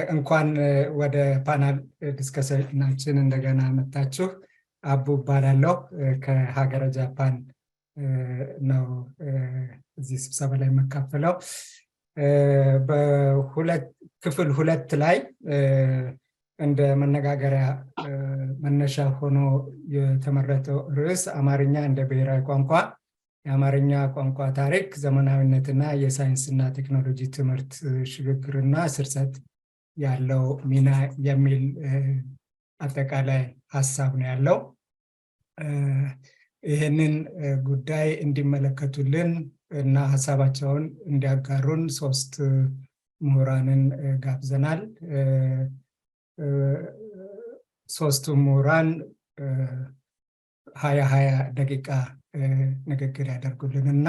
እንኳን ወደ ፓናል ዲስከሽናችን እንደገና መጣችሁ። አቡ ባላለው ከሀገረ ጃፓን ነው እዚህ ስብሰባ ላይ መካፈለው። በሁለት ክፍል 2 ላይ እንደ መነጋገሪያ መነሻ ሆኖ የተመረጠው ርዕስ አማርኛ እንደ ብሔራዊ ቋንቋ፣ የአማርኛ ቋንቋ ታሪክ፣ ዘመናዊነትና የሳይንስና ቴክኖሎጂ ትምህርት ሽግግርና ስርጸት ያለው ሚና የሚል አጠቃላይ ሐሳብ ነው ያለው። ይህንን ጉዳይ እንዲመለከቱልን እና ሐሳባቸውን እንዲያጋሩን 3 ምሁራንን ጋብዘናል። 3 ምሁራን 20 ደቂቃ ንግግር ያደርጉልንና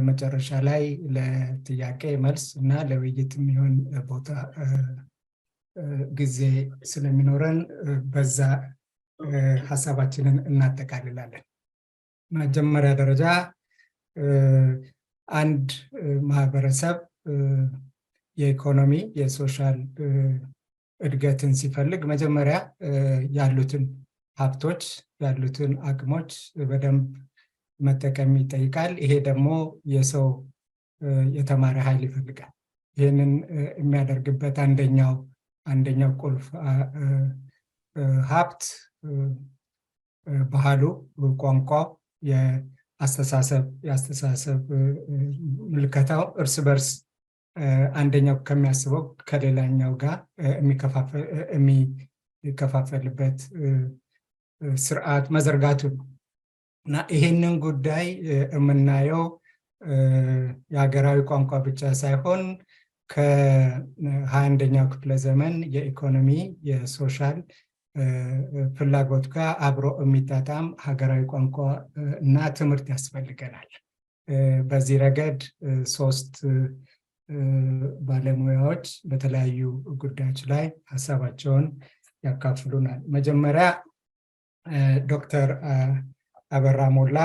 መጨረሻ ላይ ለጥያቄ መልስ እና ለውይይት የሚሆን ቦታ ጊዜ ስለሚኖረን በዛ ሐሳባችንን እናጠቃልላለን። መጀመሪያ ደረጃ አንድ ማህበረሰብ የኢኮኖሚ የሶሻል እድገትን ሲፈልግ መጀመሪያ ያሉትን ሀብቶች ያሉትን አቅሞች በደንብ መጠቀም ይጠይቃል። ይሄ ደግሞ የሰው የተማረ ኃይል ይፈልጋል። ይህንን የሚያደርግበት አንደኛው ቁልፍ ሀብት ባህሉ፣ ቋንቋው፣ የአስተሳሰብ ምልከታው እርስ በርስ አንደኛው ከሚያስበው ከሌላኛው ጋር የሚከፋፈልበት ስርዓት መዘርጋቱ እና ይሄንን ጉዳይ የምናየው የሀገራዊ ቋንቋ ብቻ ሳይሆን ከ21ኛው ክፍለ ዘመን የኢኮኖሚ የሶሻል ፍላጎት ጋር አብሮ የሚጣጣም ሀገራዊ ቋንቋ እና ትምህርት ያስፈልገናል። በዚህ ረገድ 3 ባለሙያዎች በተለያዩ ጉዳዮች ላይ ሐሳባቸውን ያካፍሉናል። መጀመሪያ ዶክተር አበራ ሞላ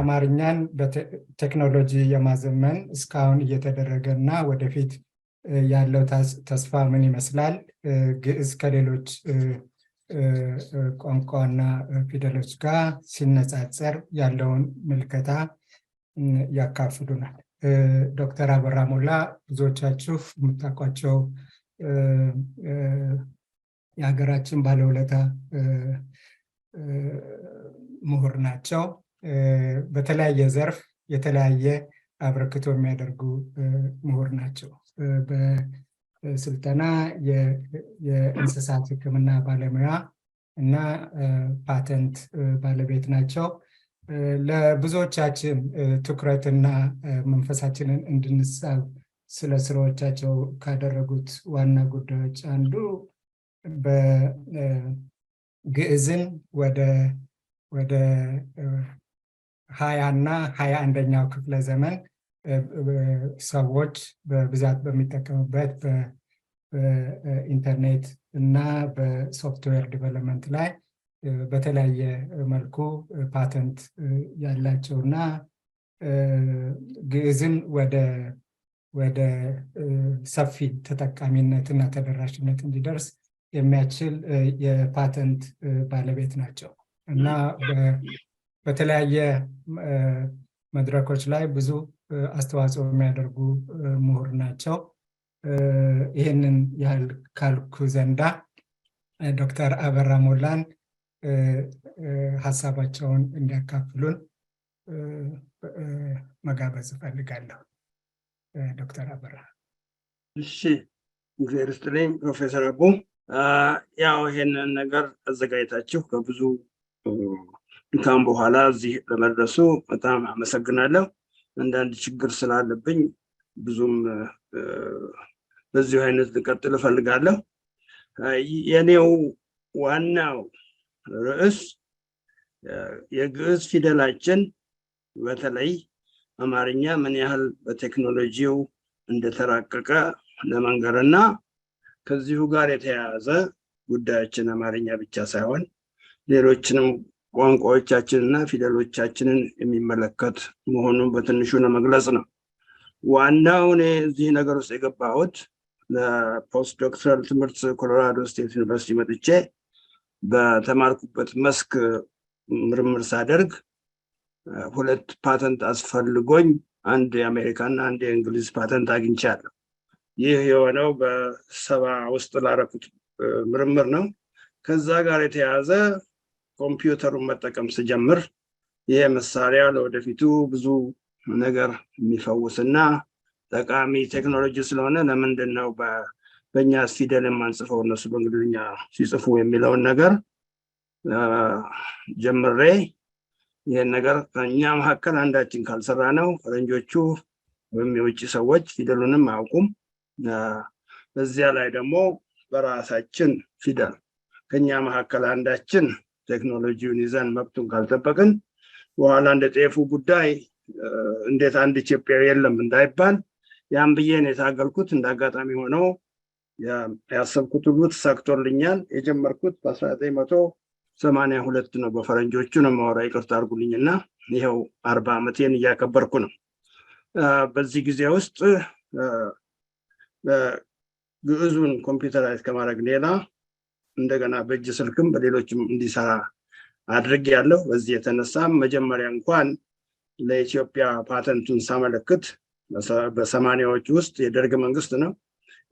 አማርኛን በቴክኖሎጂ የማዘመን እስካሁን እየተደረገ እና ወደፊት ያለው ተስፋ ምን ይመስላል፣ ግዕዝ ከሌሎች ቋንቋና ፊደሎች ጋር ሲነጻጸር ያለውን ምልከታ ያካፍሉናል። ዶክተር አበራ ሞላ ብዙዎቻችሁ የምታውቋቸው የሀገራችን ባለውለታ ምሁር ናቸው። በተለያየ ዘርፍ የተለያየ አበርክቶ የሚያደርጉ ምሁር ናቸው። በስልጠና የእንስሳት ሕክምና ባለሙያ እና ፓተንት ባለቤት ናቸው። ለብዙዎቻችን ትኩረትና መንፈሳችንን እንድንሳብ ስለ ስራዎቻቸው ካደረጉት ዋና ጉዳዮች አንዱ በግዕዝን ወደ 20 እና 21ኛው ክፍለ ዘመን ሰዎች በብዛት በሚጠቀሙበት በኢንተርኔት እና በሶፍትዌር ዲቨሎፕመንት ላይ በተለያየ መልኩ ፓተንት ያላቸውና ግዕዝን ወደ ሰፊ ተጠቃሚነትና ተደራሽነት እንዲደርስ የሚያስችል የፓተንት ባለቤት ናቸው እና በተለያየ መድረኮች ላይ ብዙ አስተዋጽኦ የሚያደርጉ ምሁር ናቸው። ይህንን ያህል ካልኩ ዘንዳ ዶክተር አበራ ሞላን ሐሳባቸውን እንዲያካፍሉን መጋበዝ እፈልጋለሁ። ዶክተር አበራ። እሺ፣ እግዚአብሔር ይስጥልኝ ፕሮፌሰር አቡ። ያው ይሄንን ነገር አዘጋጅታችሁ ከብዙ ድካም በኋላ እዚህ ለመድረሱ በጣም አመሰግናለሁ። አንዳንድ ችግር ስላለብኝ ብዙም በዚሁ አይነት ልቀጥል እፈልጋለሁ። የኔው ዋናው ርዕስ የግዕዝ ፊደላችን በተለይ አማርኛ ምን ያህል በቴክኖሎጂው እንደተራቀቀ ለመንገርና ከዚሁ ጋር የተያያዘ ጉዳዮችን አማርኛ ብቻ ሳይሆን ሌሎችንም ቋንቋዎቻችንና ፊደሎቻችንን የሚመለከት መሆኑን በትንሹ ለመግለጽ ነው። ዋናው እኔ እዚህ ነገር ውስጥ የገባሁት ለፖስት ዶክተራል ትምህርት ኮሎራዶ ስቴት ዩኒቨርሲቲ መጥቼ በተማርኩበት መስክ ምርምር ሳደርግ 2 ፓተንት አስፈልጎኝ አንድ የአሜሪካና አንድ የእንግሊዝ ፓተንት አግኝቻለሁ። ይህ የሆነው በ70 ውስጥ ላደረኩት ምርምር ነው። ከዛ ጋር የተያያዘ ኮምፒውተሩን መጠቀም ስጀምር ይሄ መሳሪያ ለወደፊቱ ብዙ ነገር የሚፈውስና ጠቃሚ ቴክኖሎጂ ስለሆነ ለምንድን ነው በእኛ ፊደል የማንጽፈው እነሱ በእንግሊዝኛ ሲጽፉ የሚለውን ነገር ጀምሬ ይሄን ነገር ከኛ መካከል አንዳችን ካልሰራ ነው ፈረንጆቹ ወይም የውጭ ሰዎች ፊደሉንም አያውቁም። በዚያ ላይ ደግሞ በራሳችን ፊደል ከኛ መካከል አንዳችን ቴክኖሎጂውን ይዘን መብቱን ካልጠበቅን በኋላ እንደ ጤፉ ጉዳይ እንዴት አንድ ኢትዮጵያዊ የለም እንዳይባል ያን ብዬ ነው የታገልኩት። እንዳጋጣሚ ሆነው ያሰብኩት ሁሉ ተሳክቶልኛል። የጀመርኩት በ1982 ነው በፈረንጆቹ ነው ማወራ፣ ይቅርታ አድርጉልኝና ይሄው 40 ዓመቴን እያከበርኩ ነው። በዚህ ጊዜ ውስጥ ግዕዙን ኮምፒውተራይዝ ከማድረግ ሌላ እንደገና በእጅ ስልክም በሌሎችም እንዲሰራ አድርጌያለሁ። በዚህ የተነሳ መጀመሪያ እንኳን ለኢትዮጵያ ፓተንቱን ሳመለክት በ80ዎቹ ውስጥ የደርግ መንግስት ነው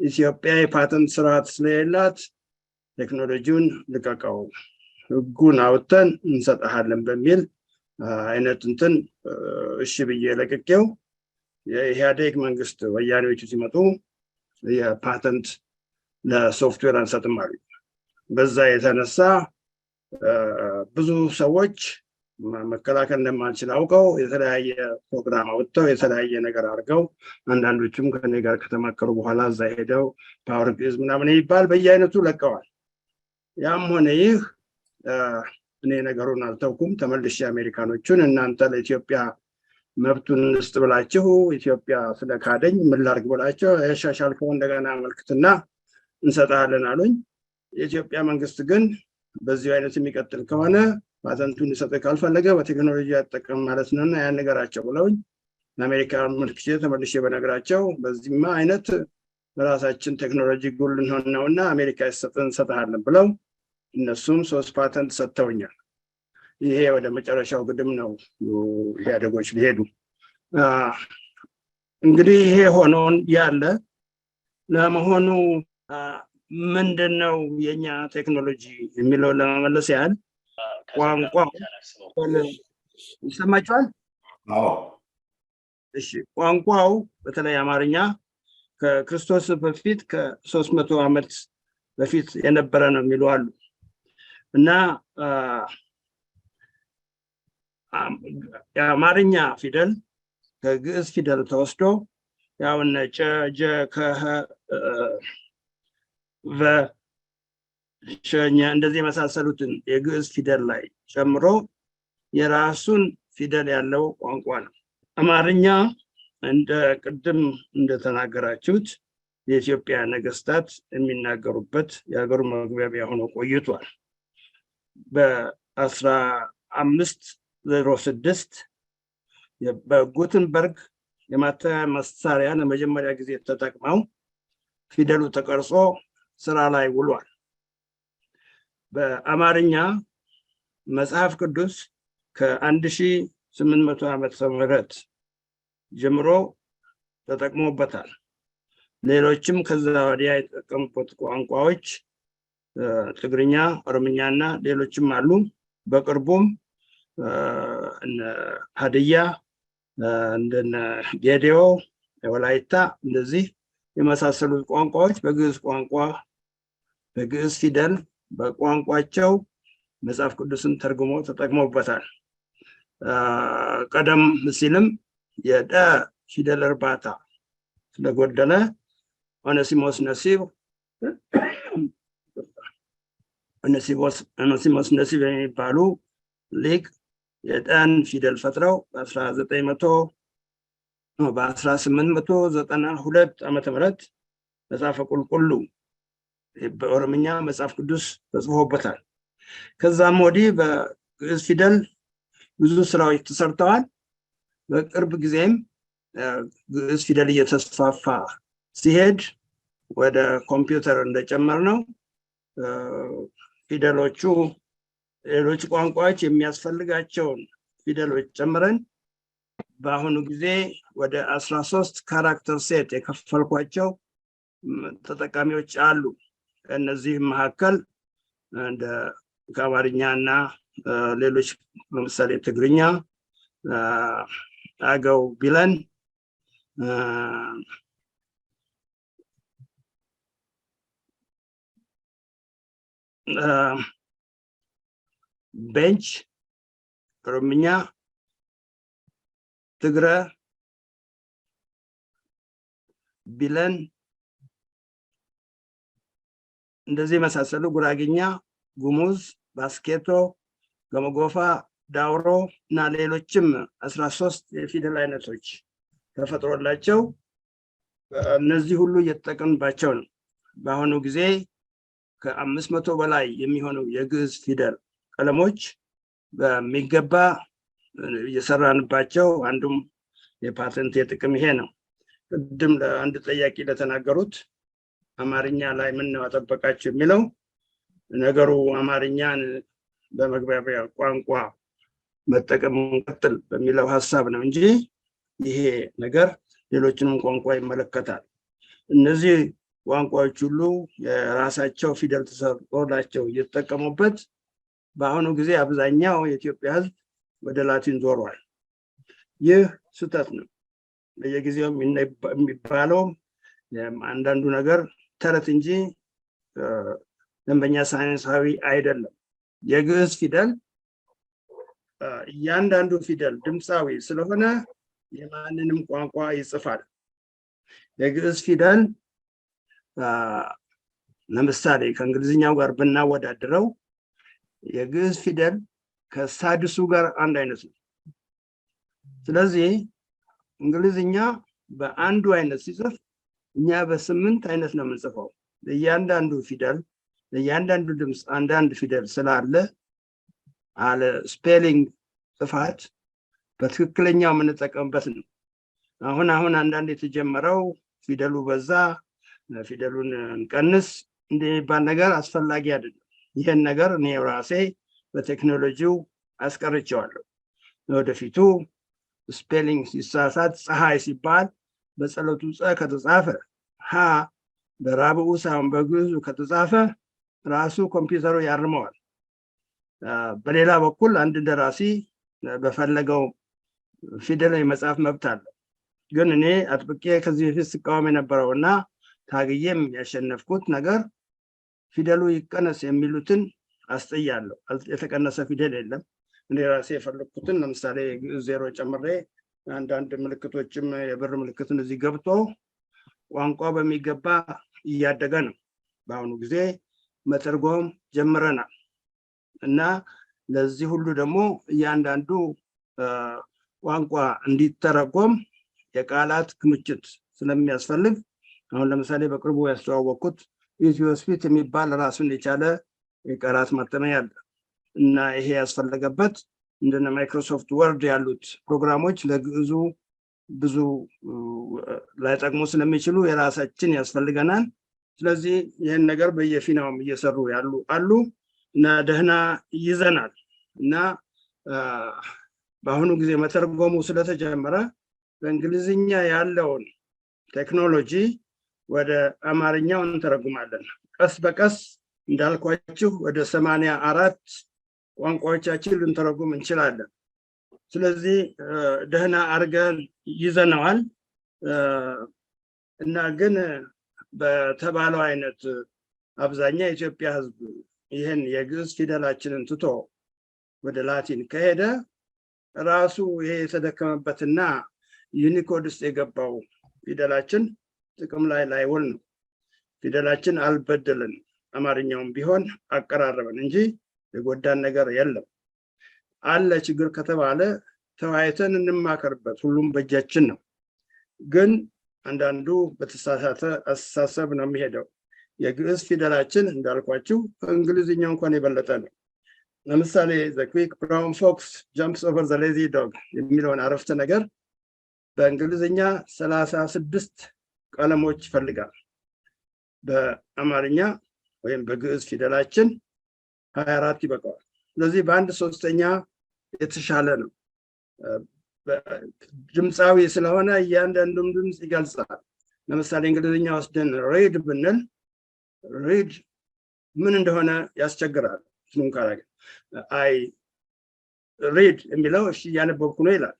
ኢትዮጵያ የፓተንት ስርዓት ስለሌላት ቴክኖሎጂውን ልቀቀው፣ ህጉን አውጥተን እንሰጣለን በሚል አይነት እንትን እሺ ብዬ ለቅቄው የኢህአዴግ መንግስት ወያኔዎቹ ሲመጡ የፓተንት ለሶፍትዌር አንሰጥም አሉ። በዛ የተነሳ ብዙ ሰዎች መከላከል እንደማንችል አውቀው የተለያየ ፕሮግራም አውጥተው የተለያየ ነገር አድርገው አንዳንዶቹም ከኔ ጋር ከተማከሩ በኋላ እዛ ሄደው ፓወር ግዕዝ ምናምን ይባል በየአይነቱ ለቀዋል። ያም ሆነ ይህ እኔ ነገሩን አልተውኩም። ተመልሼ አሜሪካኖቹን እናንተ ለኢትዮጵያ መብቱን እንስጥ ብላችሁ ኢትዮጵያ ስለካደኝ ምን ላድርግ ብላችሁ ያሻሻልከው እንደገና አመልክትና እንሰጣለን አሉኝ። የኢትዮጵያ መንግስት ግን በዚህ አይነት የሚቀጥል ከሆነ ፓተንቱን ሊሰጥ ካልፈለገ በቴክኖሎጂ ያጠቀም ማለት ነውና ያን ነገራቸው ብለውኝ ለአሜሪካ መልክቼ ተመልሼ በነገራቸው በዚህማ አይነት በራሳችን ቴክኖሎጂ ጉል ልንሆን ነውና አሜሪካ እንሰጣለን ብለው እነሱም 3 ፓተንት ሰጥተውኛል። ይሄ ወደ መጨረሻው ግድም ነው ያደጎች ሊሄዱ። እንግዲህ ይሄ ሆኖን ያለ ለመሆኑ ምንድነው የኛ ቴክኖሎጂ የሚለው ለመመለስ ያህል ቋንቋው ይሰማችኋል? አዎ። እሺ፣ ቋንቋው በተለይ አማርኛ ከክርስቶስ በፊት ከ300 ዓመት በፊት የነበረ ነው የሚሉ አሉ እና የአማርኛ ፊደል ከግዕዝ ፊደል ተወስዶ ያው እነ ጨ፣ ጀ፣ ከ፣ ቨ፣ ሸኛ እንደዚህ የመሳሰሉትን የግዕዝ ፊደል ላይ ጨምሮ የራሱን ፊደል ያለው ቋንቋ ነው። አማርኛ እንደ ቅድም እንደተናገራችሁት የኢትዮጵያ ነገስታት የሚናገሩበት የሀገሩ መግባቢያ ሆኖ ቆይቷል። በ1506 በጉተንበርግ የማተሚያ መሳሪያ ለመጀመሪያ ጊዜ ተጠቅመው ፊደሉ ተቀርጾ ስራ ላይ ውሏል። በአማርኛ መጽሐፍ ቅዱስ ከ1800 ዓመተ ምህረት ጀምሮ ተጠቅሞበታል። ሌሎችም ከዛ ወዲያ የተጠቀሙበት ቋንቋዎች ትግርኛ፣ ኦሮምኛና ሌሎችም አሉ። በቅርቡም እነ ሀዲያ፣ እንደነ ጌዴኦ፣ ወላይታ እንደዚህ የመሳሰሉት ቋንቋዎች በግዕዝ ቋንቋ በግዕዝ ፊደል በቋንቋቸው መጽሐፍ ቅዱስን ተርጉሞ ተጠቅሞበታል። ቀደም ሲልም የደ ፊደል እርባታ ስለጎደለ ኦነሲሞስ ነሲብ የሚባሉ ሊቅ የደን ፊደል ፈጥረው በ1892 ዓመተ ምህረት መጽሐፈ ቁልቁሉ በኦሮምኛ መጽሐፍ ቅዱስ ተጽፎበታል። ከዛም ወዲህ በግዕዝ ፊደል ብዙ ስራዎች ተሰርተዋል። በቅርብ ጊዜም ግዕዝ ፊደል እየተስፋፋ ሲሄድ ወደ ኮምፒውተር እንደጨመርነው ፊደሎቹ ሌሎች ቋንቋዎች የሚያስፈልጋቸውን ፊደሎች ጨምረን በአሁኑ ጊዜ ወደ 13 ካራክተር ሴት የከፈልኳቸው ተጠቃሚዎች አሉ። እነዚህ መካከል እንደ አማርኛና ሌሎች ለምሳሌ ትግርኛ፣ አገው ቢለን፣ ቤንች፣ ኦሮምኛ፣ ትግረ፣ ቢለን እንደዚህ መሳሰሉ፣ ጉራግኛ፣ ጉሙዝ፣ ባስኬቶ፣ ገመጎፋ፣ ዳውሮ እና ሌሎችም 13 የፊደል አይነቶች ተፈጥሮላቸው እነዚህ ሁሉ እየተጠቀምባቸው ነው። በአሁኑ ጊዜ ከ500 በላይ የሚሆኑ የግዕዝ ፊደል ቀለሞች በሚገባ እየሰራንባቸው አንዱም የፓተንት የጥቅም ይሄ ነው። ቅድም ለአንድ ጠያቂ ለተናገሩት አማርኛ ላይ ምን ነው አጠበቃችሁ የሚለው ነገሩ አማርኛን በመግባቢያ ቋንቋ መጠቀሙን ቀጥል በሚለው ሐሳብ ነው እንጂ ይሄ ነገር ሌሎችንም ቋንቋ ይመለከታል። እነዚህ ቋንቋዎች ሁሉ የራሳቸው ፊደል ተሰጥቶላቸው እየተጠቀሙበት በአሁኑ ጊዜ አብዛኛው የኢትዮጵያ ሕዝብ ወደ ላቲን ዞሯል። ይህ ስህተት ነው። በየጊዜው የሚባለው አንዳንዱ ነገር ተረት እንጂ ደንበኛ ሳይንሳዊ አይደለም። የግዕዝ ፊደል እያንዳንዱ ፊደል ድምፃዊ ስለሆነ የማንንም ቋንቋ ይጽፋል። የግዕዝ ፊደል ለምሳሌ ከእንግሊዝኛው ጋር ብናወዳድረው የግዕዝ ፊደል ከሳድሱ ጋር አንድ አይነት ነው። ስለዚህ እንግሊዝኛ በአንዱ አይነት ሲጽፍ እኛ በ8 አይነት ነው የምንጽፈው። ለእያንዳንዱ ፊደል ለእያንዳንዱ ድምፅ አንዳንድ ፊደል ስላለ አለ ስፔሊንግ ጥፋት በትክክለኛው የምንጠቀምበት ነው። አሁን አንዳንድ የተጀመረው ፊደሉ በዛ ፊደሉን እንቀንስ እንደሚባል ነገር አስፈላጊ አይደለም። ይሄን ነገር እኔ ራሴ በቴክኖሎጂው አስቀርቼዋለሁ። ወደፊቱ ስፔሊንግ ሲሳሳት ፀሐይ ሲባል በጸሎቱ ፀ ከተጻፈ ሀ በራብኡ ሳይሆን በግዕዙ ከተጻፈ ራሱ ኮምፒውተሩ ያርመዋል። በሌላ በኩል አንድ ደራሲ በፈለገው ፊደል የመጻፍ መብት አለው። ግን እኔ አጥብቄ ከዚህ በፊት ስቃወም የነበረውና ታግዬም ያሸነፍኩት ነገር ፊደሉ ይቀነስ የሚሉትን አስጥያለሁ። የተቀነሰ ፊደል የለም። እኔ ራሴ የፈለኩትን ለምሳሌ ዜሮ ጨምሬ አንዳንድ ምልክቶችም የብር ምልክትን እዚህ ገብቶ ቋንቋ በሚገባ እያደገ ነው። በአሁኑ ጊዜ መተርጎም ጀምረናል እና ለዚህ ሁሉ ደግሞ እያንዳንዱ ቋንቋ እንዲተረጎም የቃላት ክምችት ስለሚያስፈልግ አሁን ለምሳሌ በቅርቡ ያስተዋወቅኩት ኢትዮስፒት የሚባል ራሱን የቻለ የቃላት ማተሚያ አለ እና ይሄ ያስፈለገበት እንደነ ማይክሮሶፍት ወርድ ያሉት ፕሮግራሞች ለግዕዙ ብዙ ላይጠቅሙ ስለሚችሉ የራሳችን ያስፈልገናል። ስለዚህ ይህን ነገር በየፊናውም እየሰሩ ያሉ አሉ እና ደህና ይዘናል እና በአሁኑ ጊዜ መተርጎሙ ስለተጀመረ በእንግሊዝኛ ያለውን ቴክኖሎጂ ወደ አማርኛው እንተረጉማለን። ቀስ በቀስ እንዳልኳችሁ ወደ 84 ቋንቋዎቻችን ልንተረጉም እንችላለን። ስለዚህ ደህና አድርገን ይዘነዋል እና ግን በተባለው አይነት አብዛኛው የኢትዮጵያ ሕዝብ ይህን የግዕዝ ፊደላችንን ትቶ ወደ ላቲን ከሄደ ራሱ ይሄ የተደከመበትና ዩኒኮድ ውስጥ የገባው ፊደላችን ጥቅም ላይ ላይውል ነው። ፊደላችን አልበደልን፣ አማርኛውም ቢሆን አቀራረበን እንጂ የጎዳን ነገር የለም። አለ ችግር ከተባለ ተወያይተን እንማከርበት፣ ሁሉም በእጃችን ነው። ግን አንዳንዱ በተሳሳተ አስተሳሰብ ነው የሚሄደው። የግዕዝ ፊደላችን እንዳልኳችሁ እንግሊዝኛው እንኳን የበለጠ ነው። ለምሳሌ the quick brown fox jumps over the lazy dog የሚለውን አረፍተ ነገር በእንግሊዝኛ 36 ቀለሞች ይፈልጋል። በአማርኛ ወይም በግዕዝ ፊደላችን 24 ይበቃዋል። ስለዚህ በአንድ ሶስተኛ የተሻለ ነው። ድምፃዊ ስለሆነ እያንዳንዱም ድምፅ ይገልጻል። ለምሳሌ እንግሊዝኛ ወስደን ሬድ ብንል ሬድ ምን እንደሆነ ያስቸግራል። ስሙን ካላገ አይ ሬድ የሚለው እሺ እያነበብኩ ነው ይላል።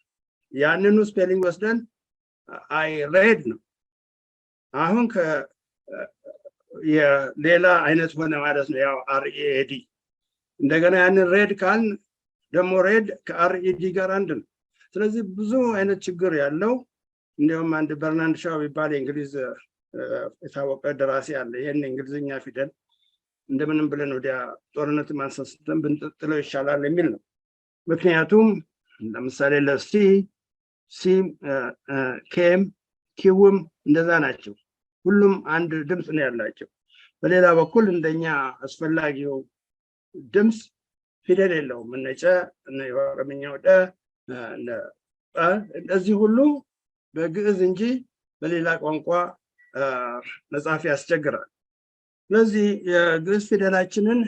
ያንኑ ስፔሊንግ ወስደን አይ ሬድ ነው። አሁን የሌላ አይነት ሆነ ማለት ነው። ያው አርኤዲ እንደገና ያንን ሬድ ካልን ደግሞ ሬድ ከአርኤዲ ጋር አንድ ነው። ስለዚህ ብዙ አይነት ችግር ያለው እንዲሁም አንድ በርናንድ ሻው ይባል የእንግሊዝ የታወቀ ደራሲ አለ። ይሄን እንግሊዝኛ ፊደል እንደምንም ብለን ወዲያ ጦርነት ማንሰስተን ብንጥለው ይሻላል የሚል ነው። ምክንያቱም ለምሳሌ ለሲ ሲ ኬም ኪውም እንደዛ ናቸው። ሁሉም አንድ ድምፅ ነው ያላቸው። በሌላ በኩል እንደኛ አስፈላጊው ድምፅ ፊደል የለውም። እነጨ እነ የኦሮምኛው ደ እነዚህ ሁሉ በግዕዝ እንጂ በሌላ ቋንቋ መጻፍ ያስቸግራል። ስለዚህ የግዕዝ ፊደላችንን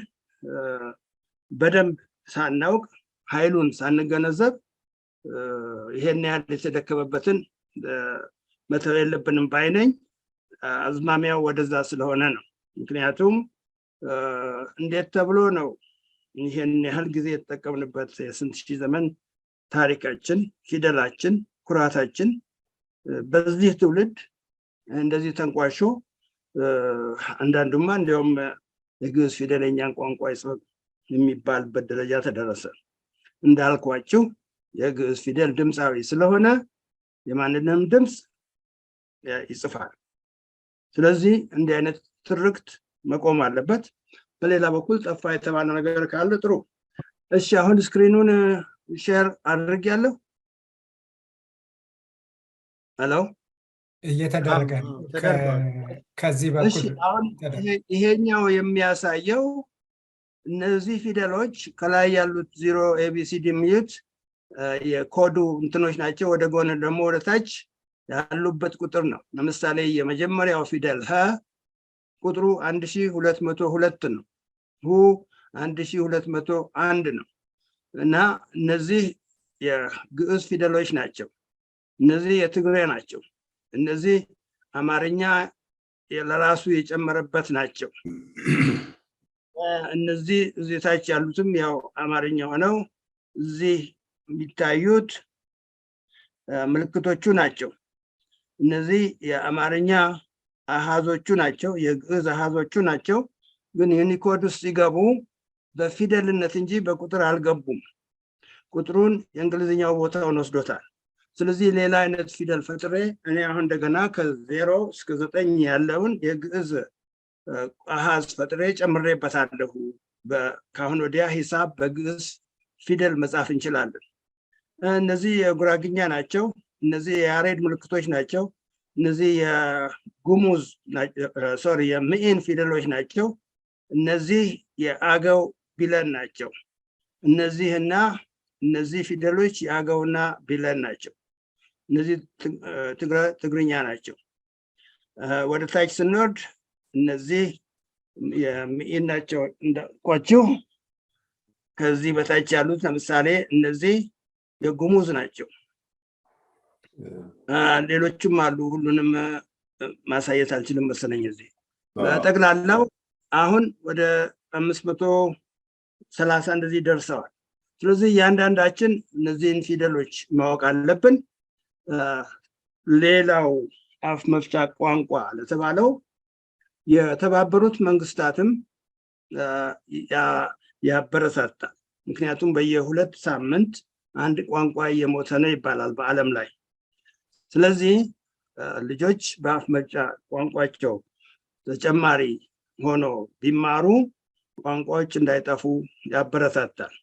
በደንብ ሳናውቅ ኃይሉን ሳንገነዘብ ይሄን ያህል የተደከመበትን መተው የለብንም ባይነኝ። አዝማሚያው ወደዛ ስለሆነ ነው። ምክንያቱም እንዴት ተብሎ ነው ይሄን ያህል ጊዜ የተጠቀምንበት የስንት ሺህ ዘመን ታሪካችን፣ ፊደላችን፣ ኩራታችን በዚህ ትውልድ እንደዚህ ተንቋሾ አንዳንዱማ እንዲያውም የግዕዝ ፊደለኛን ቋንቋ ይጽፍ የሚባልበት ደረጃ ተደረሰ። እንዳልኳችሁ የግዕዝ ፊደል ድምፃዊ ስለሆነ የማንንም ድምፅ ይጽፋል። ስለዚህ እንዲህ አይነት ትርክት መቆም አለበት። በሌላ በኩል ጠፋ የተባለ ነገር ካለ ጥሩ። እሺ አሁን ስክሪኑን ሼር አድርጌያለሁ። ሄሎ እየተደረገ ነው። ከዚህ በኩል አሁን ይሄኛው የሚያሳየው እነዚህ ፊደሎች ከላይ ያሉት 0 ኤቢሲዲ የሚሉት የኮዱ እንትኖች ናቸው። ወደ ጎን ደግሞ ወደ ታች ያሉበት ቁጥር ነው። ለምሳሌ የመጀመሪያው ፊደል ሀ ቁጥሩ 1202 ነው። ሁ 1201 ነው። እና እነዚህ የግዕዝ ፊደሎች ናቸው። እነዚህ የትግሬ ናቸው። እነዚህ አማርኛ ለራሱ የጨመረበት ናቸው። እነዚህ እዚህ ታች ያሉትም ያው አማርኛ ሆነው እዚህ የሚታዩት ምልክቶቹ ናቸው። እነዚህ የአማርኛ አሃዞቹ ናቸው፣ የግዕዝ አሃዞቹ ናቸው። ግን ዩኒኮድ ውስጥ ሲገቡ በፊደልነት እንጂ በቁጥር አልገቡም። ቁጥሩን የእንግሊዝኛው ቦታውን ወስዶታል። ስለዚህ ሌላ አይነት ፊደል ፈጥሬ እኔ አሁን እንደገና ከ0 እስከ 9 ያለውን የግዕዝ አሃዝ ፈጥሬ ጨምሬበታለሁ። ከአሁን ወዲያ ሂሳብ በግዕዝ ፊደል መጻፍ እንችላለን። እነዚህ የጉራግኛ ናቸው። እነዚህ የያሬድ ምልክቶች ናቸው። እነዚህ የጉሙዝ የምኢን ፊደሎች ናቸው። እነዚህ የአገው ቢለን ናቸው። እነዚህና እነዚህ ፊደሎች የአገውና ቢለን ናቸው። እነዚህ ትግርኛ ናቸው። ወደ ታች ስንወርድ እነዚህ የምኢን ናቸው እንዳልኳችሁ። ከዚህ በታች ያሉት ለምሳሌ እነዚህ የጉሙዝ ናቸው። ሌሎችም አሉ። ሁሉንም ማሳየት አልችልም መሰለኝ። እዚህ በጠቅላላው አሁን ወደ 530 እንደዚህ ደርሰዋል። ስለዚህ እያንዳንዳችን እነዚህን ፊደሎች ማወቅ አለብን። ሌላው አፍ መፍቻ ቋንቋ ለተባለው የተባበሩት መንግስታትም ያበረታታል። ምክንያቱም በየ2 ሳምንት አንድ ቋንቋ እየሞተ ነው ይባላል በዓለም ላይ። ስለዚህ ልጆች በአፍ መፍቻ ቋንቋቸው ተጨማሪ ሆኖ ቢማሩ ቋንቋዎች እንዳይጠፉ ያበረታታል።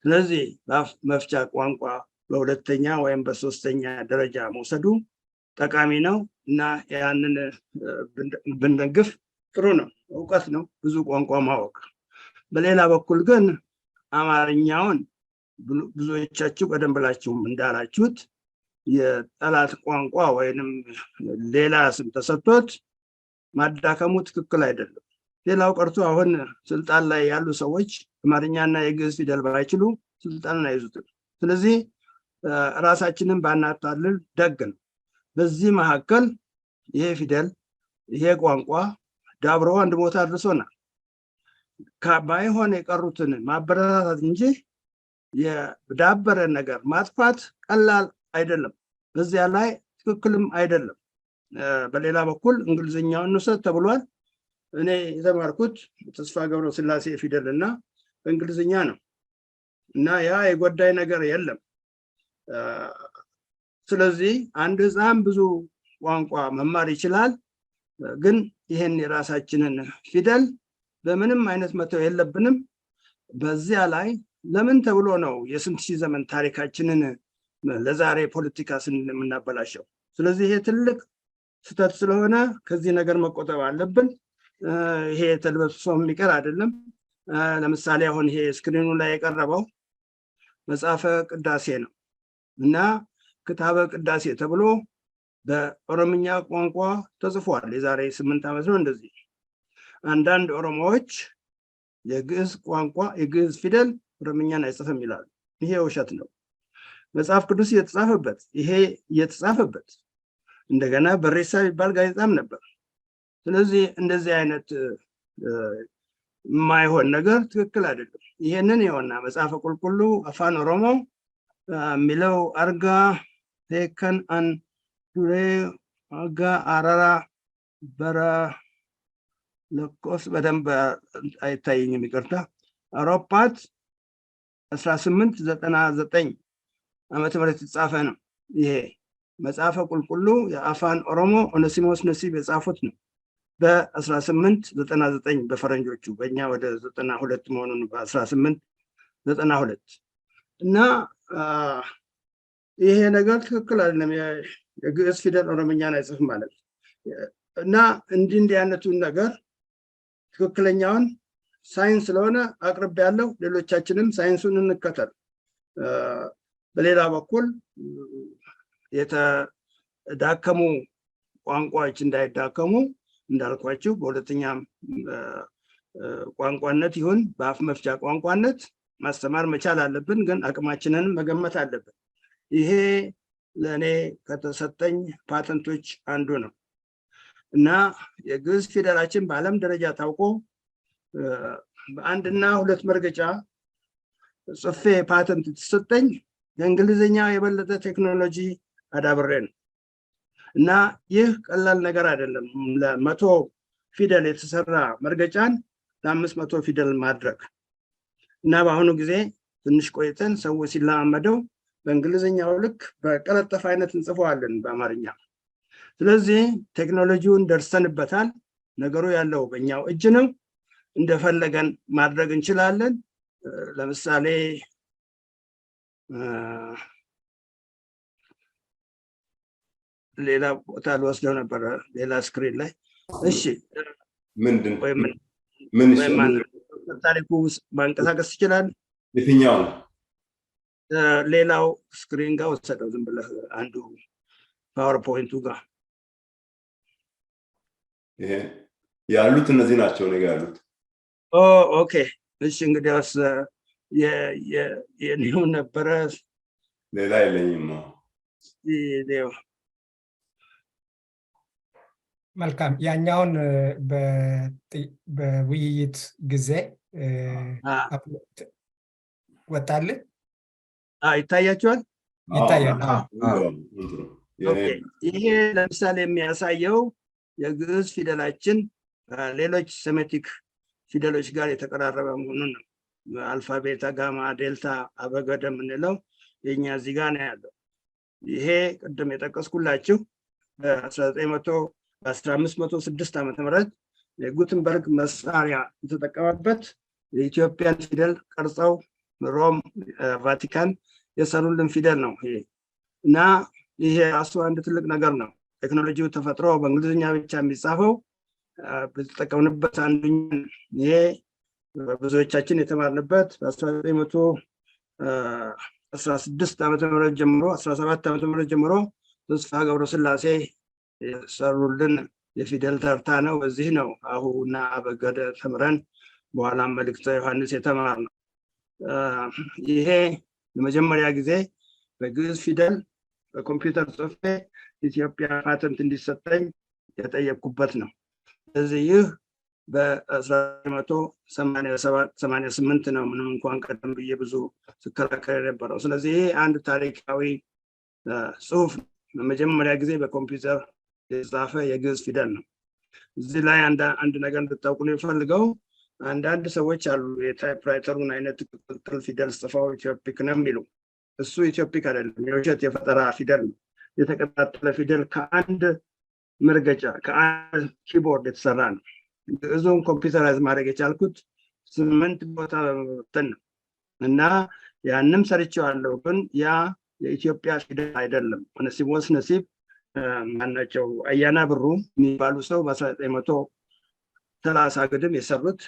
ስለዚህ በአፍ መፍቻ ቋንቋ በሁለተኛ ወይም በሶስተኛ ደረጃ መውሰዱ ጠቃሚ ነው እና ያንን ብንደግፍ ጥሩ ነው። እውቀት ነው ብዙ ቋንቋ ማወቅ። በሌላ በኩል ግን አማርኛውን ብዙዎቻችሁ ቀደም ብላችሁም እንዳላችሁት የጠላት ቋንቋ ወይንም ሌላ ስም ተሰጥቶት ማዳከሙ ትክክል አይደለም። ሌላው ቀርቶ አሁን ስልጣን ላይ ያሉ ሰዎች አማርኛና የግዕዝ ፊደል ባይችሉ ስልጣንን አይዙትም። ስለዚህ ራሳችንን ባናታልል ደግ ነው። በዚህ መካከል ይሄ ፊደል ይሄ ቋንቋ ዳብሮ አንድ ቦታ አድርሶናል። ባይሆን የቀሩትን ማበረታታት እንጂ የዳበረ ነገር ማጥፋት ቀላል አይደለም። በዚያ ላይ ትክክልም አይደለም። በሌላ በኩል እንግሊዝኛውን እንውሰድ ተብሏል። እኔ የተማርኩት ተስፋ ገብረ ስላሴ ፊደል እና በእንግሊዝኛ ነው እና ያ የጎዳይ ነገር የለም። ስለዚህ አንድ ሕፃን ብዙ ቋንቋ መማር ይችላል። ግን ይህን የራሳችንን ፊደል በምንም አይነት መተው የለብንም። በዚያ ላይ ለምን ተብሎ ነው የስንት ሺህ ዘመን ታሪካችንን ለዛሬ ፖለቲካ ስንል የምናበላሸው? ስለዚህ ይሄ ትልቅ ስህተት ስለሆነ ከዚህ ነገር መቆጠብ አለብን። ይሄ ተልበስብሶ የሚቀር አይደለም። ለምሳሌ አሁን ይሄ ስክሪኑ ላይ የቀረበው መጽሐፈ ቅዳሴ ነው እና ክታበ ቅዳሴ ተብሎ በኦሮምኛ ቋንቋ ተጽፏል። የዛሬ 8 ዓመት ነው እንደዚህ። አንዳንድ ኦሮሞዎች የግዕዝ ቋንቋ የግዕዝ ፊደል ኦሮምኛን አይጽፍም ይላሉ። ይሄ ውሸት ነው። መጽሐፍ ቅዱስ እየተጻፈበት ይሄ እየተጻፈበት እንደገና በሬሳ የሚባል ጋዜጣም ነበር። ስለዚህ እንደዚህ አይነት የማይሆን ነገር ትክክል አይደለም። ይሄንን የሆነ መጽሐፈ ቁልቁሉ አፋን ኦሮሞ የሚለው አርጋ ቴከን አን ዱሬ አጋ አራራ በራ ለቆስ በደንብ አይታየኝም፣ ይቅርታ። አውሮፓት 1899 ዓመተ ምህረት የተጻፈ ነው። ይሄ መጽሐፈ ቁልቁሉ የአፋን ኦሮሞ ኦነሲሞስ ነሲብ የጻፉት ነው በ1899 በፈረንጆቹ፣ በእኛ ወደ 92 መሆኑን በ1892 እና ይሄ ነገር ትክክል አይደለም። የግዕዝ ፊደል ኦሮምኛን አይጽፍ ማለት እና እንዲህ አይነቱን ነገር ትክክለኛውን ሳይንስ ስለሆነ አቅርብ ያለው ሌሎቻችንም ሳይንሱን እንከተል። በሌላ በኩል የተዳከሙ ቋንቋዎች እንዳይዳከሙ እንዳልኳችሁ በሁለተኛም ቋንቋነት ይሁን በአፍ መፍቻ ቋንቋነት ማስተማር መቻል አለብን። ግን አቅማችንን መገመት አለብን። ይሄ ለእኔ ከተሰጠኝ ፓተንቶች አንዱ ነው እና የግዕዝ ፊደላችን በዓለም ደረጃ ታውቆ በአንድና ሁለት መርገጫ ጽፌ ፓተንት የተሰጠኝ የእንግሊዝኛ የበለጠ ቴክኖሎጂ አዳብሬ ነው እና ይህ ቀላል ነገር አይደለም። ለ100 ፊደል የተሰራ መርገጫን ለ500 ፊደል ማድረግ እና በአሁኑ ጊዜ ትንሽ ቆይተን ሰው ሲለማመደው በእንግሊዝኛው ልክ በቀለጠፍ አይነት እንጽፈዋለን በአማርኛ። ስለዚህ ቴክኖሎጂውን ደርሰንበታል። ነገሩ ያለው በእኛው እጅ ነው። እንደፈለገን ማድረግ እንችላለን። ለምሳሌ ሌላ ቦታ ልወስደው ነበረ፣ ሌላ ስክሪን ላይ። እሺ ምን ታሪኩ ማንቀሳቀስ ይችላል። የትኛው ሌላው ስክሪን ጋር ወሰደው ዝም ብለህ አንዱ ፓወርፖይንቱ ጋር ይሄ ያሉት እነዚህ ናቸው ነገ ያሉት። ኦኬ እሺ፣ እንግዲያውስ የኔው ነበረ፣ ሌላ የለኝም ነው። መልካም። ያኛውን በውይይት ጊዜ ወጣልህ? ይታያቸዋል። ይታያል። ይሄ ለምሳሌ የሚያሳየው የግዕዝ ፊደላችን ሌሎች ሴሜቲክ ፊደሎች ጋር የተቀራረበ መሆኑን ነው። አልፋ፣ ቤታ፣ ጋማ፣ ዴልታ፣ አበገደ የምንለው የኛ እዚህ ጋር ነው ያለው። ይሄ ቅድም የጠቀስኩላችሁ በ1506 ዓመተ ምህረት የጉተንበርግ መሳሪያ የተጠቀመበት የኢትዮጵያን ፊደል ቀርጸው ሮም ቫቲካን የሰሩልን ፊደል ነው ይሄ እና ይሄ ራሱ አንድ ትልቅ ነገር ነው። ቴክኖሎጂው ተፈጥሮ በእንግሊዝኛ ብቻ የሚጻፈው በተጠቀምንበት አንዱኛ ይሄ ብዙዎቻችን የተማርንበት በ1916 ዓመተ ምህረት ጀምሮ 17 ዓመተ ምህረት ጀምሮ ተስፋ ገብረ ስላሴ የሰሩልን የፊደል ተርታ ነው። በዚህ ነው አሁና አበገደ ተምረን በኋላ መልእክተ ዮሐንስ የተማርነው። ይሄ ለመጀመሪያ ጊዜ በግዕዝ ፊደል በኮምፒውተር ጽፌ ኢትዮጵያ ፓተንት እንዲሰጠኝ የጠየቅኩበት ነው። ስለዚህ ይህ በ1988 ነው፣ ምንም እንኳን ቀደም ብዬ ብዙ ስከራከር የነበረው። ስለዚህ ይሄ አንድ ታሪካዊ ጽሁፍ ለመጀመሪያ ጊዜ በኮምፒውተር የተጻፈ የግዕዝ ፊደል ነው። እዚህ ላይ አንድ ነገር እንድታውቁ ነው የምፈልገው። አንዳንድ ሰዎች አሉ የታይፕራይተሩን አይነት ቅጥል ፊደል ጽፈው ኢትዮፒክ ነው የሚሉ። እሱ ኢትዮፒክ አይደለም፣ የውሸት የፈጠራ ፊደል ነው። የተቀጣጠለ ፊደል ከአንድ መርገጫ ከአንድ ኪቦርድ የተሰራ ነው። ግዕዙን ኮምፒውተራይዝ ማድረግ የቻልኩት 8 ቦታ በመበተን ነው እና ያንም ሰርቼዋለሁ። ግን ያ የኢትዮጵያ ፊደል አይደለም። ነሲቦስ ነሲብ ማናቸው አያና ብሩ የሚባሉ ሰው በ1930 ግድም የሰሩት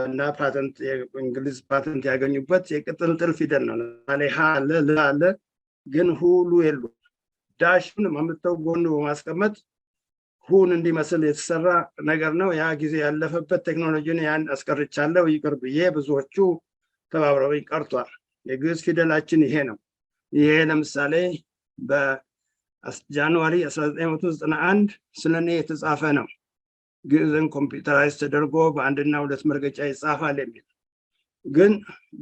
እና ፓተንት የእንግሊዝ ፓተንት ያገኙበት የቅጥልጥል ፊደል ነው። ለምሳሌ ሀ አለ ል አለ፣ ግን ሁሉ የሉ። ዳሽን አምጥተው ጎኑ በማስቀመጥ ሁን እንዲመስል የተሰራ ነገር ነው። ያ ጊዜ ያለፈበት ቴክኖሎጂን ያን አስቀርቻለሁ፣ ይቅር ብዬ። ብዙዎቹ ተባብረው ቀርቷል። የግዕዝ ፊደላችን ይሄ ነው። ይሄ ለምሳሌ በጃንዋሪ 1991 ስለኔ የተጻፈ ነው። ግዕዝን ኮምፒውተራይዝ ተደርጎ በአንድና ሁለት መርገጫ ይጻፋል የሚል። ግን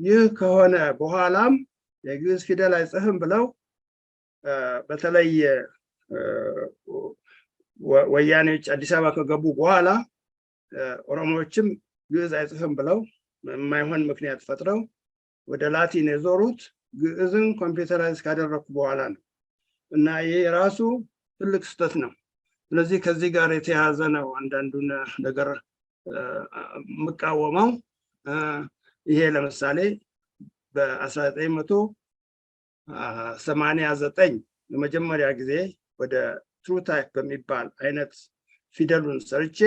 ይህ ከሆነ በኋላም የግዕዝ ፊደል አይጽፍም ብለው በተለይ ወያኔዎች አዲስ አበባ ከገቡ በኋላ ኦሮሞዎችም ግዕዝ አይጽፍም ብለው የማይሆን ምክንያት ፈጥረው ወደ ላቲን የዞሩት ግዕዝን ኮምፒውተራይዝ ካደረኩ በኋላ ነው እና ይሄ ራሱ ትልቅ ስህተት ነው። ስለዚህ ከዚህ ጋር የተያያዘ ነው አንዳንዱን ነገር የምቃወመው። ይሄ ለምሳሌ በ1989 ለመጀመሪያ ጊዜ ወደ ትሩ ታይፕ በሚባል አይነት ፊደሉን ሰርቼ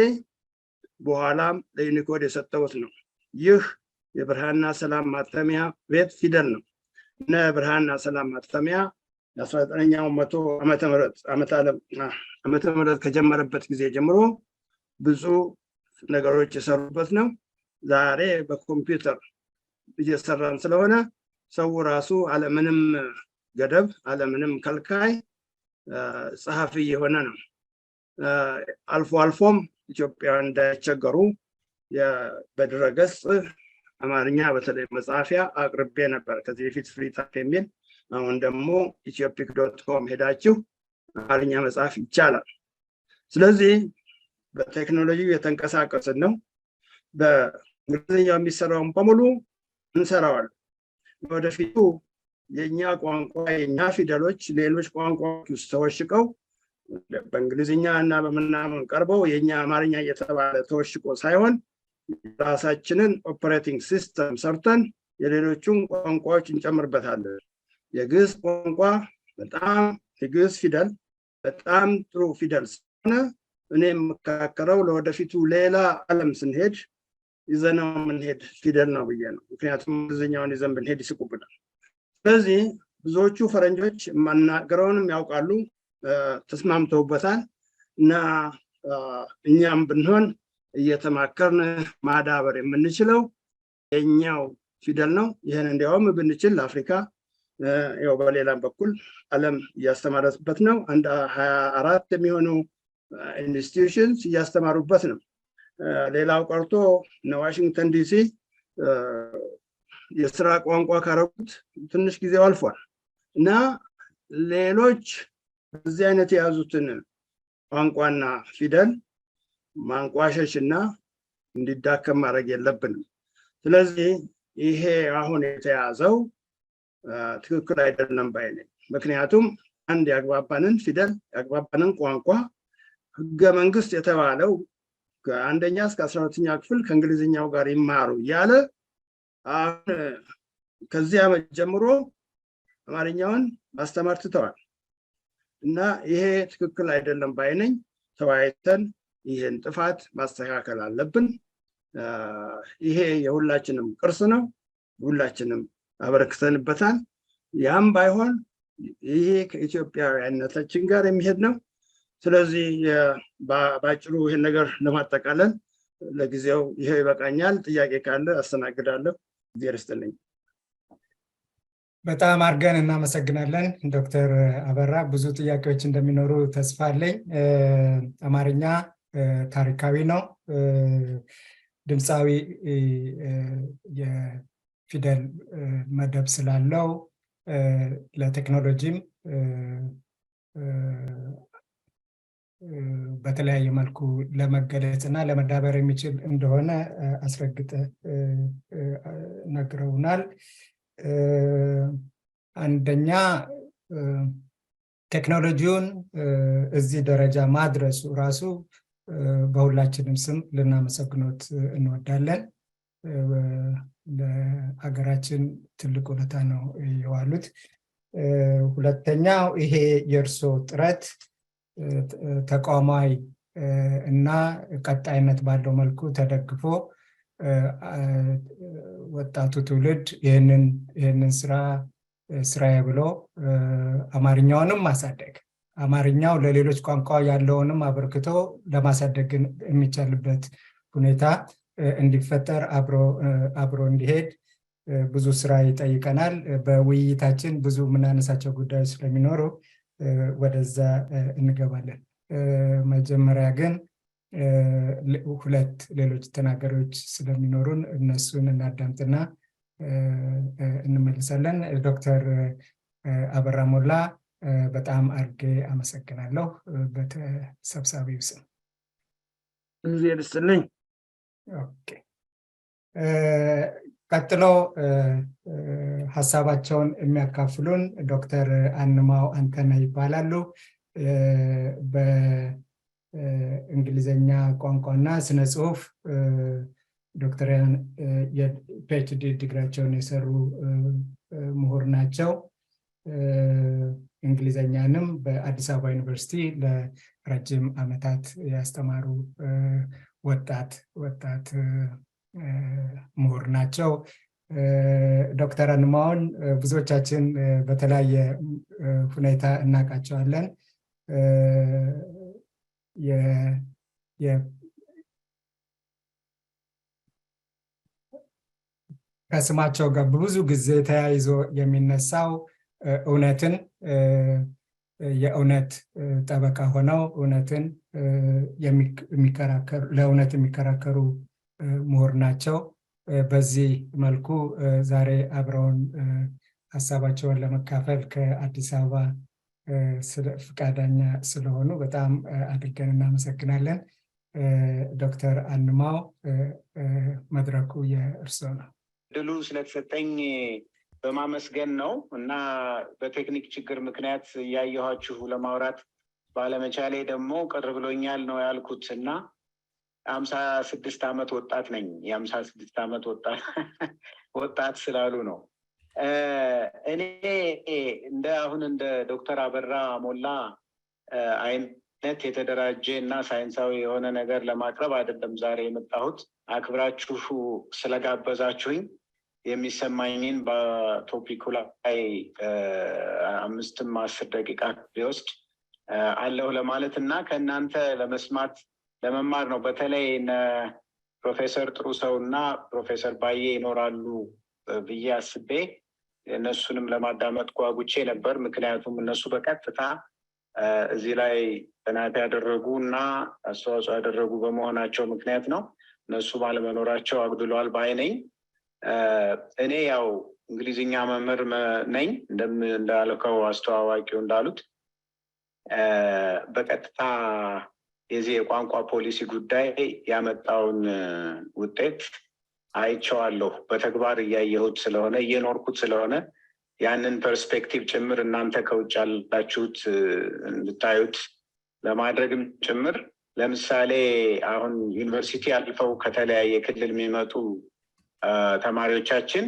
በኋላም ለዩኒኮድ የሰጠሁት ነው። ይህ የብርሃንና ሰላም ማተሚያ ቤት ፊደል ነው እና ብርሃንና ሰላም ማተሚያ የ19ኛው መቶ ዓመተ ምህረት ከጀመረበት ጊዜ ጀምሮ ብዙ ነገሮች የሰሩበት ነው። ዛሬ በኮምፒውተር እየሰራን ስለሆነ ሰው ራሱ አለምንም ገደብ አለምንም ከልካይ ጸሐፊ የሆነ ነው። አልፎ አልፎም ኢትዮጵያውያን እንዳይቸገሩ በድረገጽ አማርኛ በተለይ መጻፊያ አቅርቤ ነበር ከዚህ በፊት ፍሪ ታይፕ የሚል። አሁን ደግሞ ethiopic.com ሄዳችሁ አማርኛ መጻፍ ይቻላል። ስለዚህ በቴክኖሎጂ የተንቀሳቀስን ነው። በእንግሊዝኛው የሚሰራውን በሙሉ እንሰራዋለን። ወደፊቱ የኛ ቋንቋ የኛ ፊደሎች ሌሎች ቋንቋዎች ውስጥ ተወሽቀው በእንግሊዝኛ እና በምናምን ቀርበው የኛ አማርኛ እየተባለ ተወሽቆ ሳይሆን ራሳችንን ኦፐሬቲንግ ሲስተም ሰርተን የሌሎቹን ቋንቋዎች እንጨምርበታለን። የግዕዝ ቋንቋ በጣም የግዕዝ ፊደል በጣም ጥሩ ፊደል ስለሆነ እኔ የምከራከረው ለወደፊቱ ሌላ ዓለም ስንሄድ ይዘነው የምንሄድ ፊደል ነው ብዬ ነው። ምክንያቱም እንግሊዝኛውን ይዘን ብንሄድ ይስቁብናል። ስለዚህ ብዙዎቹ ፈረንጆች የማናገረውንም ያውቃሉ፣ ተስማምተውበታል እና እኛም ብንሆን እየተማከርን ማዳበር የምንችለው የኛው ፊደል ነው። ይህን እንዲያውም ብንችል ለአፍሪካ ያው በሌላም በኩል ዓለም እያስተማረበት ነው። አንድ 24 የሚሆኑ ኢንስቲትዩሽንስ እያስተማሩበት ነው። ሌላው ቀርቶ ዋሽንግተን ዲሲ የስራ ቋንቋ ካረጉት ትንሽ ጊዜው አልፏል እና ሌሎች በዚህ አይነት የያዙትን ቋንቋና ፊደል ማንቋሸሽና እንዲዳከም ማድረግ የለብንም። ስለዚህ ይሄ አሁን የተያዘው ትክክል አይደለም ባይ ነኝ። ምክንያቱም አንድ ያግባባንን ፊደል ያግባባንን ቋንቋ ህገ መንግስት የተባለው ከአንደኛ እስከ 12ኛ ክፍል ከእንግሊዝኛው ጋር ይማሩ ያለ አሁን ከዚህ ዓመት ጀምሮ አማርኛውን ማስተማር ትተዋል እና ይሄ ትክክል አይደለም ባይ ነኝ። ተወያይተን ይሄን ጥፋት ማስተካከል አለብን። ይሄ የሁላችንም ቅርስ ነው፣ ሁላችንም አበረክተንበታል። ያም ባይሆን ይሄ ከኢትዮጵያዊነታችን ጋር የሚሄድ ነው። ስለዚህ ባጭሩ ይሄን ነገር ለማጠቃለል ለጊዜው ይሄ ይበቃኛል። ጥያቄ ካለ አስተናግዳለሁ። እግዚአብሔር ይስጥልኝ። በጣም አድርገን እናመሰግናለን ዶክተር አበራ። ብዙ ጥያቄዎች እንደሚኖሩ ተስፋ አለኝ። አማርኛ ታሪካዊ ነው። ድምፃዊ የፊደል መደብ ስላለው ለቴክኖሎጂም በተለያየ መልኩ ለመገለጽና ለመዳበር የሚችል እንደሆነ አስረግጠ ነግረውናል። አንደኛ ቴክኖሎጂውን እዚህ ደረጃ ማድረሱ ራሱ በሁላችንም ስም ልናመሰግኖት እንወዳለን። ለሀገራችን ትልቅ ውለታ ነው የዋሉት። ሁለተኛው ይሄ የእርሶ ጥረት ተቋማዊ እና ቀጣይነት ባለው መልኩ ተደግፎ ወጣቱ ትውልድ ይህንን ስራዬ ብሎ አማርኛውንም ማሳደግ፣ አማርኛው ለሌሎች ቋንቋ ያለውንም አበርክቶ ለማሳደግ የሚቻልበት ሁኔታ እንዲፈጠር አብሮ እንዲሄድ ብዙ ስራ ይጠይቀናል። በውይይታችን ብዙ ምናነሳቸው ጉዳዮች ስለሚኖሩ ወደዛ እንገባለን። መጀመሪያ ግን ሁለት ሌሎች ተናጋሪዎች ስለሚኖሩን እነሱን እናዳምጥና እንመልሳለን። ዶክተር አበራ ሞላ በጣም አድርጌ አመሰግናለሁ በተሰብሳቢው ስም። እግዚአብሔር ይስጥልኝ። ኦኬ፣ ቀጥሎ ሀሳባቸውን የሚያካፍሉን ዶክተር አንማው አንተነህ ይባላሉ። በእንግሊዘኛ ቋንቋና ስነ ጽሁፍ ዶክተራል የፒኤችዲ ዲግሪያቸውን የሰሩ ምሁር ናቸው። እንግሊዘኛንም በአዲስ አበባ ዩኒቨርሲቲ ለረጅም ዓመታት ያስተማሩ ወጣት ምሁር ናቸው። ዶክተር አንማውን ብዙዎቻችን በተለያየ ሁኔታ እናውቃቸዋለን። ከስማቸው ጋር ብዙ ጊዜ ተያይዞ የሚነሳው እውነትን የእውነት ጠበቃ ሆነው እውነትን ለእውነት የሚከራከሩ ምሁር ናቸው። በዚህ መልኩ ዛሬ አብረውን ሀሳባቸውን ለመካፈል ከአዲስ አበባ ፍቃደኛ ስለሆኑ በጣም አድርገን እናመሰግናለን። ዶክተር አንማው መድረኩ የእርስዎ ነው። ድሉ ስለተሰጠኝ በማመስገን ነው እና በቴክኒክ ችግር ምክንያት ያያያችሁ ለማውራት ባለመቻሌ ደግሞ ቅር ብሎኛል ነው ያልኩት እና 56 ዓመት ወጣት ነኝ። የ56 ዓመት ወጣት ስላሉ ነው። እኔ እንደ ዶክተር አበራ ሞላ አይነት የተደራጀ እና ሳይንሳዊ የሆነ ነገር ለማቅረብ አይደለም ዛሬ የመጣሁት። አክብራችሁ ስለጋበዛችሁኝ የሚሰማኝን በቶፒኩ ላይ 5-10 ደቂቃ ቢወስድ አለሁ ለማለት እና ከእናንተ ለመማር ነው። በተለይ ፕሮፌሰር ጥሩ ሰው እና ፕሮፌሰር ባዬ ይኖራሉ ብዬ አስቤ እነሱንም ለማዳመጥ ጓጉቼ ነበር። ምክንያቱም እነሱ በቀጥታ እዚህ ላይ ጥናት ያደረጉ እና አስተዋጽኦ ያደረጉ በመሆናቸው ምክንያት ነው። እነሱ ባለመኖራቸው አግድሏል ባይ ነኝ። እኔ ያው እንግሊዝኛ መምህር ነኝ እንዳልከው አስተዋዋቂው እንዳሉት በቀጥታ የዚህ የቋንቋ ፖሊሲ ጉዳይ ያመጣውን ውጤት አይቼዋለሁ። በተግባር እያየሁት ስለሆነ እየኖርኩት ስለሆነ ያንን ፐርስፔክቲቭ ጭምር እናንተ ከውጭ ያላችሁት እንድታዩት ለማድረግም ጭምር። ለምሳሌ አሁን ዩኒቨርሲቲ አልፈው ከተለያየ ክልል የሚመጡ ተማሪዎቻችን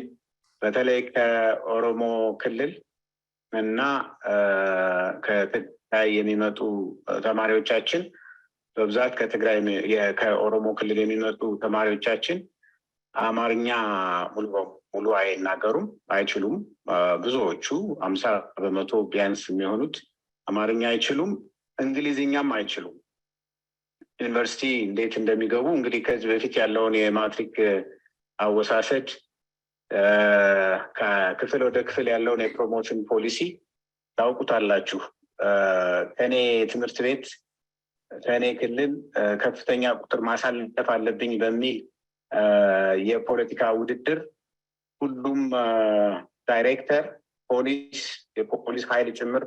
በተለይ ከኦሮሞ ክልል እና ከትግራይ የሚመጡ ተማሪዎቻችን በብዛት ከኦሮሞ ክልል የሚመጡ ተማሪዎቻችን አማርኛ ሙሉ አይናገሩም፣ አይችሉም። ብዙዎቹ 50% ቢያንስ የሚሆኑት አማርኛ አይችሉም። እንግሊዝኛም አይችሉም። ዩኒቨርሲቲ እንዴት እንደሚገቡ እንግዲህ ከዚህ በፊት ያለውን የማትሪክ አወሳሰድ ከክፍል ወደ ክፍል ያለውን የፕሮሞሽን ፖሊሲ ታውቁታላችሁ። ከኔ ትምህርት ቤት ከኔ ክልል ከፍተኛ ቁጥር ማሳለፍ አለብኝ በሚል የፖለቲካ ውድድር ሁሉም ዳይሬክተር፣ ፖሊስ፣ የፖሊስ ኃይል ጭምር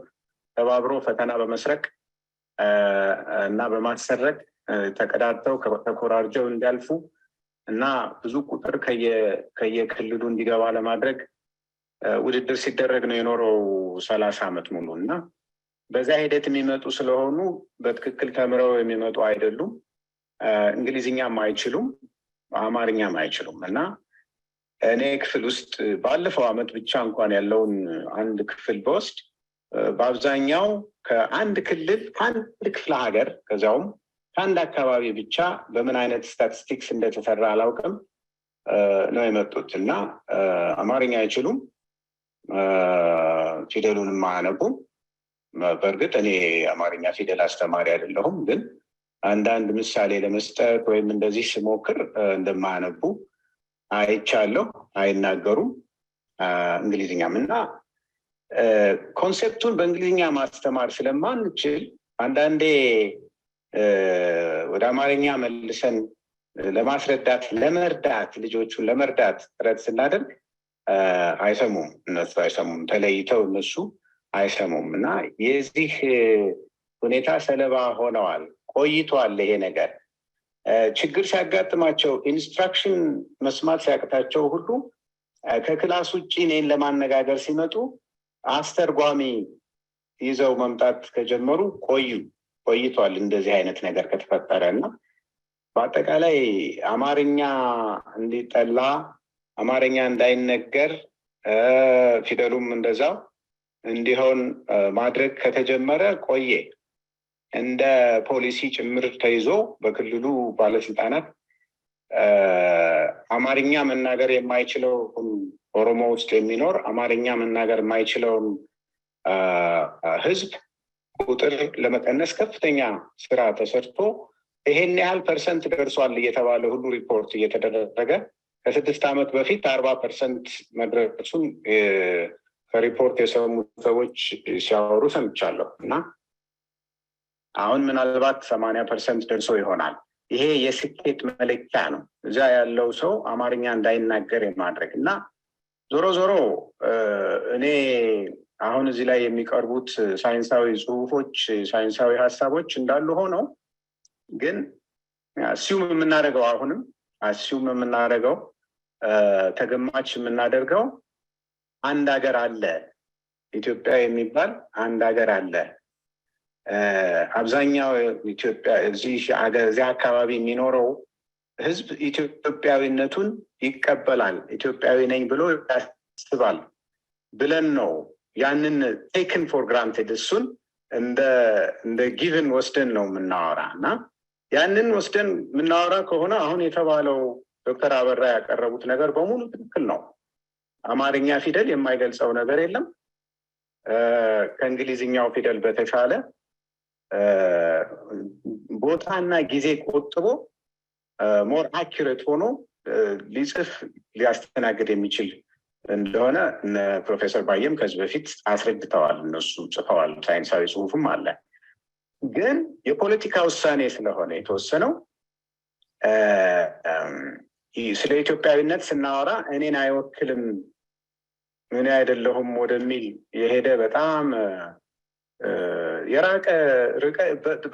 ተባብሮ ፈተና በመስረቅ እና በማሰረቅ ተቀዳድተው ተኮራርጀው እንዲያልፉ እና ብዙ ቁጥር ከየክልሉ እንዲገባ ለማድረግ ውድድር ሲደረግ ነው የኖረው 30 ዓመት ሙሉ። እና በዛ ሂደት የሚመጡ ስለሆኑ በትክክል ተምረው የሚመጡ አይደሉም። እንግሊዝኛም አይችሉም፣ አማርኛም አይችሉም። እና እኔ ክፍል ውስጥ ባለፈው ዓመት ብቻ እንኳን ያለውን አንድ ክፍል በወስድ በአብዛኛው ከአንድ ክልል ከአንድ ክፍለ ሀገር ከዚያውም ከአንድ አካባቢ ብቻ በምን አይነት ስታቲስቲክስ እንደተሰራ አላውቅም ነው የመጡት። እና አማርኛ አይችሉም፣ ፊደሉንም አያነቡም። በእርግጥ እኔ አማርኛ ፊደል አስተማሪ አይደለሁም፣ ግን አንዳንድ ምሳሌ ለመስጠት ወይም እንደዚህ ስሞክር እንደማያነቡ አይቻለሁ። አይናገሩም እንግሊዝኛም። እና ኮንሴፕቱን በእንግሊዝኛ ማስተማር ስለማንችል አንዳንዴ ወደ አማርኛ መልሰን ለማስረዳት ለመርዳት ልጆቹን ለመርዳት ጥረት ስናደርግ አይሰሙም፣ እነሱ አይሰሙም፣ ተለይተው እነሱ አይሰሙም። እና የዚህ ሁኔታ ሰለባ ሆነዋል፣ ቆይቷል። ይሄ ነገር ችግር ሲያጋጥማቸው ኢንስትራክሽን መስማት ሲያቅታቸው ሁሉ ከክላስ ውጭ እኔን ለማነጋገር ሲመጡ አስተርጓሚ ይዘው መምጣት ከጀመሩ ቆይቷል እንደዚህ አይነት ነገር ከተፈጠረ። እና በአጠቃላይ አማርኛ እንዲጠላ፣ አማርኛ እንዳይነገር፣ ፊደሉም እንደዛው እንዲሆን ማድረግ ከተጀመረ ቆየ። እንደ ፖሊሲ ጭምር ተይዞ በክልሉ ባለስልጣናት አማርኛ መናገር የማይችለው ኦሮሞ ውስጥ የሚኖር አማርኛ መናገር የማይችለውን ህዝብ ቁጥር ለመቀነስ ከፍተኛ ስራ ተሰርቶ ይሄን ያህል ፐርሰንት ደርሷል እየተባለ ሁሉ ሪፖርት እየተደረገ ከ6 ዓመት በፊት 40% መድረሱን ከሪፖርት የሰሙ ሰዎች ሲያወሩ ሰምቻለሁ። እና አሁን ምናልባት 80% ደርሶ ይሆናል። ይሄ የስኬት መለኪያ ነው፣ እዛ ያለው ሰው አማርኛ እንዳይናገር የማድረግ። እና ዞሮ ዞሮ እኔ አሁን እዚህ ላይ የሚቀርቡት ሳይንሳዊ ጽሁፎች፣ ሳይንሳዊ ሀሳቦች እንዳሉ ሆነው ግን አስዩም የምናደርገው ተገማች የምናደርገው አንድ ሀገር አለ፣ ኢትዮጵያ የሚባል አንድ ሀገር አለ። አብዛኛው ኢትዮጵያ እዚህ አካባቢ የሚኖረው ህዝብ ኢትዮጵያዊነቱን ይቀበላል፣ ኢትዮጵያዊ ነኝ ብሎ ያስባል ብለን ነው ያንን ቴክን ፎር ግራንትድ እሱን እንደ ጊቭን ወስደን ነው የምናወራ። እና ያንን ወስደን የምናወራ ከሆነ አሁን የተባለው ዶክተር አበራ ያቀረቡት ነገር በሙሉ ትክክል ነው። አማርኛ ፊደል የማይገልጸው ነገር የለም። ከእንግሊዝኛው ፊደል በተሻለ ቦታና ጊዜ ቆጥቦ ሞር አኪሬት ሆኖ ሊጽፍ ሊያስተናግድ የሚችል እንደሆነ ፕሮፌሰር ባየም ከዚህ በፊት አስረድተዋል። እነሱ ጽፈዋል፣ ሳይንሳዊ ጽሁፍም አለ። ግን የፖለቲካ ውሳኔ ስለሆነ የተወሰነው ስለ ኢትዮጵያዊነት ስናወራ እኔን አይወክልም፣ እኔ አይደለሁም ወደሚል የሄደ በጣም የራቀ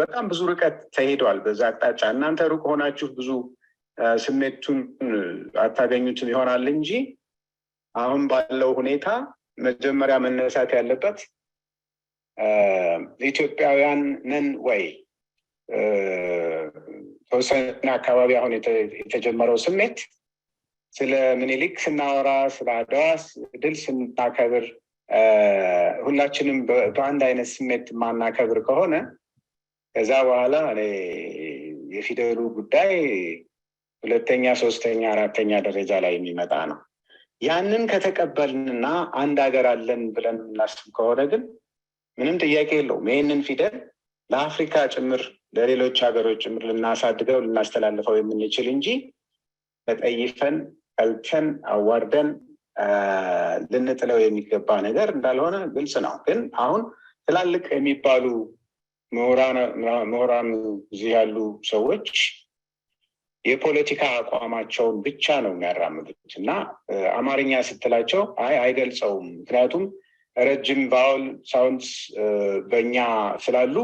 በጣም ብዙ ርቀት ተሄዷል በዛ አቅጣጫ። እናንተ ሩቅ ሆናችሁ ብዙ ስሜቱን አታገኙትም ይሆናል እንጂ አሁን ባለው ሁኔታ መጀመሪያ መነሳት ያለበት ኢትዮጵያውያን ነን ወይ? ተወሰነ አካባቢ አሁን የተጀመረው ስሜት ስለ ምኒልክ ስናወራ፣ ስለ አድዋ ድል ስናከብር ሁላችንም በአንድ አይነት ስሜት ማናከብር ከሆነ ከዛ በኋላ የፊደሉ ጉዳይ 2ኛ፣ 3ኛ፣ 4ኛ ደረጃ ላይ የሚመጣ ነው። ያንን ከተቀበልንና አንድ ሀገር አለን ብለን እናስብ ከሆነ ግን ምንም ጥያቄ የለውም። ይህንን ፊደል ለአፍሪካ ጭምር ለሌሎች ሀገሮች ጭምር ልናሳድገው ልናስተላልፈው የምንችል እንጂ ተጠይፈን ቀልተን አዋርደን ልንጥለው የሚገባ ነገር እንዳልሆነ ግልጽ ነው። ግን አሁን ትላልቅ የሚባሉ ምሁራን እዚህ ያሉ ሰዎች የፖለቲካ አቋማቸውን ብቻ ነው የሚያራምዱት እና አማርኛ ስትላቸው አይገልጸውም፣ ምክንያቱም ረጅም ቫውል ሳውንድስ በእኛ ስላሉ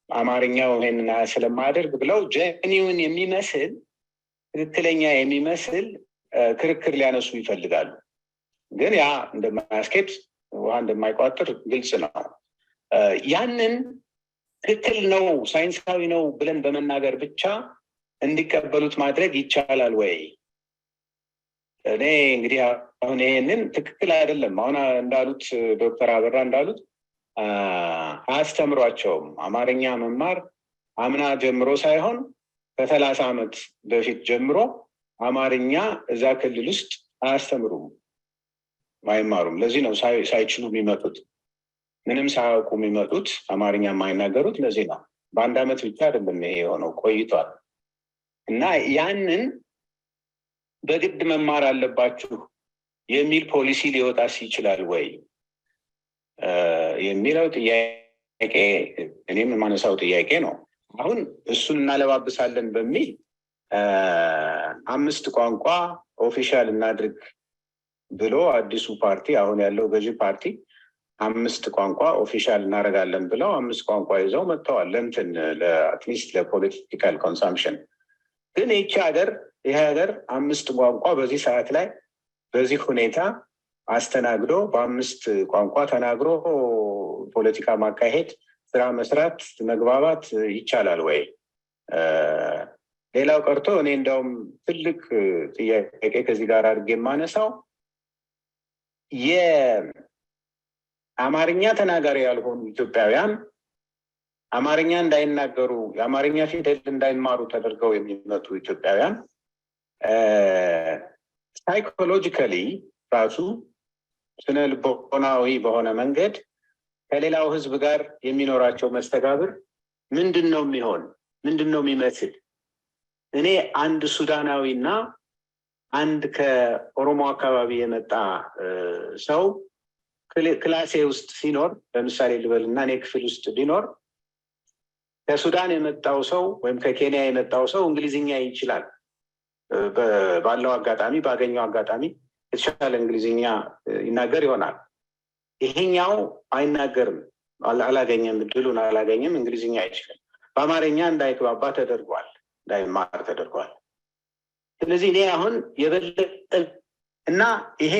አማርኛው ይሄንን ስለማያደርግ ብለው ጀኒውን የሚመስል ትክክለኛ የሚመስል ክርክር ሊያነሱ ይፈልጋሉ። ግን ያ እንደማያስኬድ ውሃ እንደማይቋጥር ግልጽ ነው። ያንን ትክክል ነው ሳይንሳዊ ነው ብለን በመናገር ብቻ እንዲቀበሉት ማድረግ ይቻላል ወይ? እኔ እንግዲህ አሁን ይሄንን ትክክል አይደለም አሁን እንዳሉት ዶክተር አበራ እንዳሉት አያስተምሯቸውም። አማርኛ መማር አምና ጀምሮ ሳይሆን ከ30 ዓመት በፊት ጀምሮ አማርኛ እዛ ክልል ውስጥ አያስተምሩም፣ አይማሩም። ለዚህ ነው ሳይችሉ የሚመጡት፣ ምንም ሳያውቁ የሚመጡት አማርኛ የማይናገሩት ለዚህ ነው። በአንድ ዓመት ብቻ አይደለም ይሄ የሆነው፣ ቆይቷል። እና ያንን በግድ መማር አለባችሁ የሚል ፖሊሲ ሊወጣስ ይችላል ወይ የሚለው ጥያቄ እኔም የማነሳው ጥያቄ ነው። አሁን እሱን እናለባብሳለን በሚል 5 ቋንቋ ኦፊሻል እናድርግ ብሎ አዲሱ ፓርቲ አሁን ያለው ገዢ ፓርቲ 5 ቋንቋ ኦፊሻል እናደርጋለን ብለው 5 ቋንቋ ይዘው መጥተዋል። ለእንትን ለአትሊስት ለፖለቲካል ኮንሳምፕሽን። ግን ይቺ ሀገር ይህ ሀገር 5 ቋንቋ በዚህ ሰዓት ላይ በዚህ ሁኔታ አስተናግዶ በ5 ቋንቋ ተናግሮ ፖለቲካ ማካሄድ፣ ስራ መስራት፣ መግባባት ይቻላል ወይ? ሌላው ቀርቶ እኔ እንደውም ትልቅ ጥያቄ ከዚህ ጋር አድርጌ የማነሳው የአማርኛ ተናጋሪ ያልሆኑ ኢትዮጵያውያን አማርኛ እንዳይናገሩ የአማርኛ ፊደል እንዳይማሩ ተደርገው የሚመጡ ኢትዮጵያውያን ሳይኮሎጂካሊ ራሱ ስነ ልቦናዊ በሆነ መንገድ ከሌላው ህዝብ ጋር የሚኖራቸው መስተጋብር ምንድን ነው የሚሆን? ምንድን ነው የሚመስል? እኔ አንድ ሱዳናዊና አንድ ከኦሮሞ አካባቢ የመጣ ሰው ክላሴ ውስጥ ሲኖር ለምሳሌ ልበልና እኔ ክፍል ውስጥ ቢኖር ከሱዳን የመጣው ሰው ወይም ከኬንያ የመጣው ሰው እንግሊዝኛ ይችላል። ባለው አጋጣሚ ባገኘው አጋጣሚ የተሻለ እንግሊዝኛ ይናገር ይሆናል። ይሄኛው አይናገርም፣ አላገኘም፣ እድሉን አላገኘም፣ እንግሊዝኛ አይችልም። በአማርኛ እንዳይግባባ ተደርጓል፣ እንዳይማር ተደርጓል። ስለዚህ እኔ አሁን የበለጠ እና ይሄ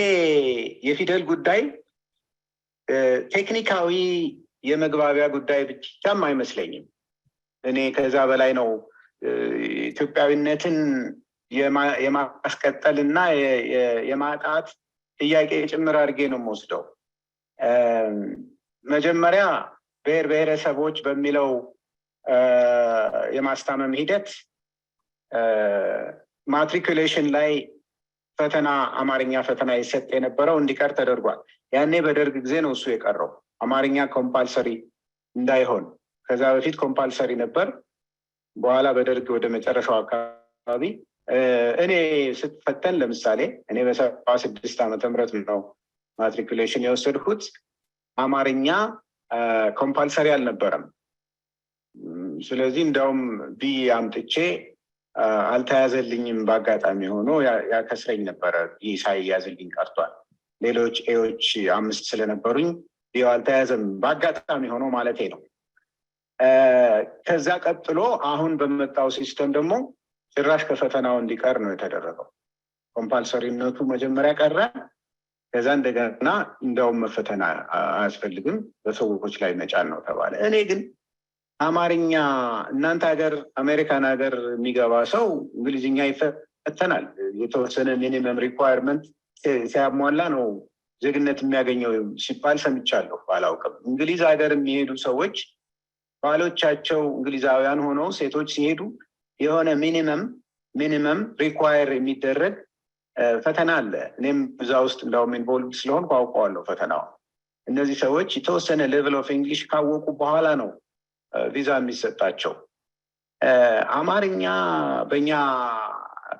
የፊደል ጉዳይ ቴክኒካዊ የመግባቢያ ጉዳይ ብቻም አይመስለኝም። እኔ ከዛ በላይ ነው ኢትዮጵያዊነትን የማስቀጠል እና የማጣት ጥያቄ ጭምር አድርጌ ነው የምወስደው። መጀመሪያ ብሔር ብሔረሰቦች በሚለው የማስታመም ሂደት ማትሪኩሌሽን ላይ ፈተና አማርኛ ፈተና ይሰጥ የነበረው እንዲቀር ተደርጓል። ያኔ በደርግ ጊዜ ነው እሱ የቀረው፣ አማርኛ ኮምፓልሰሪ እንዳይሆን። ከዛ በፊት ኮምፓልሰሪ ነበር። በኋላ በደርግ ወደ መጨረሻው አካባቢ እኔ ስትፈተን ለምሳሌ እኔ በ76 ዓመተ ምህረት ነው ማትሪኩሌሽን የወሰድኩት። አማርኛ ኮምፓልሰሪ አልነበረም። ስለዚህ እንደውም ቢ አምጥቼ አልተያዘልኝም። በአጋጣሚ ሆኖ ያከስረኝ ነበረ። ይህ ሳይያዝልኝ ቀርቷል። ሌሎች ኤዎች 5 ስለነበሩኝ ይኸው አልተያዘም፣ በአጋጣሚ ሆኖ ማለቴ ነው። ከዛ ቀጥሎ አሁን በመጣው ሲስተም ደግሞ ጭራሽ ከፈተናው እንዲቀር ነው የተደረገው። ኮምፓልሰሪነቱ መጀመሪያ ቀረ። ከዛ እንደገና እንደውም መፈተና አያስፈልግም በሰዎች ላይ መጫን ነው ተባለ። እኔ ግን አማርኛ እናንተ ሀገር አሜሪካን ሀገር የሚገባ ሰው እንግሊዝኛ ይፈተናል። የተወሰነ ሚኒመም ሪኳየርመንት ሲያሟላ ነው ዜግነት የሚያገኘው ሲባል ሰምቻለሁ፣ አላውቅም። እንግሊዝ ሀገር የሚሄዱ ሰዎች ባሎቻቸው እንግሊዛውያን ሆነው ሴቶች ሲሄዱ የሆነ ሚኒመም ሪኳየር የሚደረግ ፈተና አለ። እኔም እዛ ውስጥ እንዳውም ኢንቮልቭ ስለሆንኩ አውቀዋለሁ ፈተናው። እነዚህ ሰዎች የተወሰነ ሌቭል ኦፍ እንግሊሽ ካወቁ በኋላ ነው ቪዛ የሚሰጣቸው። አማርኛ በእኛ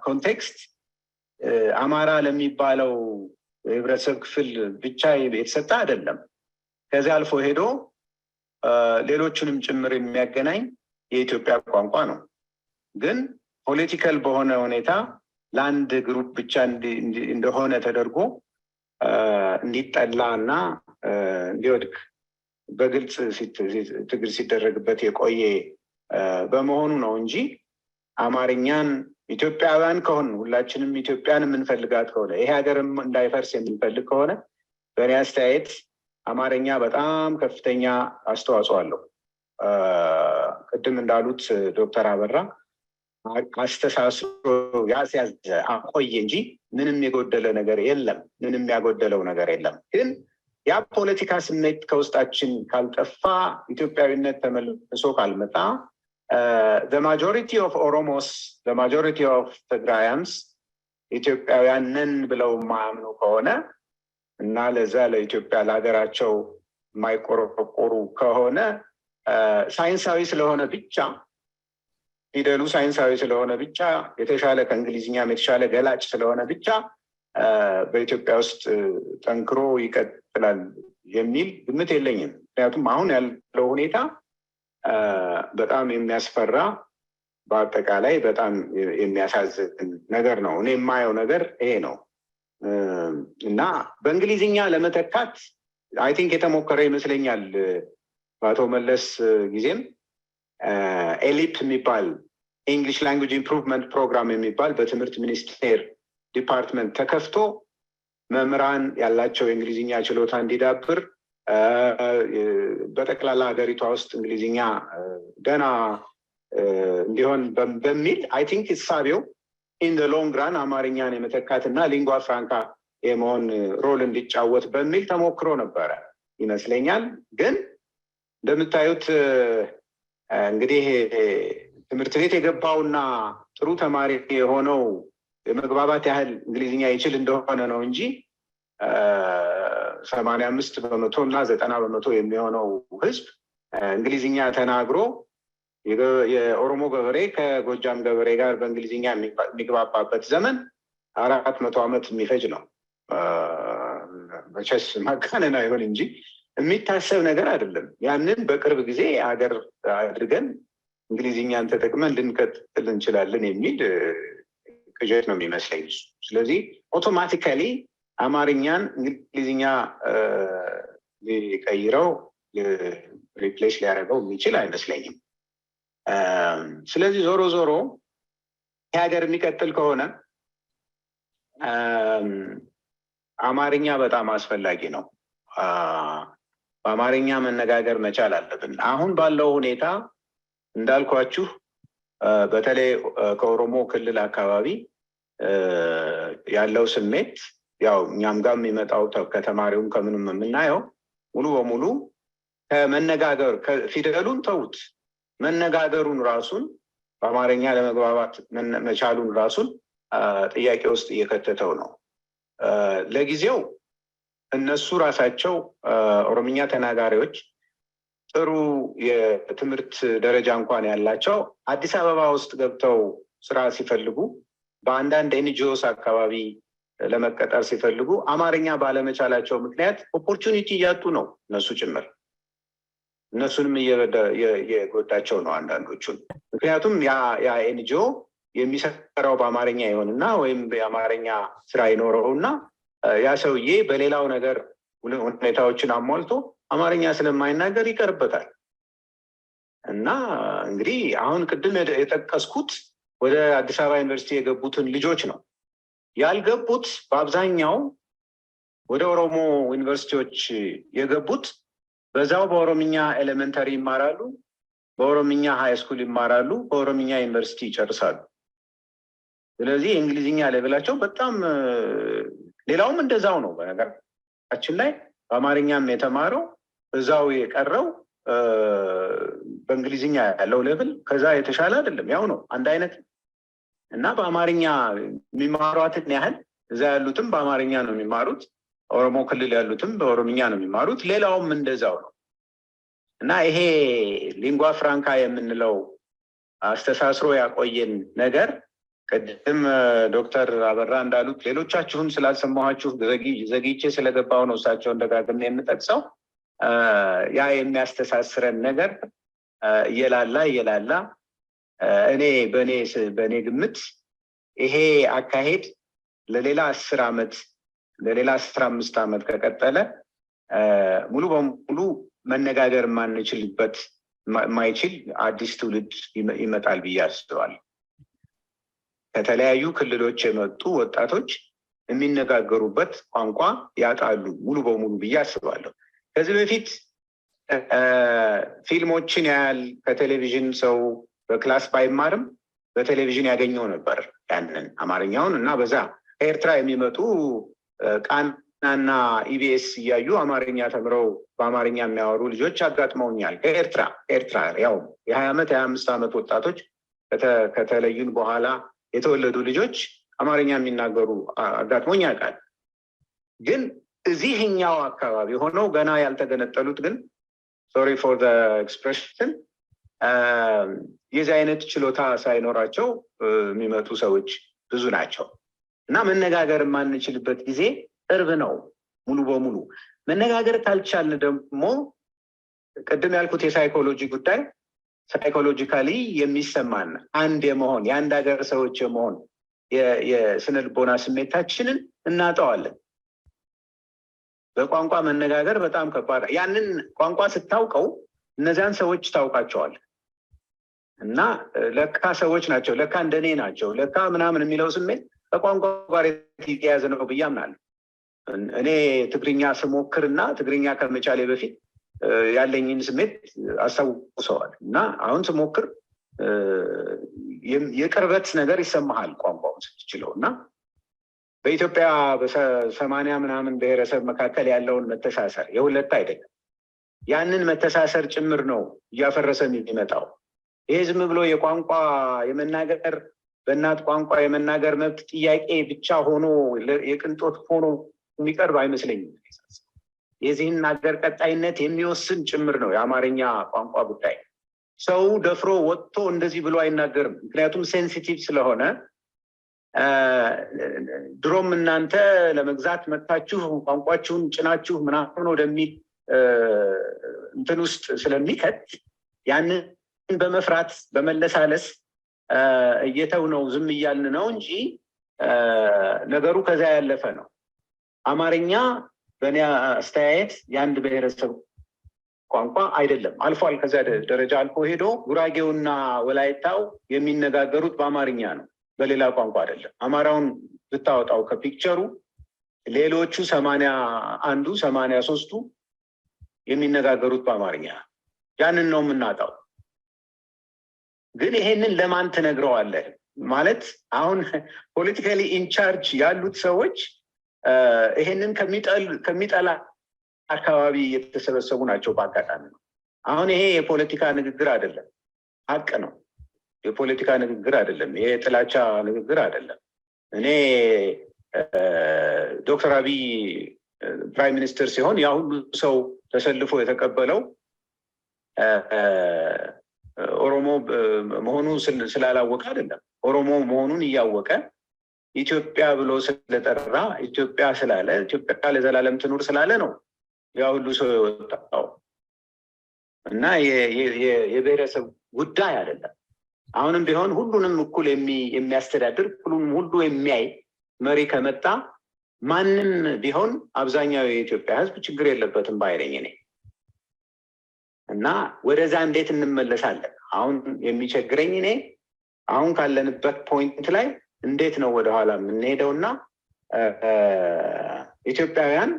ኮንቴክስት አማራ ለሚባለው የህብረተሰብ ክፍል ብቻ የተሰጠ አይደለም። ከዚህ አልፎ ሄዶ ሌሎችንም ጭምር የሚያገናኝ የኢትዮጵያ ቋንቋ ነው። ግን ፖለቲካል በሆነ ሁኔታ ለአንድ ግሩፕ ብቻ እንደሆነ ተደርጎ እንዲጠላ እና እንዲወድቅ በግልጽ ትግል ሲደረግበት የቆየ በመሆኑ ነው እንጂ አማርኛን ኢትዮጵያውያን ከሆነ ሁላችንም ኢትዮጵያን የምንፈልጋት ከሆነ ይሄ ሀገርም እንዳይፈርስ የምንፈልግ ከሆነ በእኔ አስተያየት አማርኛ በጣም ከፍተኛ አስተዋጽኦ አለው። ቅድም እንዳሉት ዶክተር አበራ አስተሳስሮ ያስያዘ አቆየ እንጂ ምንም የጎደለ ነገር የለም። ምንም ያጎደለው ነገር የለም። ግን ያ ፖለቲካ ስሜት ከውስጣችን ካልጠፋ፣ ኢትዮጵያዊነት ተመልሶ ካልመጣ the majority of Oromos, the majority of Tigrayans ኢትዮጵያውያን ነን ብለው ማያምኑ ከሆነ እና ለዛ ለኢትዮጵያ ለሀገራቸው የማይቆረቆሩ ከሆነ ሳይንሳዊ ስለሆነ ብቻ ፊደሉ ሳይንሳዊ ስለሆነ ብቻ የተሻለ ከእንግሊዝኛም የተሻለ ገላጭ ስለሆነ ብቻ በኢትዮጵያ ውስጥ ጠንክሮ ይቀጥላል የሚል ግምት የለኝም። ምክንያቱም አሁን ያለው ሁኔታ በጣም የሚያስፈራ፣ በአጠቃላይ በጣም የሚያሳዝን ነገር ነው። እኔ የማየው ነገር ይሄ ነው እና በእንግሊዝኛ ለመተካት አይ ቲንክ የተሞከረ ይመስለኛል። በአቶ መለስ ጊዜም ኤሊፕ የሚባል ኢንግሊሽ ላንጉጅ ኢምፕሩቭመንት ፕሮግራም የሚባል በትምህርት ሚኒስቴር ዲፓርትመንት ተከፍቶ መምህራን ያላቸው የእንግሊዝኛ ችሎታ እንዲዳብር በጠቅላላ ሀገሪቷ ውስጥ እንግሊዝኛ ደህና እንዲሆን በሚል አይ ቲንክ እሳቤው ኢን ዘ ሎንግ ራን አማርኛን የመተካትና ሊንጓ ፍራንካ የመሆን ሮል እንዲጫወት በሚል ተሞክሮ ነበረ ይመስለኛል። ግን እንደምታዩት እንግዲህ ትምህርት ቤት የገባውና ጥሩ ተማሪ የሆነው የመግባባት ያህል እንግሊዝኛ ይችል እንደሆነ ነው እንጂ 85% እና 90% የሚሆነው ህዝብ እንግሊዝኛ ተናግሮ የኦሮሞ ገበሬ ከጎጃም ገበሬ ጋር በእንግሊዝኛ የሚግባባበት ዘመን 400 ዓመት የሚፈጅ ነው። መቼስ ማጋነን አይሆን እንጂ የሚታሰብ ነገር አይደለም። ያንን በቅርብ ጊዜ ሀገር አድርገን እንግሊዝኛን ተጠቅመን ልንቀጥል እንችላለን የሚል ቅዠት ነው የሚመስለኝ። ስለዚህ ኦቶማቲካሊ አማርኛን እንግሊዝኛ ሊቀይረው ሪፕሌስ ሊያደርገው የሚችል አይመስለኝም። ስለዚህ ዞሮ ዞሮ የሀገር የሚቀጥል ከሆነ አማርኛ በጣም አስፈላጊ ነው። በአማርኛ መነጋገር መቻል አለብን። አሁን ባለው ሁኔታ እንዳልኳችሁ በተለይ ከኦሮሞ ክልል አካባቢ ያለው ስሜት ያው እኛም ጋር የሚመጣው ከተማሪውም ከምንም የምናየው ሙሉ በሙሉ ከመነጋገር ፊደሉን ተውት፣ መነጋገሩን ራሱን በአማርኛ ለመግባባት መቻሉን ራሱን ጥያቄ ውስጥ እየከተተው ነው። ለጊዜው እነሱ ራሳቸው ኦሮምኛ ተናጋሪዎች ጥሩ የትምህርት ደረጃ እንኳን ያላቸው አዲስ አበባ ውስጥ ገብተው ስራ ሲፈልጉ በአንዳንድ ኤንጂኦስ አካባቢ ለመቀጠር ሲፈልጉ አማርኛ ባለመቻላቸው ምክንያት ኦፖርቹኒቲ እያጡ ነው እነሱ ጭምር። እነሱንም እየጎዳቸው ነው አንዳንዶቹን። ምክንያቱም ያ ኤንጂኦ የሚሰራው በአማርኛ ይሆንና ወይም የአማርኛ ስራ ይኖረውና ያ ሰውዬ በሌላው ነገር ሁኔታዎችን አሟልቶ አማርኛ ስለማይናገር ይቀርበታል። እና እንግዲህ አሁን ቅድም የጠቀስኩት ወደ አዲስ አበባ ዩኒቨርሲቲ የገቡትን ልጆች ነው። ያልገቡት በአብዛኛው ወደ ኦሮሞ ዩኒቨርሲቲዎች የገቡት በዛው በኦሮምኛ ኤሌመንተሪ ይማራሉ፣ በኦሮምኛ ሃይስኩል ይማራሉ፣ በኦሮምኛ ዩኒቨርሲቲ ይጨርሳሉ። ስለዚህ የእንግሊዝኛ ሌቭላቸው በጣም ሌላውም እንደዛው ነው። በነገራችን ላይ በአማርኛም የተማረው እዛው የቀረው በእንግሊዝኛ ያለው ሌቭል ከዛ የተሻለ አይደለም፣ ያው ነው፣ አንድ አይነት እና በአማርኛ የሚማሯትን ያህል እዛ ያሉትም በአማርኛ ነው የሚማሩት፣ ኦሮሞ ክልል ያሉትም በኦሮምኛ ነው የሚማሩት፣ ሌላውም እንደዛው ነው። እና ይሄ ሊንጓ ፍራንካ የምንለው አስተሳስሮ ያቆየን ነገር ቅድም ዶክተር አበራ እንዳሉት ሌሎቻችሁን ስላልሰማኋችሁ ዘግይቼ ስለገባው ነው እሳቸውን ደጋግሜ የምጠቅሰው ያ የሚያስተሳስረን ነገር እየላላ እኔ በኔ ግምት ይሄ አካሄድ ለሌላ 10 ዓመት ለሌላ 15 ዓመት ከቀጠለ ሙሉ በሙሉ መነጋገር ማይችል አዲስ ትውልድ ይመጣል ብዬ አስባለሁ። ከተለያዩ ክልሎች የመጡ ወጣቶች የሚነጋገሩበት ቋንቋ ያጣሉ ሙሉ በሙሉ ብዬ አስባለሁ። ከዚህ በፊት ፊልሞችን ያያል ከቴሌቪዥን ሰው በክላስ ባይማርም በቴሌቪዥን ያገኘው ነበር ያንን አማርኛውን እና በዛ ከኤርትራ የሚመጡ ቃናና ኢቢኤስ እያዩ አማርኛ ተምረው በአማርኛ የሚያወሩ ልጆች አጋጥመውኛል። ከኤርትራ ያው የ20 ዓመት 25 ዓመት ወጣቶች ከተለዩን በኋላ የተወለዱ ልጆች አማርኛ የሚናገሩ አጋጥሞኝ ያውቃል። ግን እዚህኛው አካባቢ ሆነው ገና ያልተገነጠሉት ግን ሶሪ ፎር ዘ ኤክስፕሬሽን የዚህ አይነት ችሎታ ሳይኖራቸው የሚመጡ ሰዎች ብዙ ናቸው እና መነጋገር የማንችልበት ጊዜ ቅርብ ነው። ሙሉ በሙሉ መነጋገር ካልቻልን ደግሞ ቅድም ያልኩት የሳይኮሎጂ ጉዳይ ሳይኮሎጂካሊ የሚሰማን አንድ የመሆን የአንድ ሀገር ሰዎች የመሆን የስነ ልቦና ስሜታችንን እናጠዋለን። በቋንቋ መነጋገር በጣም ከባድ። ያንን ቋንቋ ስታውቀው እነዚያን ሰዎች ታውቃቸዋል እና ለካ ሰዎች ናቸው፣ ለካ እንደኔ ናቸው፣ ለካ ምናምን የሚለው ስሜት ከቋንቋ ጋር የተያያዘ ነው ብዬ አምናለሁ። እኔ ትግርኛ ስሞክርና ትግርኛ ከመቻሌ በፊት ያለኝን ስሜት አስታውሰዋል እና አሁን ስሞክር የቅርበት ነገር ይሰማሃል ቋንቋውን ስትችለው እና በኢትዮጵያ በ80 ምናምን ብሔረሰብ መካከል ያለውን መተሳሰር የሁለት አይደለም ያንን መተሳሰር ጭምር ነው እያፈረሰ የሚመጣው። ይሄ ዝም ብሎ የቋንቋ የመናገር በእናት ቋንቋ የመናገር መብት ጥያቄ ብቻ ሆኖ የቅንጦት ሆኖ የሚቀርብ አይመስለኝም። የዚህን ሀገር ቀጣይነት የሚወስን ጭምር ነው የአማርኛ ቋንቋ ጉዳይ። ሰው ደፍሮ ወጥቶ እንደዚህ ብሎ አይናገርም፣ ምክንያቱም ሴንሲቲቭ ስለሆነ። ድሮም እናንተ ለመግዛት መጥታችሁ ቋንቋችሁን ጭናችሁ ምናምን ወደሚል እንትን ውስጥ ስለሚከት ያንን በመፍራት በመለሳለስ እየተው ነው ዝም እያልን ነው እንጂ ነገሩ ከዛ ያለፈ ነው። አማርኛ በእኔ አስተያየት የአንድ ብሔረሰብ ቋንቋ አይደለም። አልፏል፣ ከዛ ደረጃ አልፎ ሄዶ ጉራጌውና ወላይታው የሚነጋገሩት በአማርኛ ነው፣ በሌላ ቋንቋ አይደለም። አማራውን ብታወጣው ከፒክቸሩ ሌሎቹ 81ዱ 83ቱ የሚነጋገሩት በአማርኛ። ያንን ነው የምናጣው። ግን ይሄንን ለማን ትነግረዋለህ? ማለት አሁን ፖለቲካሊ ኢንቻርጅ ያሉት ሰዎች ይሄንን ከሚጠላ አካባቢ የተሰበሰቡ ናቸው። በአጋጣሚ ነው። አሁን ይሄ የፖለቲካ ንግግር አይደለም፣ ሀቅ ነው። የፖለቲካ ንግግር አይደለም፣ የጥላቻ ንግግር አይደለም። እኔ ዶክተር አብይ ፕራይም ሚኒስትር ሲሆን ያ ሁሉ ሰው ተሰልፎ የተቀበለው ኦሮሞ መሆኑ ስላላወቀ አይደለም። ኦሮሞ መሆኑን እያወቀ ኢትዮጵያ ብሎ ስለጠራ ኢትዮጵያ ስላለ ኢትዮጵያ ለዘላለም ትኑር ስላለ ነው ያ ሁሉ ሰው የወጣው እና የብሔረሰብ ጉዳይ አይደለም። አሁንም ቢሆን ሁሉንም እኩል የሚያስተዳድር ሁሉንም ሁሉ የሚያይ መሪ ከመጣ ማንም ቢሆን አብዛኛው የኢትዮጵያ ሕዝብ ችግር የለበትም ባይነኝ እኔ እና ወደዛ እንዴት እንመለሳለን? አሁን የሚቸግረኝ እኔ አሁን ካለንበት ፖይንት ላይ እንዴት ነው ወደኋላ የምንሄደውና ኢትዮጵያውያን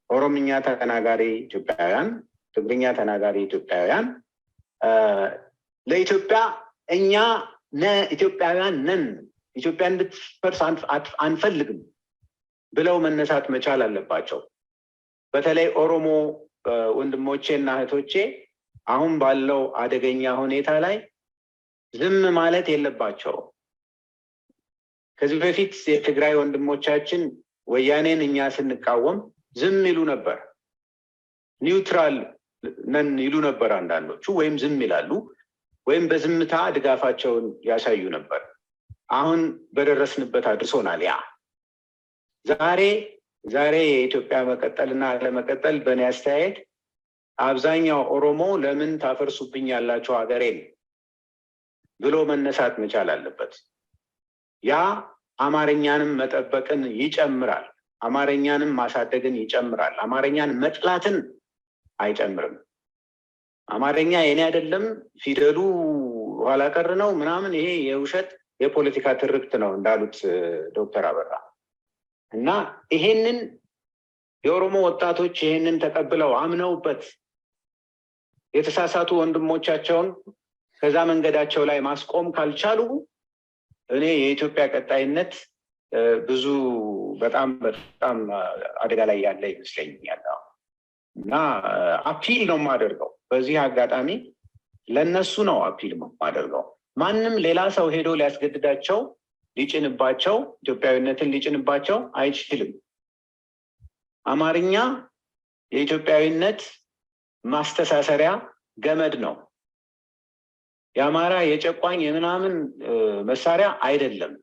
ኦሮምኛ ተናጋሪ ኢትዮጵያውያን፣ ትግርኛ ተናጋሪ ኢትዮጵያውያን ለኢትዮጵያ እኛ ኢትዮጵያውያን ነን፣ ኢትዮጵያ እንድትፈርስ አንፈልግም ብለው መነሳት መቻል አለባቸው። በተለይ ኦሮሞ ወንድሞቼና እህቶቼ አሁን ባለው አደገኛ ሁኔታ ላይ ዝም ማለት የለባቸው። ከዚህ በፊት የትግራይ ወንድሞቻችን ወያኔን እኛ ስንቃወም ዝም ይሉ ነበር። ኒውትራል ነን ይሉ ነበር አንዳንዶቹ፣ ወይም ዝም ይላሉ፣ ወይም በዝምታ ድጋፋቸውን ያሳዩ ነበር። አሁን በደረስንበት አድርሶናል። ያ ዛሬ የኢትዮጵያ መቀጠልና አለመቀጠል በእኔ አስተያየት አብዛኛው ኦሮሞ ለምን ታፈርሱብኛላችሁ ሀገሬን ብሎ መነሳት መቻል አለበት። ያ አማርኛንም መጠበቅን ይጨምራል፣ አማርኛንም ማሳደግን ይጨምራል። አማርኛን መጥላትን አይጨምርም። አማርኛ የኔ አይደለም፣ ፊደሉ ኋላ ቀር ነው ምናምን፣ ይሄ የውሸት የፖለቲካ ትርክት ነው እንዳሉት ዶክተር አበራ እና ይሄንን የኦሮሞ ወጣቶች ይሄንን ተቀብለው አምነውበት የተሳሳቱ ወንድሞቻቸውን ከዛ መንገዳቸው ላይ ማስቆም ካልቻሉ እኔ የኢትዮጵያ ቀጣይነት ብዙ በጣም አደጋ ላይ ያለ ይመስለኛል። እና አፒል ነው የማደርገው በዚህ አጋጣሚ ለነሱ ነው አፒል የማደርገው። ማንም ሌላ ሰው ሄዶ ሊያስገድዳቸው ሊጭንባቸው ኢትዮጵያዊነትን ሊጭንባቸው አይችልም። አማርኛ የኢትዮጵያዊነት ማስተሳሰሪያ ገመድ ነው። የአማራ የጨቋኝ የምናምን መሳሪያ አይደለም።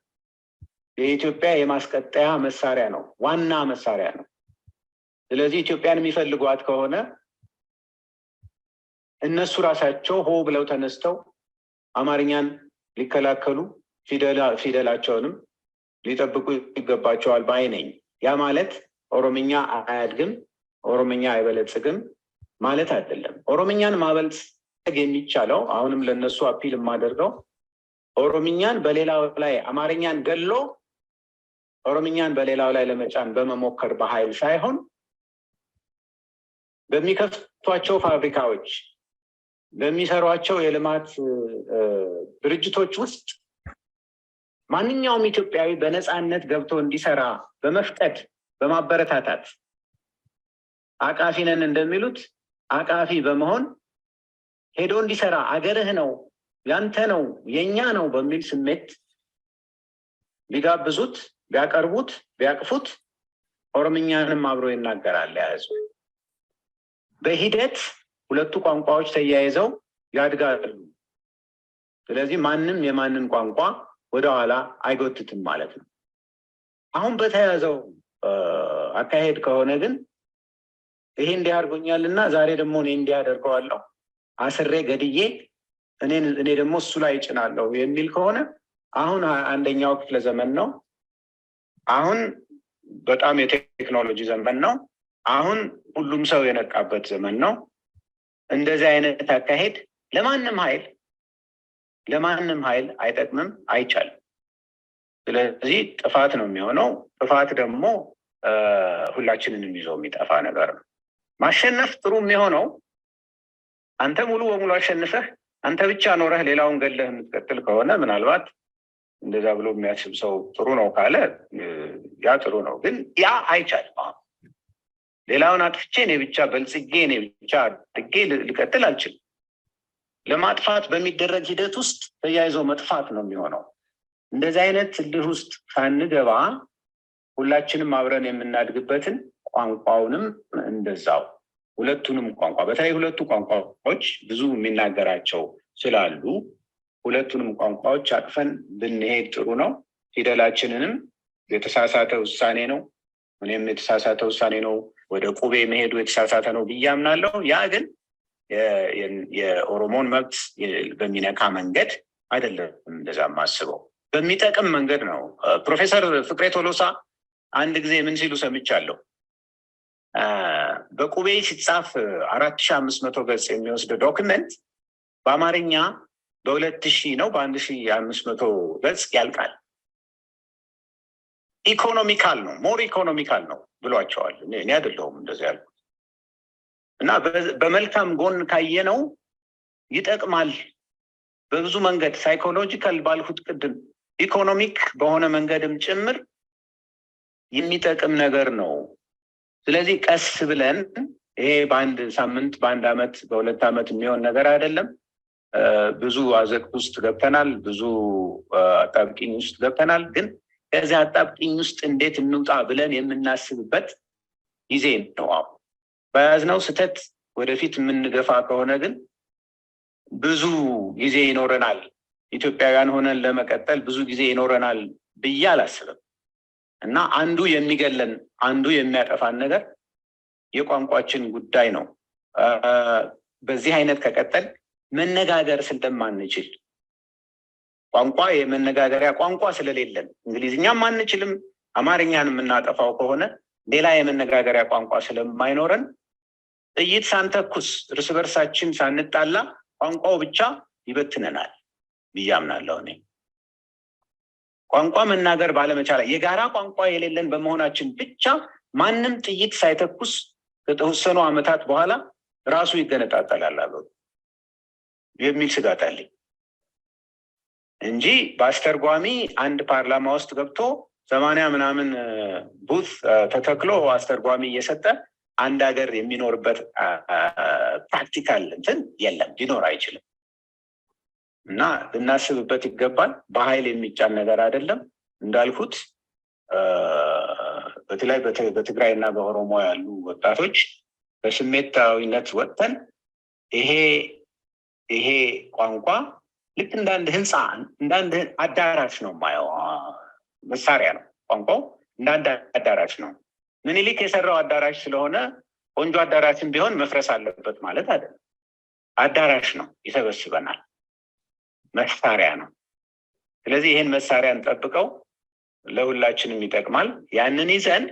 የኢትዮጵያ የማስቀጠያ መሳሪያ ነው፣ ዋና መሳሪያ ነው። ስለዚህ ኢትዮጵያን የሚፈልጓት ከሆነ እነሱ ራሳቸው ሆ ብለው ተነስተው አማርኛን ሊከላከሉ ፊደላቸውንም ሊጠብቁ ይገባቸዋል ባይ ነኝ። ያ ማለት ኦሮምኛ አያድግም፣ ኦሮምኛ አይበለጽግም ማለት አይደለም። ኦሮምኛን ማበልጸግ የሚቻለው አሁንም ለነሱ አፒል የማደርገው ኦሮምኛን በሌላው ላይ አማርኛን ገሎ ኦሮምኛን በሌላው ላይ ለመጫን በመሞከር በኃይል ሳይሆን በሚከፍቷቸው ፋብሪካዎች በሚሰሯቸው የልማት ድርጅቶች ውስጥ ማንኛውም ኢትዮጵያዊ በነፃነት ገብቶ እንዲሰራ በመፍቀድ በማበረታታት አቃፊ ነን እንደሚሉት አቃፊ በመሆን ሄዶ እንዲሰራ አገርህ ነው፣ ያንተ ነው፣ የኛ ነው በሚል ስሜት ቢጋብዙት፣ ቢያቀርቡት፣ ቢያቅፉት ኦሮምኛንም አብሮ ይናገራል ያዙ። በሂደት ሁለቱ ቋንቋዎች ተያይዘው ያድጋሉ። ስለዚህ ማንም የማንን ቋንቋ ወደኋላ አይጎትትም ማለት ነው። አሁን በተያዘው አካሄድ ከሆነ ግን ይሄ እንዲያርጎኛልና ዛሬ ደግሞ እኔ እንዲያደርገዋለሁ አስሬ ገድዬ እኔ ደግሞ እሱ ላይ እጭናለሁ የሚል ከሆነ አሁን አንደኛው ክፍለ ዘመን ነው። አሁን በጣም የቴክኖሎጂ ዘመን ነው። አሁን ሁሉም ሰው የነቃበት ዘመን ነው። እንደዚህ አይነት አካሄድ ለማንም ኃይል አይጠቅምም፣ አይቻልም። ስለዚህ ጥፋት ነው የሚሆነው። ጥፋት ደግሞ ሁላችንንም ይዞ የሚጠፋ ነገር ነው። ማሸነፍ ጥሩ የሚሆነው አንተ ሙሉ በሙሉ አሸንፈህ አንተ ብቻ ኖረህ ሌላውን ገለህ የምትቀጥል ከሆነ ምናልባት እንደዛ ብሎ የሚያስብ ሰው ጥሩ ነው ካለ ያ ጥሩ ነው። ግን ያ አይቻልም። ሌላውን አጥፍቼ እኔ ብቻ በልጽጌ እኔ ብቻ አድጌ ልቀጥል አልችልም። ለማጥፋት በሚደረግ ሂደት ውስጥ ተያይዞ መጥፋት ነው የሚሆነው። እንደዚህ አይነት እልህ ውስጥ ሳንገባ ሁላችንም አብረን የምናድግበትን ቋንቋውንም እንደዛው ሁለቱንም ቋንቋ በተለይ ሁለቱ ቋንቋዎች ብዙ የሚናገራቸው ስላሉ ሁለቱንም ቋንቋዎች አቅፈን ብንሄድ ጥሩ ነው። ፊደላችንንም የተሳሳተ ውሳኔ ነው፣ እኔም የተሳሳተ ውሳኔ ነው፣ ወደ ቁቤ መሄዱ የተሳሳተ ነው ብዬ አምናለሁ። ያ ግን የኦሮሞን መብት በሚነካ መንገድ አይደለም። እንደዛ የማስበው በሚጠቅም መንገድ ነው። ፕሮፌሰር ፍቅሬ ቶሎሳ አንድ ጊዜ ምን ሲሉ ሰምቻለሁ። በቁቤ ሲጻፍ 4500 ገጽ የሚወስድ ዶክመንት በአማርኛ በ2000 ነው በ1500 ገጽ ያልቃል። ኢኮኖሚካል ነው፣ ሞር ኢኮኖሚካል ነው ብሏቸዋል። እኔ አይደለሁም እንደዚህ ያልኩት። እና በመልካም ጎን ካየነው ይጠቅማል በብዙ መንገድ፣ ሳይኮሎጂካል ባልኩት ቅድም ኢኮኖሚክ በሆነ መንገድም ጭምር የሚጠቅም ነገር ነው። ስለዚህ ቀስ ብለን ይሄ በአንድ ሳምንት፣ በአንድ ዓመት፣ በሁለት ዓመት የሚሆን ነገር አይደለም። ብዙ አዘቅት ውስጥ ገብተናል፣ ብዙ አጣብቂኝ ውስጥ ገብተናል። ግን ከዚህ አጣብቂኝ ውስጥ እንዴት እንውጣ ብለን የምናስብበት ጊዜ ነው። በያዝነው ስህተት ወደፊት የምንገፋ ከሆነ ግን ብዙ ጊዜ ይኖረናል። ኢትዮጵያውያን ሆነን ለመቀጠል ብዙ ጊዜ ይኖረናል ብዬ አላስብም። እና አንዱ የሚገለን አንዱ የሚያጠፋን ነገር የቋንቋችን ጉዳይ ነው። በዚህ አይነት ከቀጠል መነጋገር ስለማንችል ቋንቋ የመነጋገሪያ ቋንቋ ስለሌለን እንግሊዝኛም አንችልም፣ አማርኛን የምናጠፋው ከሆነ ሌላ የመነጋገሪያ ቋንቋ ስለማይኖረን ጥይት ሳንተኩስ እርስ በርሳችን ሳንጣላ ቋንቋው ብቻ ይበትነናል ብዬ አምናለሁ። እኔ ቋንቋ መናገር ባለመቻል የጋራ ቋንቋ የሌለን በመሆናችን ብቻ ማንም ጥይት ሳይተኩስ ከተወሰኑ ዓመታት በኋላ ራሱ ይገነጣጠላል የሚል ስጋት አለኝ እንጂ በአስተርጓሚ አንድ ፓርላማ ውስጥ ገብቶ 80 ምናምን ቡት ተተክሎ አስተርጓሚ እየሰጠ አንድ ሀገር የሚኖርበት ፕራክቲካል እንትን የለም፣ ሊኖር አይችልም። እና ልናስብበት ይገባል። በኃይል የሚጫን ነገር አይደለም። እንዳልኩት በተለይ በትግራይ እና በኦሮሞ ያሉ ወጣቶች በስሜታዊነት ወጥተን ይሄ ቋንቋ ልክ እንዳንድ ህንፃ እንዳንድ አዳራሽ ነው ማየው፣ መሳሪያ ነው። ቋንቋው እንዳንድ አዳራሽ ነው። ምኒልክ የሰራው አዳራሽ ስለሆነ ቆንጆ አዳራሽም ቢሆን መፍረስ አለበት ማለት አይደለም። አዳራሽ ነው፣ ይሰበስበናል፣ መሳሪያ ነው። ስለዚህ ይሄን መሳሪያ እንጠብቀው፣ ለሁላችንም ይጠቅማል። ያንን ይዘን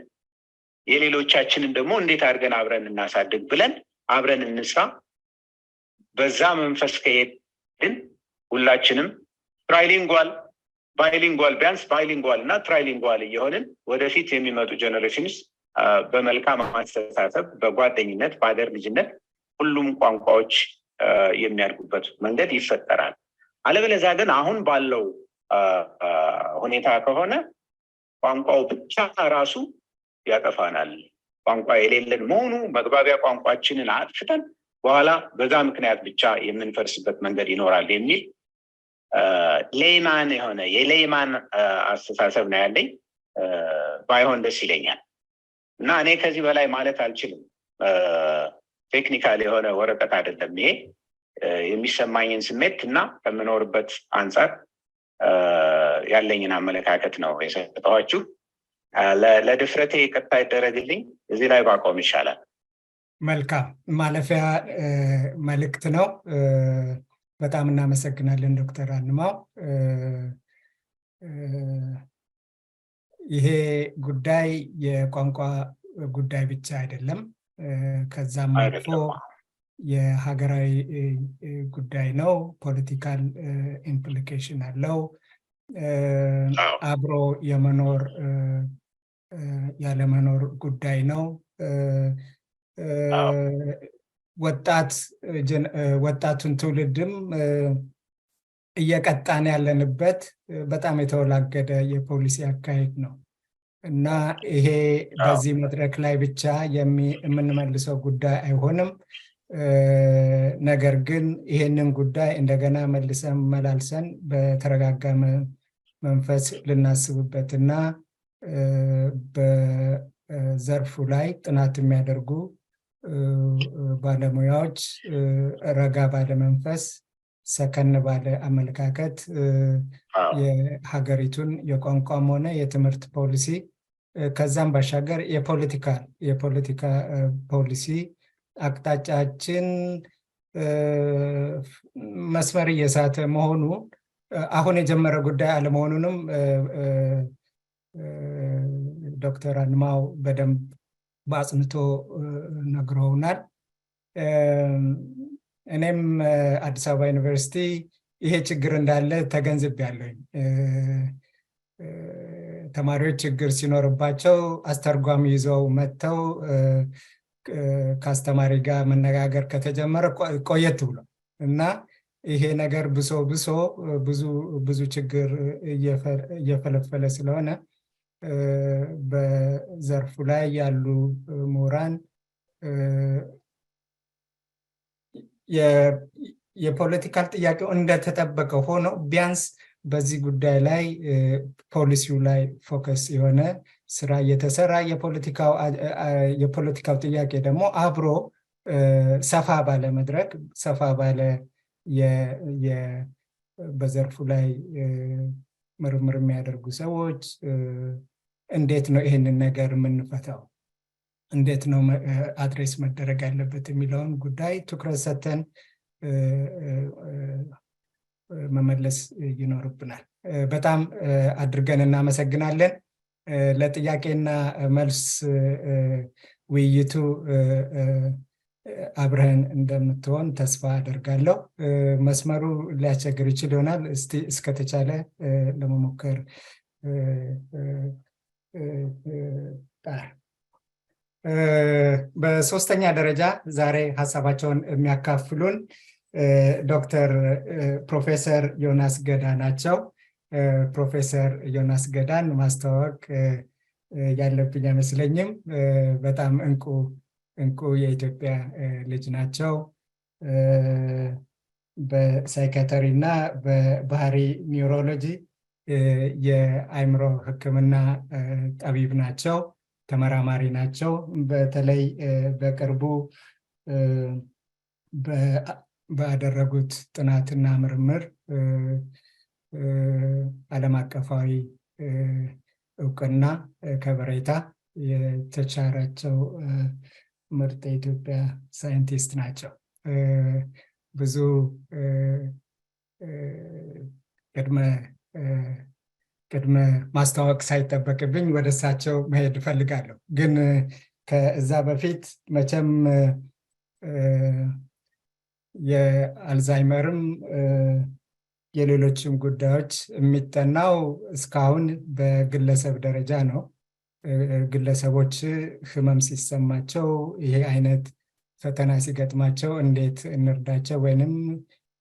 የሌሎቻችንን ደግሞ እንዴት አድርገን አብረን እናሳድግ ብለን አብረን እንስራ። በዛ መንፈስ ከሄድን ሁላችንም ትራይሊንጓል ባይሊንጓል ቢያንስ ባይሊንጓል እና ትራይሊንጓል እየሆንን ወደፊት የሚመጡ ጀነሬሽንስ በመልካም አስተሳሰብ፣ በጓደኝነት፣ በአገር ልጅነት ሁሉም ቋንቋዎች የሚያድጉበት መንገድ ይፈጠራል። አለበለዚያ ግን አሁን ባለው ሁኔታ ከሆነ ቋንቋው ብቻ ራሱ ያጠፋናል። ቋንቋ የሌለን መሆኑ መግባቢያ ቋንቋችንን አጥፍተን በኋላ በዛ ምክንያት ብቻ የምንፈርስበት መንገድ ይኖራል የሚል ሌይማን የሆነ የሌይማን አስተሳሰብ ነው ያለኝ። ባይሆን ደስ ይለኛል እና እኔ ከዚህ በላይ ማለት አልችልም። ቴክኒካል የሆነ ወረቀት አይደለም ይሄ። የሚሰማኝን ስሜት እና ከምኖርበት አንጻር ያለኝን አመለካከት ነው የሰጠኋችሁ። ለድፍረቴ ይቅርታ ይደረግልኝ። እዚህ ላይ ባቆም ይሻላል። መልካም ማለፊያ መልእክት ነው። በጣም እናመሰግናለን ዶክተር አንማው። ይሄ ጉዳይ የቋንቋ ጉዳይ ብቻ አይደለም፣ ከዛም አልፎ የሀገራዊ ጉዳይ ነው። ፖለቲካል ኢምፕሊኬሽን አለው። አብሮ የመኖር ያለመኖር ጉዳይ ነው። ወጣቱን ትውልድም እየቀጣን ያለንበት በጣም የተወላገደ የፖሊሲ አካሄድ ነው እና ይሄ በዚህ መድረክ ላይ ብቻ የምንመልሰው ጉዳይ አይሆንም። ነገር ግን ይሄንን ጉዳይ እንደገና መልሰን መላልሰን በተረጋጋ መንፈስ ልናስብበትና በዘርፉ ላይ ጥናት የሚያደርጉ ባለሙያዎች ረጋ ባለ መንፈስ፣ ሰከን ባለ አመለካከት የሀገሪቱን የቋንቋም ሆነ የትምህርት ፖሊሲ ከዛም ባሻገር የፖለቲካ ፖሊሲ አቅጣጫችን መስመር እየሳተ መሆኑ አሁን የጀመረ ጉዳይ አለመሆኑንም ዶክተር አንማው በደንብ በአጽንቶ ነግረውናል። እኔም አዲስ አበባ ዩኒቨርሲቲ ይሄ ችግር እንዳለ ተገንዝቤያለሁ። ተማሪዎች ችግር ሲኖርባቸው አስተርጓሚ ይዘው መጥተው ከአስተማሪ ጋር መነጋገር ከተጀመረ ቆየት ብሎ እና ይሄ ነገር ብሶ ብዙ ችግር እየፈለፈለ ስለሆነ በዘርፉ ላይ ያሉ ምሁራን የፖለቲካል ጥያቄው እንደተጠበቀ ሆኖ ቢያንስ በዚህ ጉዳይ ላይ ፖሊሲው ላይ ፎከስ የሆነ ስራ እየተሰራ የፖለቲካው ጥያቄ ደግሞ አብሮ ሰፋ ባለ መድረክ ሰፋ ባለ በዘርፉ ላይ ምርምር የሚያደርጉ ሰዎች እንዴት ነው ይሄንን ነገር የምንፈታው እንዴት ነው አድሬስ መደረግ ያለበት የሚለውን ጉዳይ ትኩረት ሰጥተን መመለስ ይኖርብናል። በጣም አድርገን እናመሰግናለን። ለጥያቄና መልስ ውይይቱ አብረን እንደምትሆን ተስፋ አደርጋለሁ። መስመሩ ሊያስቸግር ይችል ይሆናል። እስቲ እስከተቻለ ለመሞከር በሶስተኛ ደረጃ ዛሬ ሀሳባቸውን የሚያካፍሉን ዶክተር ፕሮፌሰር ዮናስ ገዳ ናቸው። ፕሮፌሰር ዮናስ ገዳን ማስተዋወቅ ያለብኝ አይመስለኝም። በጣም እንቁ የኢትዮጵያ ልጅ ናቸው። በሳይካትሪ እና በባህሪ ኒውሮሎጂ የአእምሮ ሕክምና ጠቢብ ናቸው፣ ተመራማሪ ናቸው። በተለይ በቅርቡ ባደረጉት ጥናትና ምርምር ዓለም አቀፋዊ እውቅና ከበሬታ የተቻራቸው ምርጥ የኢትዮጵያ ሳይንቲስት ናቸው። ብዙ ቅድመ ማስተዋወቅ ሳይጠበቅብኝ ወደ እሳቸው መሄድ እፈልጋለሁ። ግን ከዛ በፊት መቼም የአልዛይመርም የሌሎችም ጉዳዮች የሚጠናው እስካሁን በግለሰብ ደረጃ ነው። ግለሰቦች ህመም ሲሰማቸው ይሄ አይነት ፈተና ሲገጥማቸው እንዴት እንርዳቸው ወይንም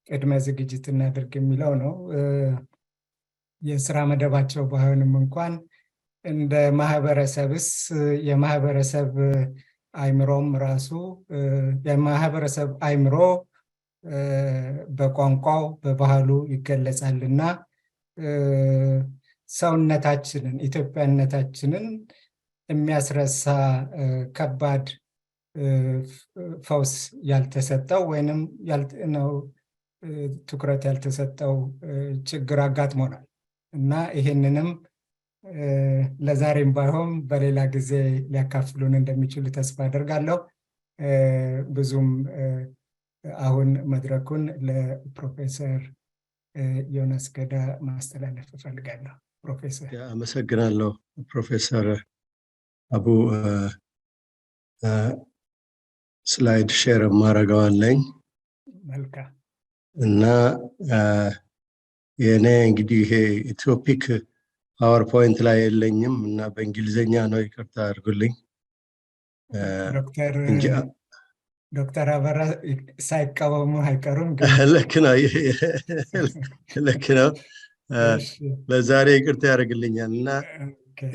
ቅድመ ዝግጅት እናድርግ የሚለው ነው። የስራ መደባቸው ባይሆንም እንኳን እንደ ማህበረሰብስ የማህበረሰብ አእምሮም ራሱ የማህበረሰብ አእምሮ በቋንቋው በባህሉ ይገለጻልና ሰውነታችንን ኢትዮጵያነታችንን የሚያስረሳ ከባድ ፈውስ ያልተሰጠው ወይንም ትኩረት ያልተሰጠው ችግር አጋጥሞናል እና ይሄንንም ለዛሬም ባይሆን በሌላ ጊዜ ሊያካፍሉን እንደሚችሉ ተስፋ አደርጋለሁ። ብዙም አሁን መድረኩን ለፕሮፌሰር ዮናስ ገዳ ማስተላለፍ እፈልጋለሁ። ፕሮፌሰር። አመሰግናለሁ ፕሮፌሰር አቡ። ስላይድ ሼር ማረጋዋለኝ። መልካም። እና የኔ እንግዲህ ይሄ ቶፒክ ፓወርፖይንት ላይ የለኝም እና በእንግሊዘኛ ነው፣ ይቅርታ አድርጉልኝ። ዶክተር አበራ ሳይቃወሙ አይቀሩም። ልክ ነው። ለዛሬ ይቅርታ ያደርግልኛል እና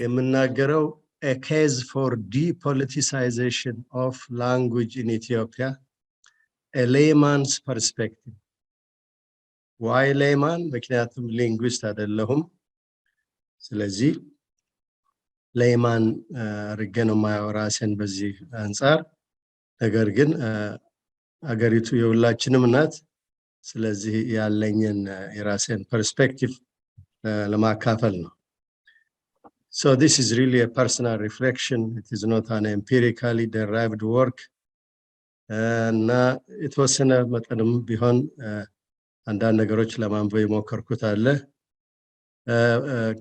የምናገረው a case for depoliticization of language in Ethiopia, a layman's perspective. Why layman? ምክንያቱም ሊንጉዊስት አይደለሁም። ስለዚህ layman አድርጌ ነው የማየው ራሴን በዚህ አንጻር። ነገር ግን አገሪቱ የሁላችንም ናት። ስለዚህ ያለኝን የራሴን ፐርስፔክቲቭ ለማካፈል ነው። So this is really a personal reflection. It is not an empirically derived work. እና የተወሰነ መጠንም ቢሆን አንዳንድ ነገሮች ለማንበብ የሞከርኩት አለ።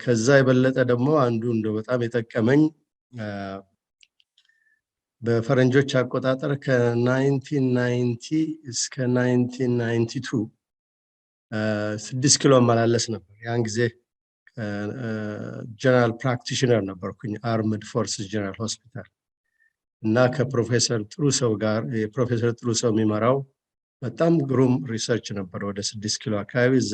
ከዛ የበለጠ ደግሞ አንዱ እንደው በጣም የጠቀመኝ በፈረንጆች አቆጣጠር ከ1990 እስከ 1992 6 ኪሎ መላለስ ነበር። ያን ጊዜ ጀነራል ፕራክቲሽነር ነበርኩኝ አርምድ ፎርስስ ጀነራል ሆስፒታል እና ከፕሮፌሰር ጥሩ ሰው ጋር የፕሮፌሰር ጥሩ ሰው የሚመራው በጣም ግሩም ሪሰርች ነበር። ወደ 6 ኪሎ አካባቢ እዛ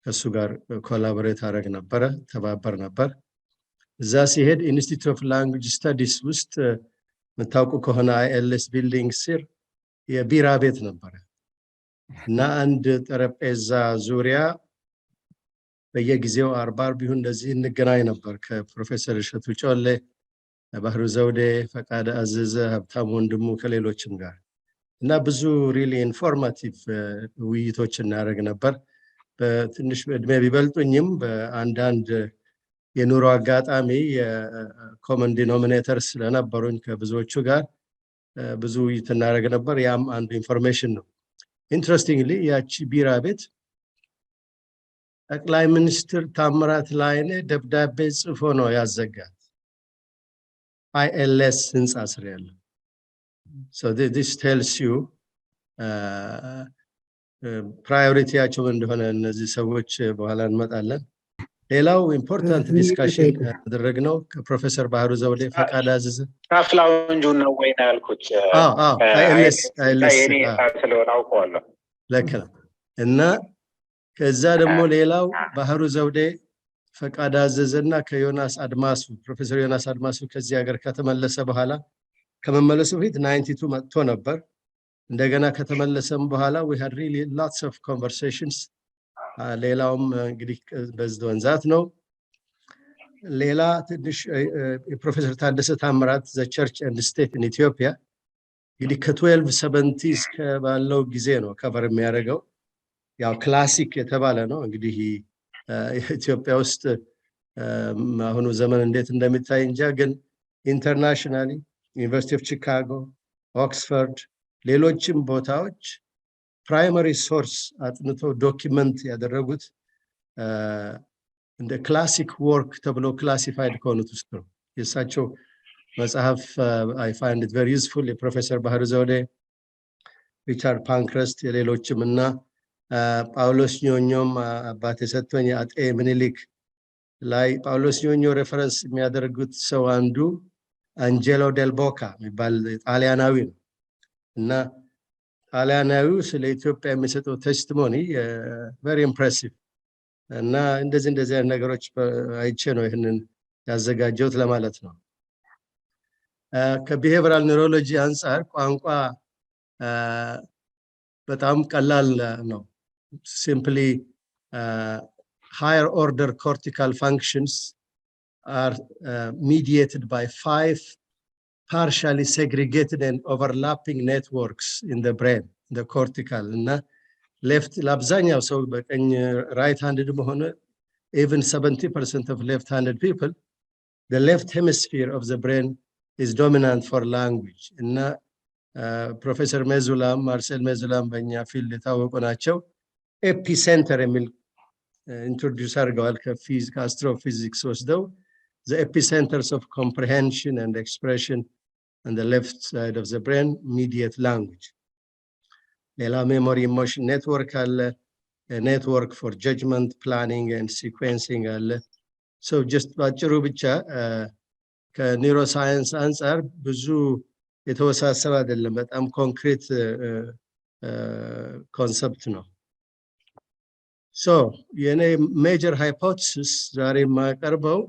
ከሱ ጋር ኮላቦሬት አደረግ ነበረ፣ ተባበር ነበር። እዛ ሲሄድ ኢንስቲትዩት ኦፍ ላንጉጅ ስተዲስ ውስጥ የምታውቁ ከሆነ አይኤልኤስ ቢልዲንግ ስር የቢራ ቤት ነበረ እና አንድ ጠረጴዛ ዙሪያ በየጊዜው አርባር ቢሆን እንደዚህ እንገናኝ ነበር ከፕሮፌሰር እሸቱ ጮሌ፣ ባህሩ ዘውዴ፣ ፈቃደ አዘዘ፣ ሀብታም ወንድሙ ከሌሎችም ጋር እና ብዙ ሪሊ ኢንፎርማቲቭ ውይይቶች እናደርግ ነበር። በትንሽ እድሜ ቢበልጡኝም በአንዳንድ የኑሮ አጋጣሚ የኮመን ዲኖሚኔተር ስለነበሩኝ ከብዙዎቹ ጋር ብዙ ውይይት እናደርግ ነበር። ያም አንዱ ኢንፎርሜሽን ነው። ኢንትረስቲንግሊ ያቺ ቢራ ቤት ጠቅላይ ሚኒስትር ታምራት ላይኔ ደብዳቤ ጽፎ ነው ያዘጋት። ILS ህንፃ ስር ያለው። So this tells you ፕራዮሪቲያቸው እንደሆነ እነዚህ ሰዎች በኋላ እንመጣለን። ሌላው ኢምፖርታንት ዲስካሽን ያደረግነው ከፕሮፌሰር ባህሩ ዘውዴ ፈቃድ አዘዘ ስታፍ ላውንጁን ነው ወይ ነው ያልኩት? ILS የኔ ስለሆነ አውቀዋለሁ። ልክ ነው። እና ከዛ ደግሞ ሌላው ባህሩ ዘውዴ ፈቃድ አዘዘና ከዮናስ አድማሱ ፕሮፌሰር ዮናስ አድማሱ ከዚህ ሀገር ከተመለሰ በኋላ ከመመለሱ በፊት 92 መጥቶ ነበር። እንደገና ከተመለሰም በኋላ we had really lots of conversations። ሌላውም እንግዲህ በዚህ ወንዛት ነው። ሌላ ትንሽ የፕሮፌሰር ታደሰ ታምራት the church and state in Ethiopia እንግዲህ ከ1270 እስከ ባለው ጊዜ ነው ከቨር የሚያደርገው። ያው ክላሲክ የተባለ ነው። እንግዲህ ኢትዮጵያ ውስጥ አሁኑ ዘመን እንዴት እንደሚታይ እንጃ፣ ግን ኢንተርናሽናሊ ዩኒቨርሲቲ ኦፍ ቺካጎ፣ ኦክስፎርድ፣ ሌሎችም ቦታዎች ፕራይመሪ ሶርስ አጥንተው ዶኪመንት ያደረጉት እንደ ክላሲክ ወርክ ተብሎ ክላሲፋይድ ከሆኑት ውስጥ ነው። የእሳቸው መጽሐፍ I find it very useful። የፕሮፌሰር ባህሩ ዘውዴ፣ ሪቻርድ ፓንክረስት፣ የሌሎችም እና ጳውሎስ ኞኞም አባቴ ሰጥቶኝ አጤ ምኒልክ ላይ ጳውሎስ ኞኞ ሬፈረንስ የሚያደርጉት ሰው አንዱ አንጀሎ ዴል ቦካ የሚባል ጣሊያናዊ ነው እና ጣሊያናዊው ስለ ኢትዮጵያ የሚሰጠው ቴስቲሞኒ very impressive እና እንደዚህ ነገሮች አይቼ ነው ይሄንን ያዘጋጀሁት ለማለት ነው። ከቢሄቪራል ኒውሮሎጂ አንፃር ቋንቋ በጣም ቀላል ነው። simply higher order cortical functions are mediated by 5 partially segregated and overlapping networks in the brain, the cortical እና left ለአብዛኛው ሰው በቀኝ right handed መሆኑ even 70% of left handed people, the left hemisphere of the brain is dominant for language እና ፕሮፌሰር ሜዙላም ማርሴል ሜዙላም በእኛ ፊልድ የታወቁ ናቸው። ኤፒሴንተር የሚል ኢንትሮዲዩስ አድርገዋል ከአስትሮፊዚክስ ወስደው the epicenters of comprehension and expression on the left side of the brain mediate language። ሌላ memory emotion network አለ፣ network for judgment planning and sequencing አለ። so just ባጭሩ ብቻ ከኒውሮሳይንስ አንፃር ብዙ የተወሳሰበ አይደለም፣ በጣም ኮንክሪት ኮንሰፕት ነው። so የኔ ሜጀር ሃይፖቴሲስ ዛሬ የማቀርበው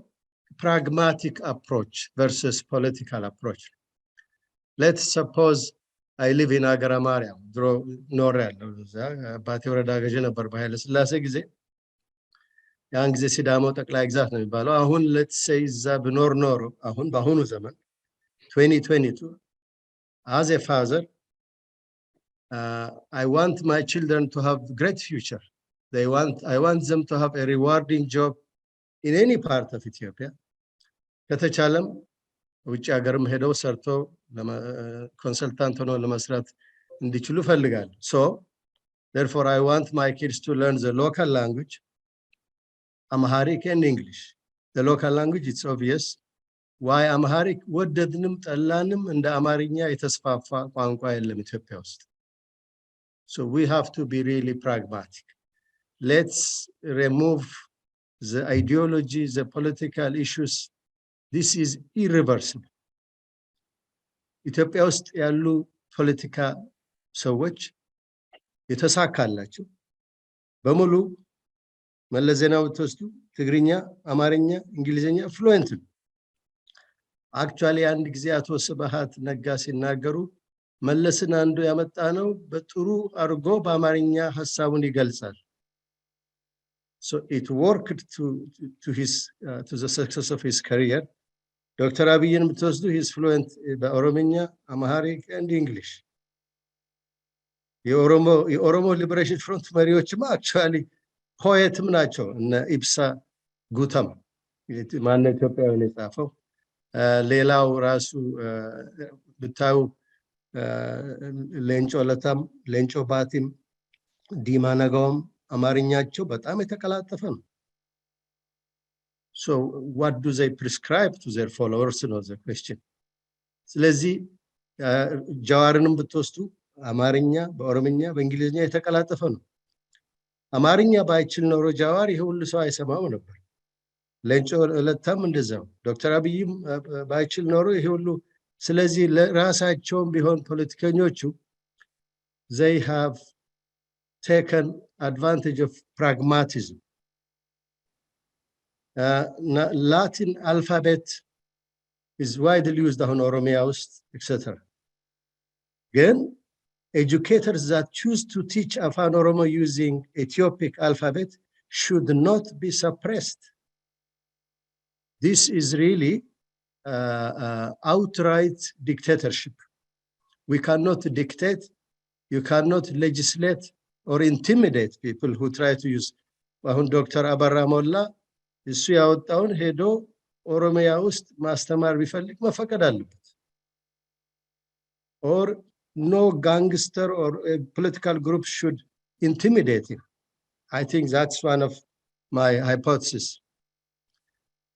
pragmatic approach versus political approach። let's suppose I live in አገረ ማርያም፣ ድሮ ኖር ያለው እዛ አባቴ ወረዳ ገዥ ነበር በኃይለ ሥላሴ ጊዜ። ያን ጊዜ ሲዳሞ ጠቅላይ ግዛት ነው የሚባለው። አሁን let's say እዛ ብኖር ኖሮ አሁን በአሁኑ ዘመን 2022 as a father I want my children to have great future. I want them to have a rewarding job in any part of Ethiopia. ከተቻለም ውጭ ሀገርም ሄደው ሰርቶ ኮንሰልታንት ሆኖ ለመስራት እንዲችሉ ፈልጋለሁ። so therefore I want my kids to learn the local language, Amharic and English. The local language, it's obvious. why Amharic? ወደድንም ጠላንም እንደ አማርኛ የተስፋፋ ቋንቋ የለም ኢትዮጵያ ውስጥ። so we have to be really pragmatic. let's remove the ideology, the political issues. this is irreversible. ኢትዮጵያ ውስጥ ያሉ ፖለቲካ ሰዎች የተሳካላቸው በሙሉ መለስ ዜናዊ ተወስዱ ትግርኛ፣ አማርኛ፣ እንግሊዘኛ ፍሉዌንት ነው። አክቹአሊ አንድ ጊዜ አቶ ስብሃት ነጋ ሲናገሩ መለስን አንዱ ያመጣ ነው በጥሩ አርጎ በአማርኛ ሐሳቡን ይገልጻል። so it worked to the success of his career. ዶክተር አብይን ብትወስዱ he is fluent በኦሮምኛ፣ አማሪክ and English. የኦሮሞ ሊበሬሽን ፍሮንት መሪዎችማ አክቹዋሊ ፖኤትም ናቸው። እነ ኢብሳ ጉተማ ማነው ኢትዮጵያውን የጻፈው። ሌላው ራሱ ብታዩ ሌንጮ ለታም፣ ሌንጮ ባቲም፣ ዲማ ነጋውም አማርኛቸው በጣም የተቀላጠፈ ነው። So what do they prescribe to their followers ነው the question። ስለዚህ ጃዋርንም ብትወስዱ አማርኛ በኦሮምኛ በእንግሊዝኛ የተቀላጠፈ ነው። አማርኛ ባይችል ኖሮ ጃዋር ይሄ ሁሉ ሰው አይሰማው ነበር። ሌንጮ ለታም እንደዛው፣ ዶክተር አብይም ባይችል ኖሮ ይሄ ሁሉ። ስለዚህ ለራሳቸውም ቢሆን ፖለቲከኞቹ they have taken advantage of pragmatism. Latin alphabet is widely used on Oromia ውስጥ etc. ግን educators that choose to teach Afan Oromo using Ethiopic alphabet should not be suppressed. This is really outright dictatorship. We cannot dictate, you cannot legislate or intimidate people who try to use. አሁን ዶክተር አበራ ሞላ እሱ ያወጣውን ሄዶ ኦሮሚያ ውስጥ ማስተማር ቢፈልግ መፈቀድ አለበት። or no gangster or a political group should intimidate him. I think that's one of my hypotheses.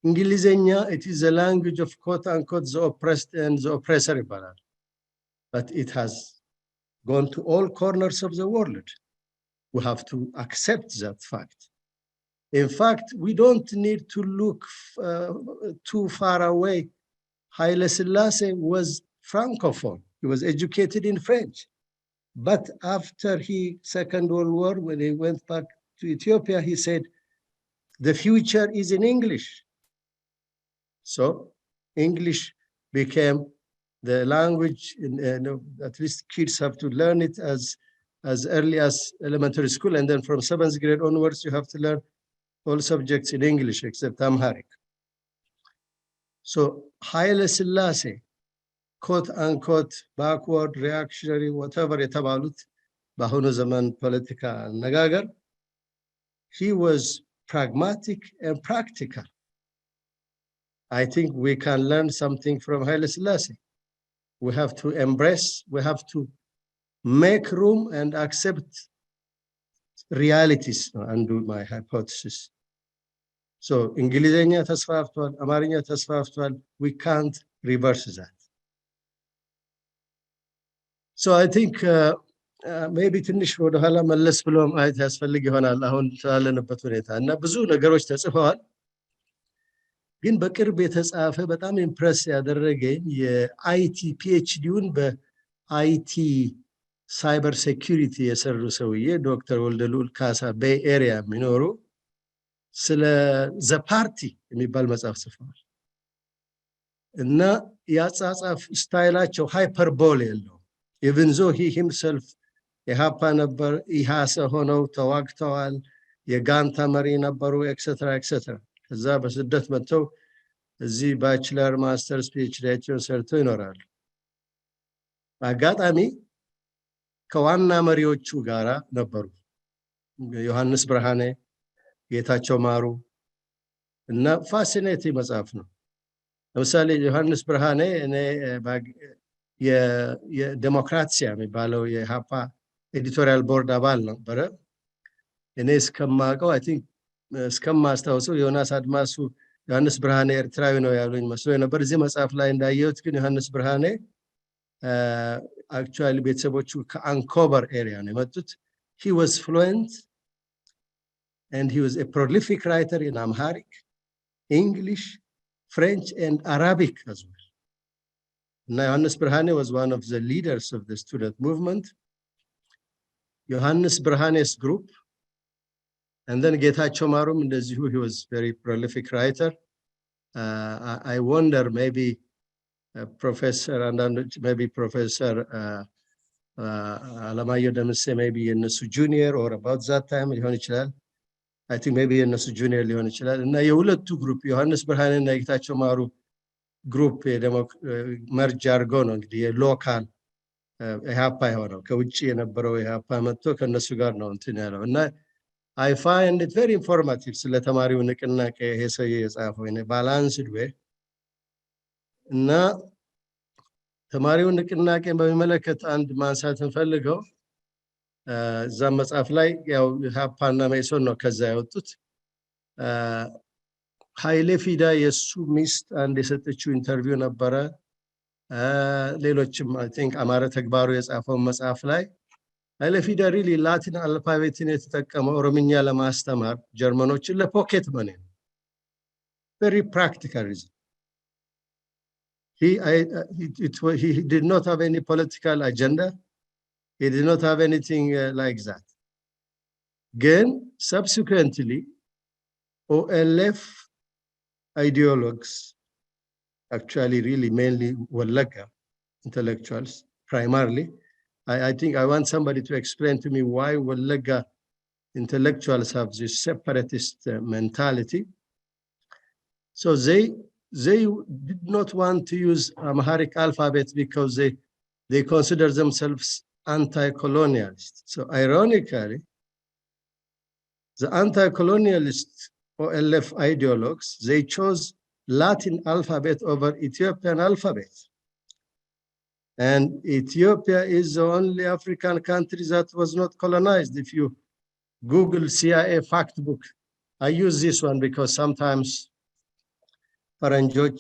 እንግሊዘኛ it is a language of quote unquote the oppressed and the oppressor ይባላል. But it has gone to all corners of the world. We have to accept that fact. In fact, we don't need to look too far away. Haile Selassie was Francophone. He was educated in French. But after Second World War, when he went back to Ethiopia, he said, the future is in English. So English became the language, at least kids have to learn it as early as elementary school. And then from 7th grade onwards, you have to learn all subjects in English except Amharic. So Haile Selassie, quote unquote, backward, reactionary, whatever የተባሉት በአሁኑ ዘመን ፖለቲካ አነጋገር, he was pragmatic and practical. I think we can learn something from Haile Selassie. We have to embrace, we have to make room and accept realities under my hypothesis. So እንግሊዘኛ ተስፋፍቷል፣ አማርኛ ተስፋፍቷል. We can't reverse that. So I think maybe ትንሽ ወደ ኋላ መለስ ብሎ ማየት ያስፈልግ ይሆናል አሁን ስላለንበት ሁኔታ እና ብዙ ነገሮች ተጽፈዋል። ግን በቅርብ የተጻፈ በጣም ኢምፕረስ ያደረገኝ የአይቲ ፒኤችዲውን በአይቲ ሳይበር ሴኩሪቲ የሰሩ ሰውዬ ዶክተር ወልደልዑል ካሳ ቤይ ኤሪያ የሚኖሩ ስለ ዘ ፓርቲ የሚባል መጽሐፍ ጽፈዋል እና ያጻጻፍ ስታይላቸው ሃይፐርቦል የለው። even though he himself የሃፓ ነበር፣ ኢሃሰ ሆነው ተዋግተዋል፣ የጋንታ መሪ ነበሩ ኤክሴትራ ኤክሴትራ። ከዛ በስደት መጥተው እዚህ ባችለር ማስተርስ ፒኤችዲያቸውን ሰርተው ይኖራሉ። አጋጣሚ ከዋና መሪዎቹ ጋራ ነበሩ። ዮሐንስ ብርሃኔ፣ ጌታቸው ማሩ እና ፋሲኔቲንግ መጽሐፍ ነው። ለምሳሌ ዮሐንስ ብርሃኔ እኔ የዴሞክራሲያ የሚባለው የሃፓ ኤዲቶሪያል ቦርድ አባል ነበረ። እኔ እስከማውቀው አይ ቲንክ እስከማስታውሰው ዮናስ አድማሱ ዮሐንስ ብርሃኔ ኤርትራዊ ነው ያሉኝ መስሎኝ ነበር። እዚህ መጽሐፍ ላይ እንዳየሁት ግን ዮሐንስ ብርሃኔ actually ቤተሰቦቹ ከአንኮበር ኤሪያ ነው የመጡት። he was fluent and he was a prolific writer in Amharic, English, French and Arabic as well. Now Johannes Brahane was one of the leaders of the student movement. Johannes Brahane's group, and then Getachew Marum, he was very prolific writer. I wonder maybe Professor and maybe Professor Alamayo Demise, maybe in the junior or about that time, I think maybe in the junior ሊሆን ይችላል እና የሁለቱ ግሩፕ ዮሐንስ ብርሃኔ እና ጌታቸው ማሩ ግሩፕ መርጅ አድርገው ነው እንግዲህ የሎካል ኢህአፓ የሆነው ከውጭ የነበረው ኢህአፓ መጥቶ ከነሱ ጋር ነው እንትን ያለው እና I find it very informative ስለ ተማሪው ንቅናቄ ይሄ ሰውዬ የጻፈው እኔ ባላንስድ ዌይ እና ተማሪው ንቅናቄን በሚመለከት አንድ ማንሳት እንፈልገው እዛ መጽሐፍ ላይ ያው ኢህአፓና መኢሶን ነው ከዛ ያወጡት ኃይሌ ፊዳ የሱ ሚስት አንድ የሰጠችው ኢንተርቪው ነበረ ሌሎችም I think አማረ ተግባሩ የጻፈው መጽሐፍ ላይ ኃይሌ ፊዳ really ላቲን አልፋቤትን የተጠቀመው ኦሮምኛ ለማስተማር ጀርመኖችን ለፖኬት መኒ very practical reason he did not have any political agenda he did not have anything like that again subsequently OLF ideologues actually really mainly Wallaga intellectuals primarily I think I want somebody to explain to me why Wallaga intellectuals have this separatist mentality so they did not want to use Amharic alphabet because they consider themselves anti-colonialist so ironically the anti-colonialist OLF ideologues they chose Latin alphabet over Ethiopian alphabet. And Ethiopia is the only African country that was not colonized. If you Google CIA fact book, I use this one because sometimes Paranjot,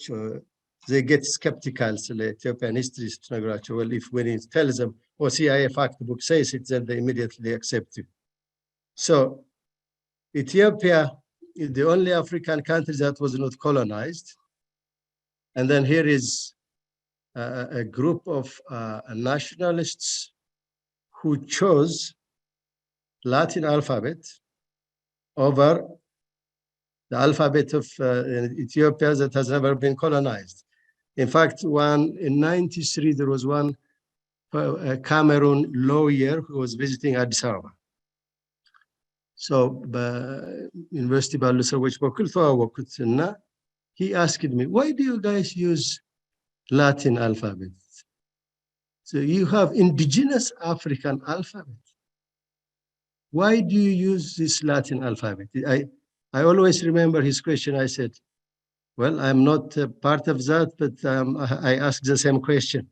they get skeptical. So the Ethiopian history is well, if when it tells them, oh, CIA fact book says it, then they immediately accept it. So Ethiopia is the only African country that was not colonized. And then here is a group of nationalists who chose Latin alphabet over the alphabet of Ethiopia that has never been colonized. In fact, in 93, there was one Cameroon lawyer who was visiting Addis Ababa. So University ባሉ ሰዎች በኩል ተዋወቅኩትና he asked me why do you guys use Latin alphabet so you have indigenous African alphabet why do you use this Latin alphabet I always remember his question I said well I'm not part of that but I asked the same question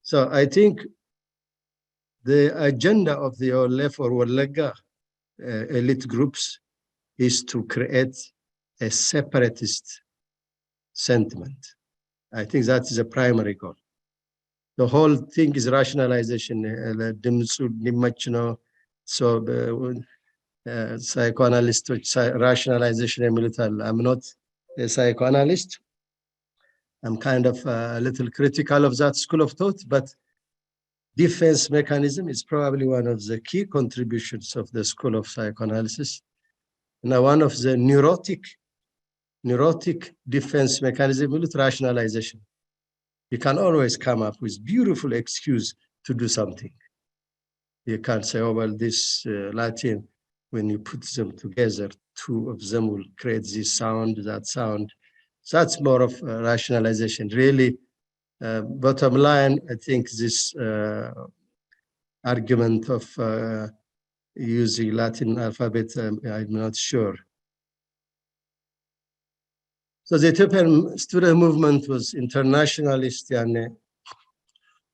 so I think the agenda of the OLF or Wallaga elite groups is to create a separatist sentiment. I think that is a primary goal. The whole thing is rationalization. So psychoanalysts rationalization. I'm not a psychoanalyst. I'm kind of a little critical of that school of thought, but defense mechanism is probably one of the key contributions of the school of psychoanalysis. Now, one of the neurotic defense mechanism is rationalization. You can always come up with beautiful excuse to do something. You can't say, oh, well, this Latin, when you put them together, two of them will create this sound, that sound. So that's more of rationalization. Really, bottom line, I think this argument of using Latin alphabet, I'm not sure. So the Ethiopian student movement was internationalist, and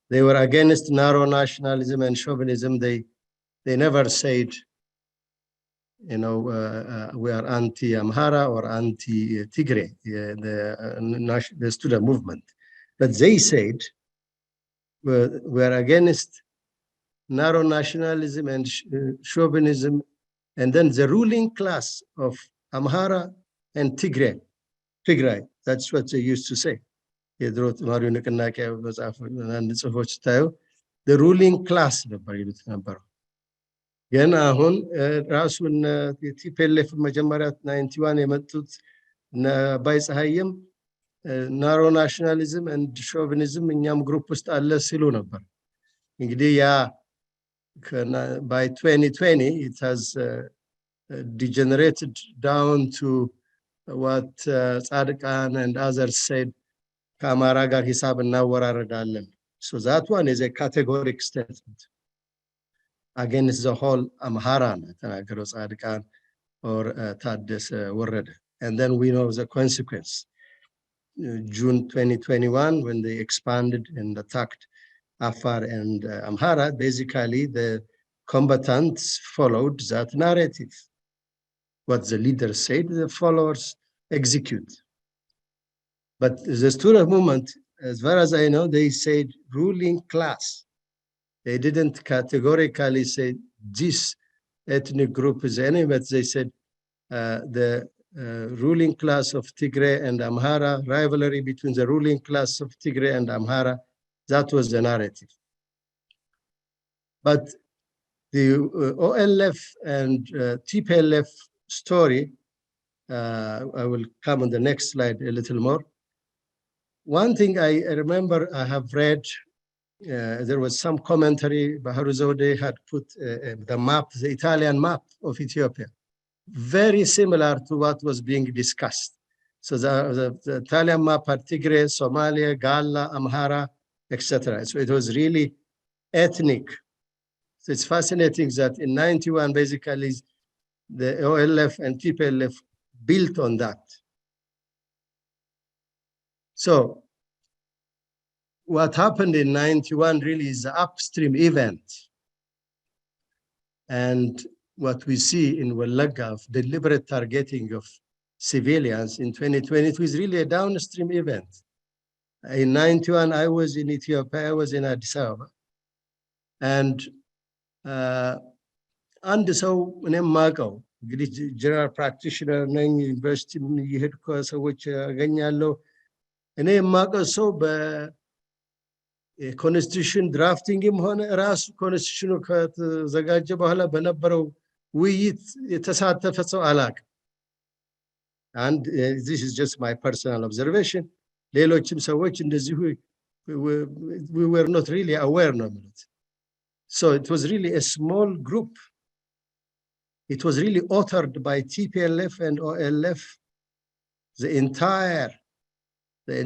they were against narrow nationalism and chauvinism. They never said, we are anti-Amhara or anti-Tigray, the student movement. But they said, we are against narrow nationalism and chauvinism, and then the ruling class of Amhara and Tigray, that's what they used to say. The ruling class ገና አሁን ራሱን የቲፒኤልኤፍ መጀመሪያ 91 የመጡት ባይፀሐይም ናሮ ናሽናሊዝም and chauvinism እኛም ግሩፕ ውስጥ አለ ሲሉ ነበር እንግዲህ ያ by 2020 it has degenerated down to what ጻድቃን and others said ከአማራ ጋር ሂሳብ እናወራረዳለን So that one is a categoric statement against the whole Amhara or Taddese Warrede. And then we know the consequence. June 2021, when they expanded and attacked Afar and Amhara, basically the combatants followed that narrative. What the leaders said, the followers execute. But the student movement, as far as I know, they said ruling class. They didn't categorically say this ethnic group is enemy, but they said the ruling class of Tigray and Amhara, rivalry between the ruling class of Tigray and Amhara, that was the narrative. But the OLF and TPLF story, I will come on the next slide a little more. One thing I remember I have read, there was some commentary, Baharuzode had put the map, the Italian map of Ethiopia, very similar to what was being discussed. So the Italian map had Tigray, Somalia, Galla, Amhara, etc. So it was really ethnic. So it's fascinating that in 91, basically, the OLF and TPLF built on that. So what happened in 91 really is the upstream event. And what we see in Walaga of deliberate targeting of civilians in 2022 is really a downstream event. In 91, I was in Ethiopia, I was in Addis Ababa. And አንድ ሰው እኔም ማቀው እንግዲህ ጀነራል ፕራክቲሽነር ነኝ ዩኒቨርሲቲ የሄድኩ ሰዎች ያገኛለሁ እኔ የማቀው ሰው በኮንስቲቱሽን ድራፍቲንግም ሆነ ራሱ ኮንስቲቱሽኑ ከተዘጋጀ በኋላ በነበረው ውይይት የተሳተፈ ሰው አላውቅም and this is just my personal observation ሌሎችም ሰዎች እንደዚሁ we were not really aware ነው የሚሉት So it was really a small group. It was really authored by TPLF and OLF. The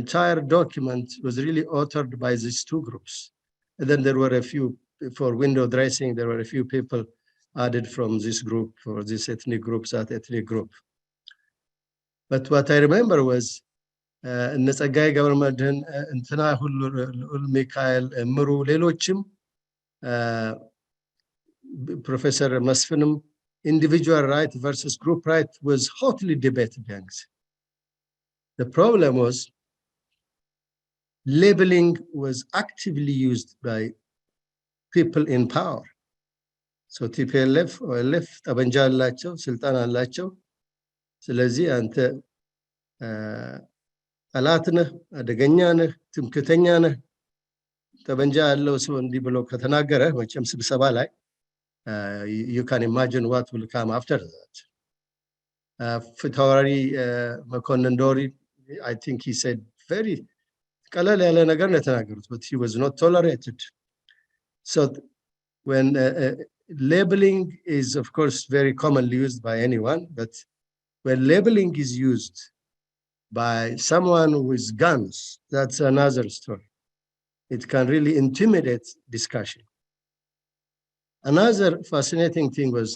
entire document was really authored by these two groups. And then there were a few, for window dressing, there were a few people added from this group, or this ethnic group, that ethnic group. But what I remember was, Netsagay government, Ntana Hul Mikhail, Muru, Lelochim, Professor Masfinum, individual right versus group right was hotly debated. The problem was labeling was actively used by people in power. So TPLF or LF ጠበንጃ አላቸው ስልጣን አላቸው ስለዚህ አንተ ጠላት ነህ አደገኛ ነህ ትምክህተኛ ነህ ጠበንጃ ያለው ሰው እንዲህ ብሎ ከተናገረ መቼም ስብሰባ ላይ you can imagine what will come after that. ፍትሐዊ መኮንን ዶሪ I think he said very ቀለል ያለ ነገር ነው የተናገሩት but he was not tolerated. So when labeling is of course very commonly used by anyone, but when labeling is used by someone with guns, that's another story. It can really intimidate discussion. Another fascinating thing was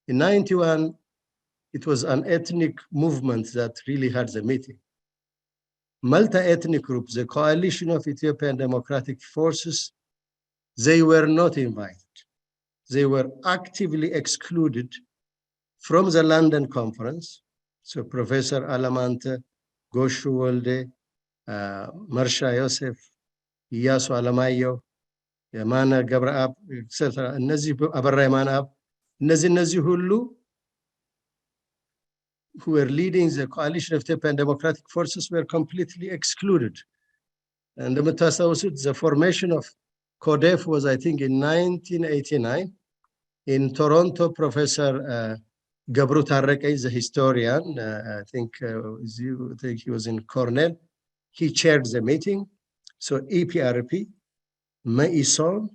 in 91, it was an ethnic movement that really had the meeting. Multi-ethnic groups, the coalition of Ethiopian Democratic Forces, they were not invited. They were actively excluded from the London conference. So Professor Alamante, Goshu Wolde, Marsha Yosef, Iyasu Alamayo, Yamana Gabra'ab, etc. Nazi Abarra Yamanab, Nazi Hulu, who were leading the coalition of Ethiopian Democratic Forces, were completely excluded. And the formation of CODEF was, I think, in 1989. In Toronto, Professor Gabru Tarrekay, the historian, I think he was in Cornell, he chaired the meeting. So EPRP, Maison,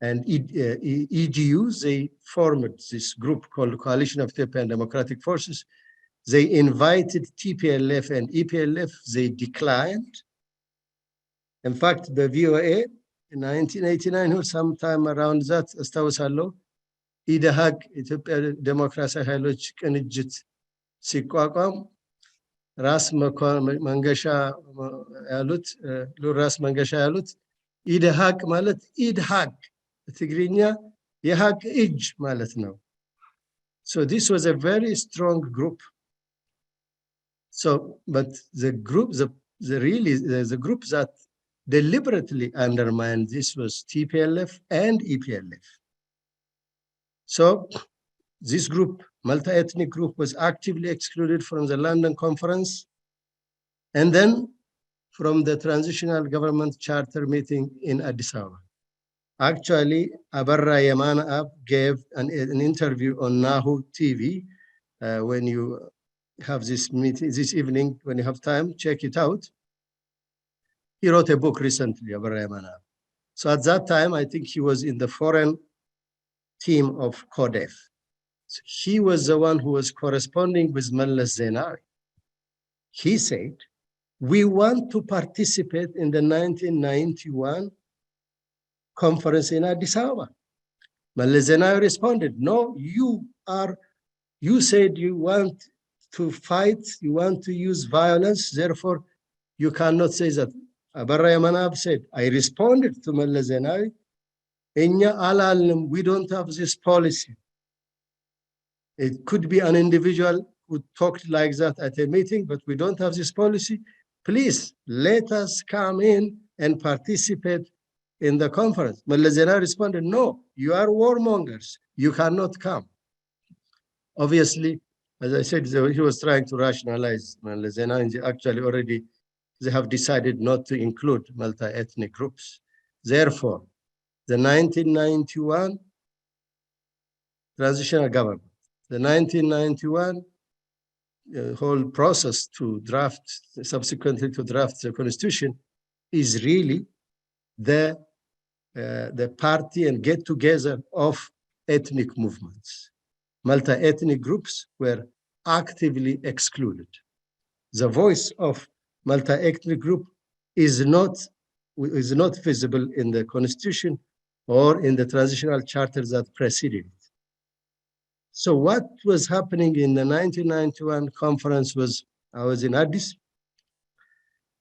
and EDU, they formed this group called Coalition of Ethiopian Democratic Forces. They invited TPLF and EPLF, they declined. In fact, the VOA in 1989 or sometime around that, አስታውሳለሁ ኢደሃግ ኢትዮጵያ ዴሞክራሲያዊ ኃይሎች ቅንጅት ሲቋቋም ራስ መንገሻ ያሉት ኢደሃግ ማለት ኢድሃግ በትግርኛ የሃግ እጅ ማለት ነው። So this was a very strong group. So, but the group that deliberately undermined this was TPLF and EPLF. So this group, multi-ethnic group, was actively excluded from the London conference and then from the transitional government charter meeting in Addis Ababa. Actually, Abarra Yamanab gave an interview on Nahu TV. When you have this meeting this evening, when you have time, check it out. He wrote a book recently, Abarra Yamanab. So at that time, I think he was in the foreign team of CODEF. So he was the one who was corresponding with Mallas Zenawi. He said, we want to participate in the 1991 conference in Addis Ababa. Mallas Zenawi responded, no, you said you want to fight, you want to use violence, therefore you cannot say that. Abarra Yamanab said, I responded to Mallas Zenawi, we don't have this policy. It could be an individual who talked like that at a meeting, but we don't have this policy. Please let us come in and participate in the conference. Mallas Zenawi responded, no, you are warmongers. You cannot come. Obviously, as I said, he was trying to rationalize Mallas Zenawi. Actually, already they have decided not to include multi-ethnic groups. Therefore, the 1991 transitional government, the 1991 whole process subsequently to draft the constitution is really the party and get together of ethnic movements. Multi-ethnic groups were actively excluded. The voice of multi-ethnic group is not visible in the constitution or in the transitional charter that preceded it. So what was happening in the 1991 conference was, I was in Addis.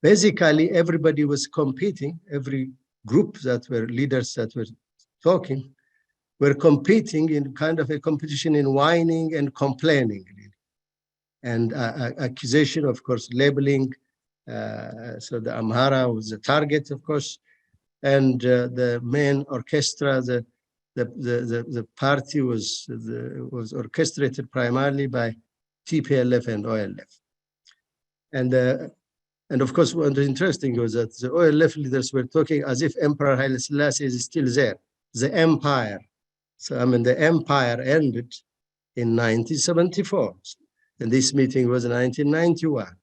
Basically, everybody was competing. Every group that were leaders that were talking were competing in kind of a competition in whining and complaining. And accusation, of course, labeling. So the Amhara was the target, of course. And the main orchestra, the party was orchestrated primarily by TPLF and OLF. And of course, what was interesting was that the OLF leaders were talking as if Emperor Haile Selassie is still there, the empire. So, I mean, the empire ended in 1974. And this meeting was in 1991.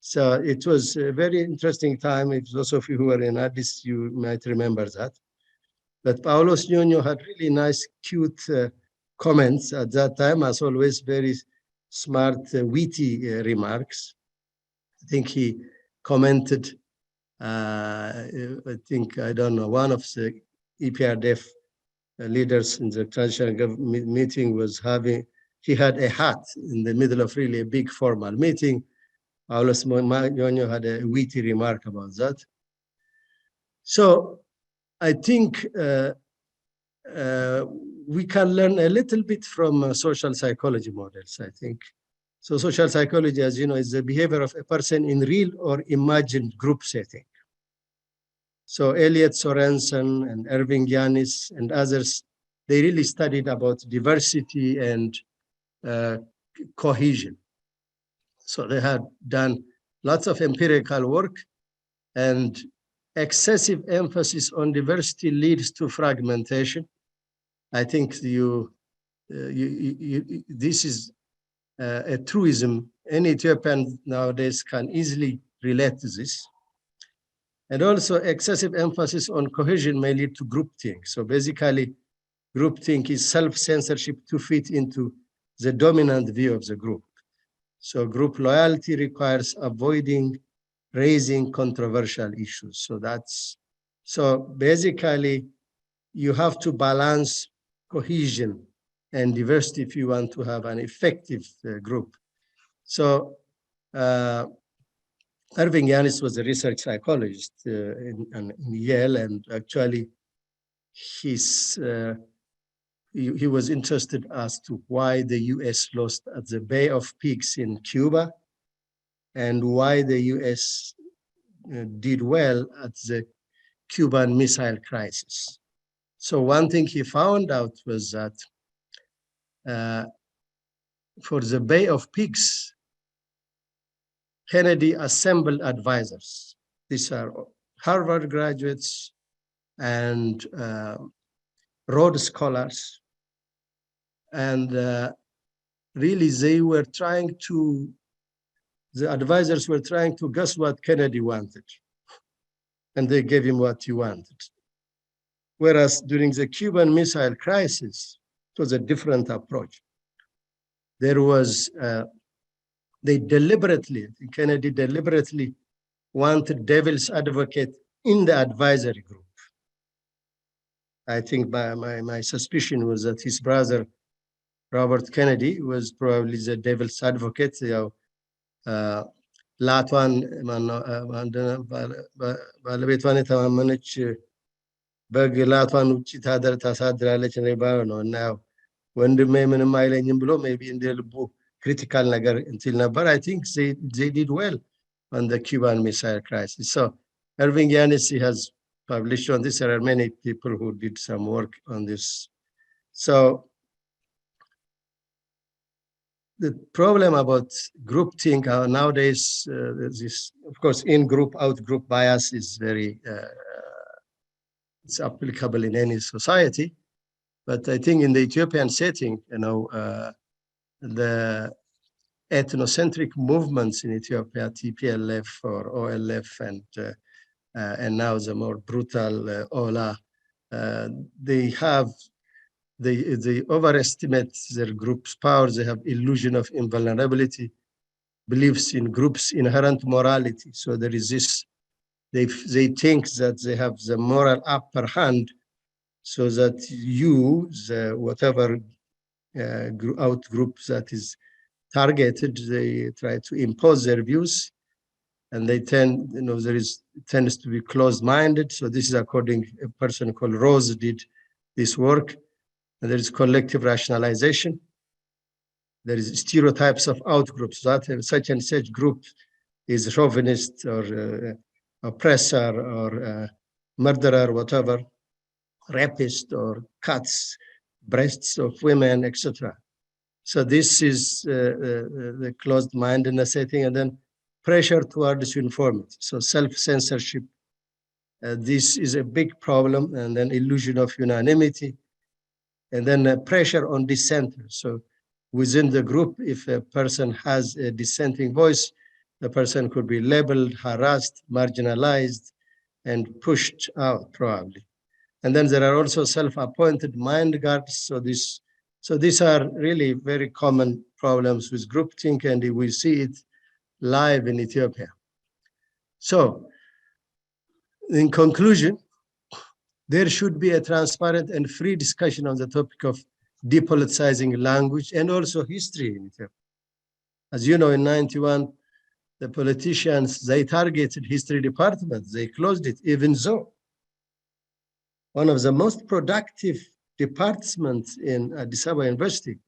So it was a very interesting time. If those of you who were in Addis, you might remember that. But Paulos Nyonyo had really nice, cute comments at that time, as always, very smart, witty remarks. I think he commented, one of the EPRDF leaders in the transitional government meeting he had a hat in the middle of really a big formal meeting. Paulos Nyonyo had a witty remark about that. So I think we can learn a little bit from social psychology models, I think. So social psychology, as you know, is the behavior of a person in real or imagined group setting. So Elliot Sorensen and Irving Yanis and others, they really studied about diversity and cohesion. So they had done lots of empirical work, and excessive emphasis on diversity leads to fragmentation. I think this is a truism. Any Ethiopian nowadays can easily relate to this. And also excessive emphasis on cohesion may lead to groupthink. So basically, groupthink is self-censorship to fit into the dominant view of the group. So group loyalty requires avoiding raising controversial issues. So basically, you have to balance cohesion and diversity if you want to have an effective group. So Irving Yannis was a research psychologist in Yale, and actually he was interested as to why the US lost at the Bay of Pigs in Cuba and why the US did well at the Cuban Missile Crisis. So one thing he found out was that for the Bay of Pigs, Kennedy assembled advisors. These are Harvard graduates and Rhodes scholars. And really the advisors were trying to guess what Kennedy wanted. And they gave him what he wanted. Whereas during the Cuban Missile Crisis, it was a different approach. There was, Kennedy deliberately wanted devil's advocate in the advisory group. I think my suspicion was that his brother, Robert Kennedy, was probably the devil's advocate. ባለቤቷን የተማመነች በግ ላቷን ውጭ ታሳድራለች የሚባለው ነው እና ያው ወንድሜ ምንም አይለኝም ብሎ maybe እንደ ልቡ critical ነገር እንትን ነበር. I think they did well on the Cuban Missile Crisis. So Irving Yannis has published on this. There are many people who did some work on this. So the problem about groupthink nowadays, this, of course, in-group, out-group bias is very, it's applicable in any society. But I think in the Ethiopian setting, the ethnocentric movements in Ethiopia, TPLF or OLF, and now the more brutal OLA, they overestimate their group's power. They have illusion of invulnerability, beliefs in groups' inherent morality. So there is this, they think that they have the moral upper hand, so that whatever out group that is targeted, they try to impose their views, and they tends to be closed-minded. So this is according to a person called Rose did this work. And there is collective rationalization. There is stereotypes of outgroups, that such and such group is chauvinist or oppressor or murderer, whatever, rapist or cuts breasts of women, etc. So this is the closed-mindedness, I think, and then pressure towards uniformity. So self-censorship, this is a big problem, and then illusion of unanimity. And then pressure on dissenters. So within the group, if a person has a dissenting voice, the person could be labeled, harassed, marginalized, and pushed out, probably. And then there are also self-appointed mind guards. So these are really very common problems with groupthink, and we see it live in Ethiopia. So in conclusion, there should be a transparent and free discussion on the topic of depoliticizing language and also history in Ethiopia. As you know, in 91, the politicians, they targeted history departments. They closed it, even though one of the most productive departments in Addis Ababa University,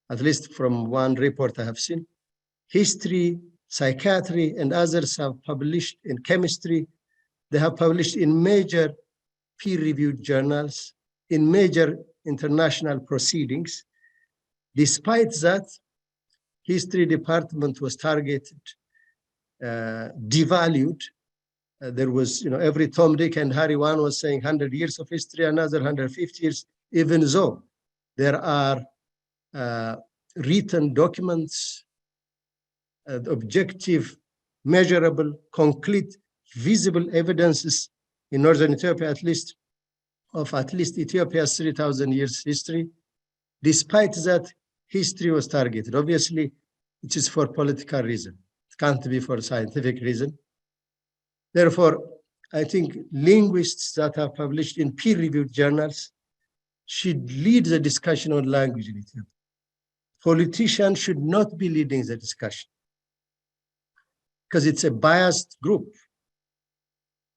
at least from one report I have seen, history, psychiatry, and others have published in chemistry. They have published in major peer-reviewed journals, in major international proceedings. Despite that, history department was targeted, devalued. There was, every Tom, Dick, and Harry, one was saying 100 years of history, another 150 years, even though there are written documents, objective, measurable, concrete, visible evidences in northern Ethiopia, at least Ethiopia's 3,000 years history. Despite that, history was targeted. Obviously, it is for political reason. It can't be for scientific reason. Therefore, I think linguists that are published in peer-reviewed journals should lead the discussion on language in Ethiopia. Politicians should not be leading the discussion because it's a biased group.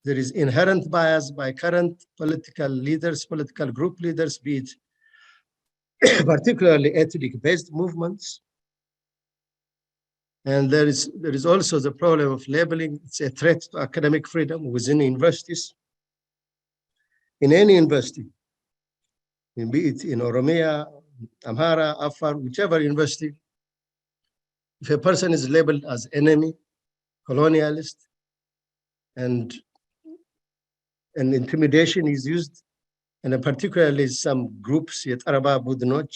There is inherent bias by current political leaders, political group leaders, be it particularly ethnic-based movements. And there is also the problem of labeling. It's a threat to academic freedom within universities. In any university, be it in Oromia, Amhara, Afar, whichever university, if a person is labeled as enemy, colonialist, and intimidation is used, and particularly some groups, Araba Budnoch,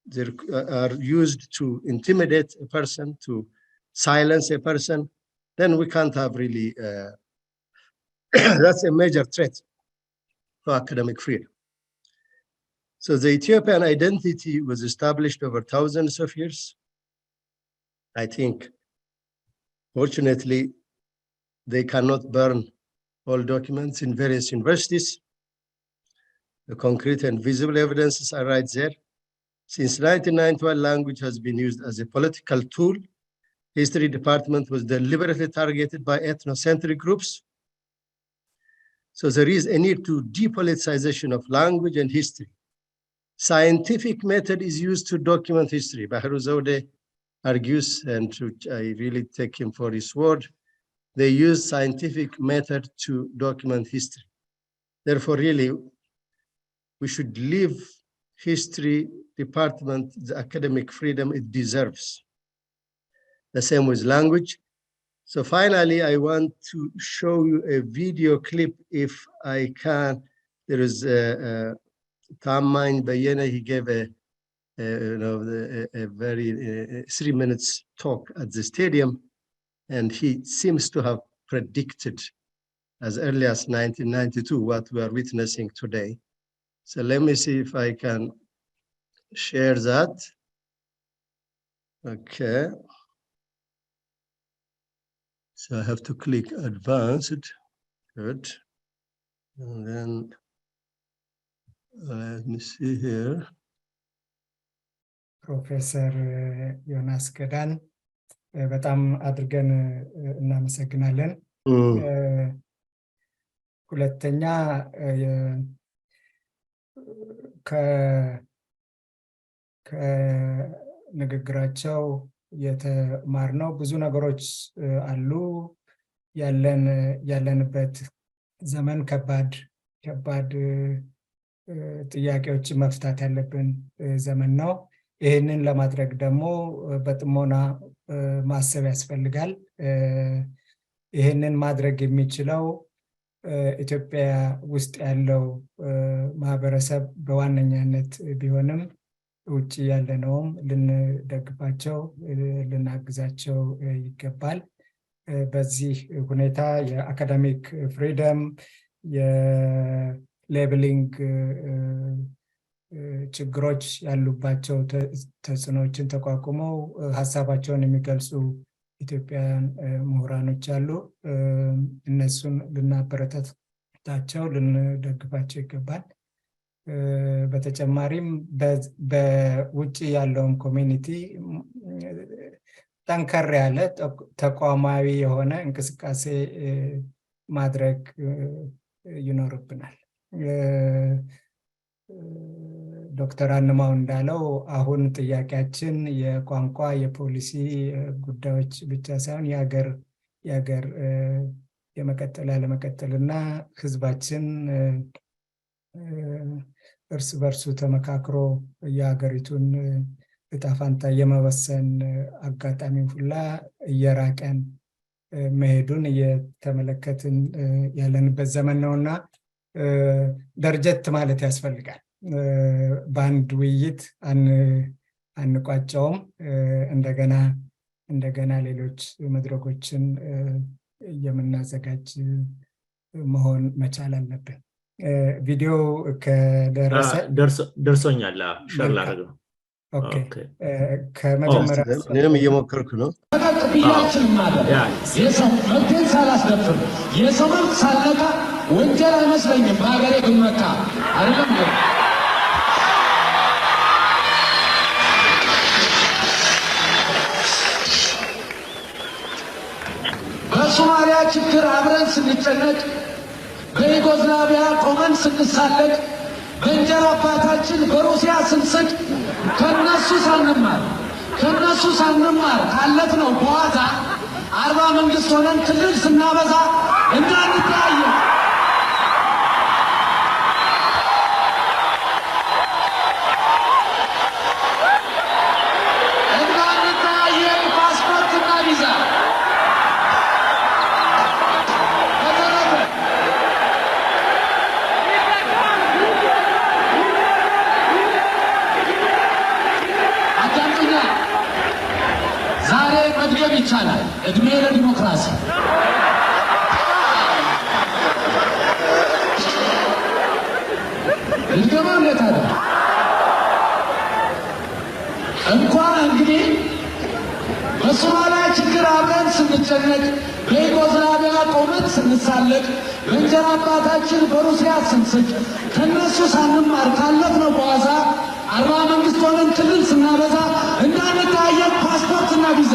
they are used to intimidate a person, to silence a person, then we can't have really, that's a major threat for academic freedom. So the Ethiopian identity was established over thousands of years. I think, fortunately, they cannot burn all documents in various universities. The concrete and visible evidences are right there. Since 1991, language has been used as a political tool. History department was deliberately targeted by ethnocentric groups. So there is a need to depoliticization of language and history. Scientific method is used to document history. Bahru Zaude argues, and I really take him for his word, they use scientific method to document history. Therefore, really, we should leave history department the academic freedom it deserves. The same with language. So finally, I want to show you a video clip if I can. There is Tammain Bayena, he gave a very 3 minutes talk at the stadium, and he seems to have predicted as early as 1992 what we are witnessing today. So let me see if I can share that. Okay. So I have to click advanced. Good. And then let me see here. ፕሮፌሰር ዮናስ ገዳን በጣም አድርገን እናመሰግናለን። ሁለተኛ ከንግግራቸው የተማርነው ብዙ ነገሮች አሉ። ያለንበት ዘመን ከባድ ጥያቄዎችን መፍታት ያለብን ዘመን ነው። ይህንን ለማድረግ ደግሞ በጥሞና ማሰብ ያስፈልጋል። ይህንን ማድረግ የሚችለው ኢትዮጵያ ውስጥ ያለው ማህበረሰብ በዋነኛነት ቢሆንም ውጪ ያለነውም ልንደግፋቸው ልናግዛቸው ይገባል። በዚህ ሁኔታ የአካዳሚክ ፍሪደም የሌብሊንግ ችግሮች ያሉባቸው ተጽዕኖዎችን ተቋቁመው ሀሳባቸውን የሚገልጹ ኢትዮጵያውያን ምሁራኖች አሉ። እነሱን ልናበረታታቸው ልንደግፋቸው ይገባል። በተጨማሪም በውጪ ያለውን ኮሚኒቲ ጠንከር ያለ ተቋማዊ የሆነ እንቅስቃሴ ማድረግ ይኖርብናል። ዶክተር አንማው እንዳለው አሁን ጥያቄያችን የቋንቋ የፖሊሲ ጉዳዮች ብቻ ሳይሆን የሀገር የመቀጠል ያለመቀጠልና ህዝባችን እርስ በርሱ ተመካክሮ የሀገሪቱን ዕጣ ፈንታ የመወሰን አጋጣሚ ሁላ እየራቀን መሄዱን እየተመለከትን ያለንበት ዘመን ነውና ደረጀት ማለት ያስፈልጋል። በአንድ ውይይት አንቋጨውም። እንደገና ሌሎች መድረኮችን የምናዘጋጅ መሆን መቻል አለብን። ቪዲዮ ከደረሰ ደርሶኛል ሸር ላደርገው ኦኬ ከመጀመሪያ እኔም እየሞከርኩ ነው ተቀጥያችን ማለት የሰው መብቴን ሳላስደፍር የሰው መብት ሳልነካ ወንጀል አይመስለኝም በሀገሬ ብመካ አይደለም በሶማሊያ ችግር አብረን ስንጨነቅ በዩጎዝላቪያ ቆመን ስንሳለቅ በእንጀራ አባታችን በሩሲያ ስንስቅ ከነሱ ሳንማር ካለፍነው በኋላ 40 መንግስት ሆነን ክልል ስናበዛ እንዳንተያየ ፓስፖርትና ቪዛ ዛሬ መድገም ይቻላል እድሜ ለዲሞክራሲ እንገባለት አይደል እንኳን እንግዲህ በሶማሊያ ችግር አብረን ስንጨነቅ በዩጎዝላቪያ ቆመን ስንሳለቅ በእንጀራ አባታችን በሩሲያ ስንስቅ ከነሱ ሳንማር ካለፍነው በኋላ 40 መንግስት ሆነን ክልል ስናበዛ እንዳንተያየን ፓስፖርትና ቪዛ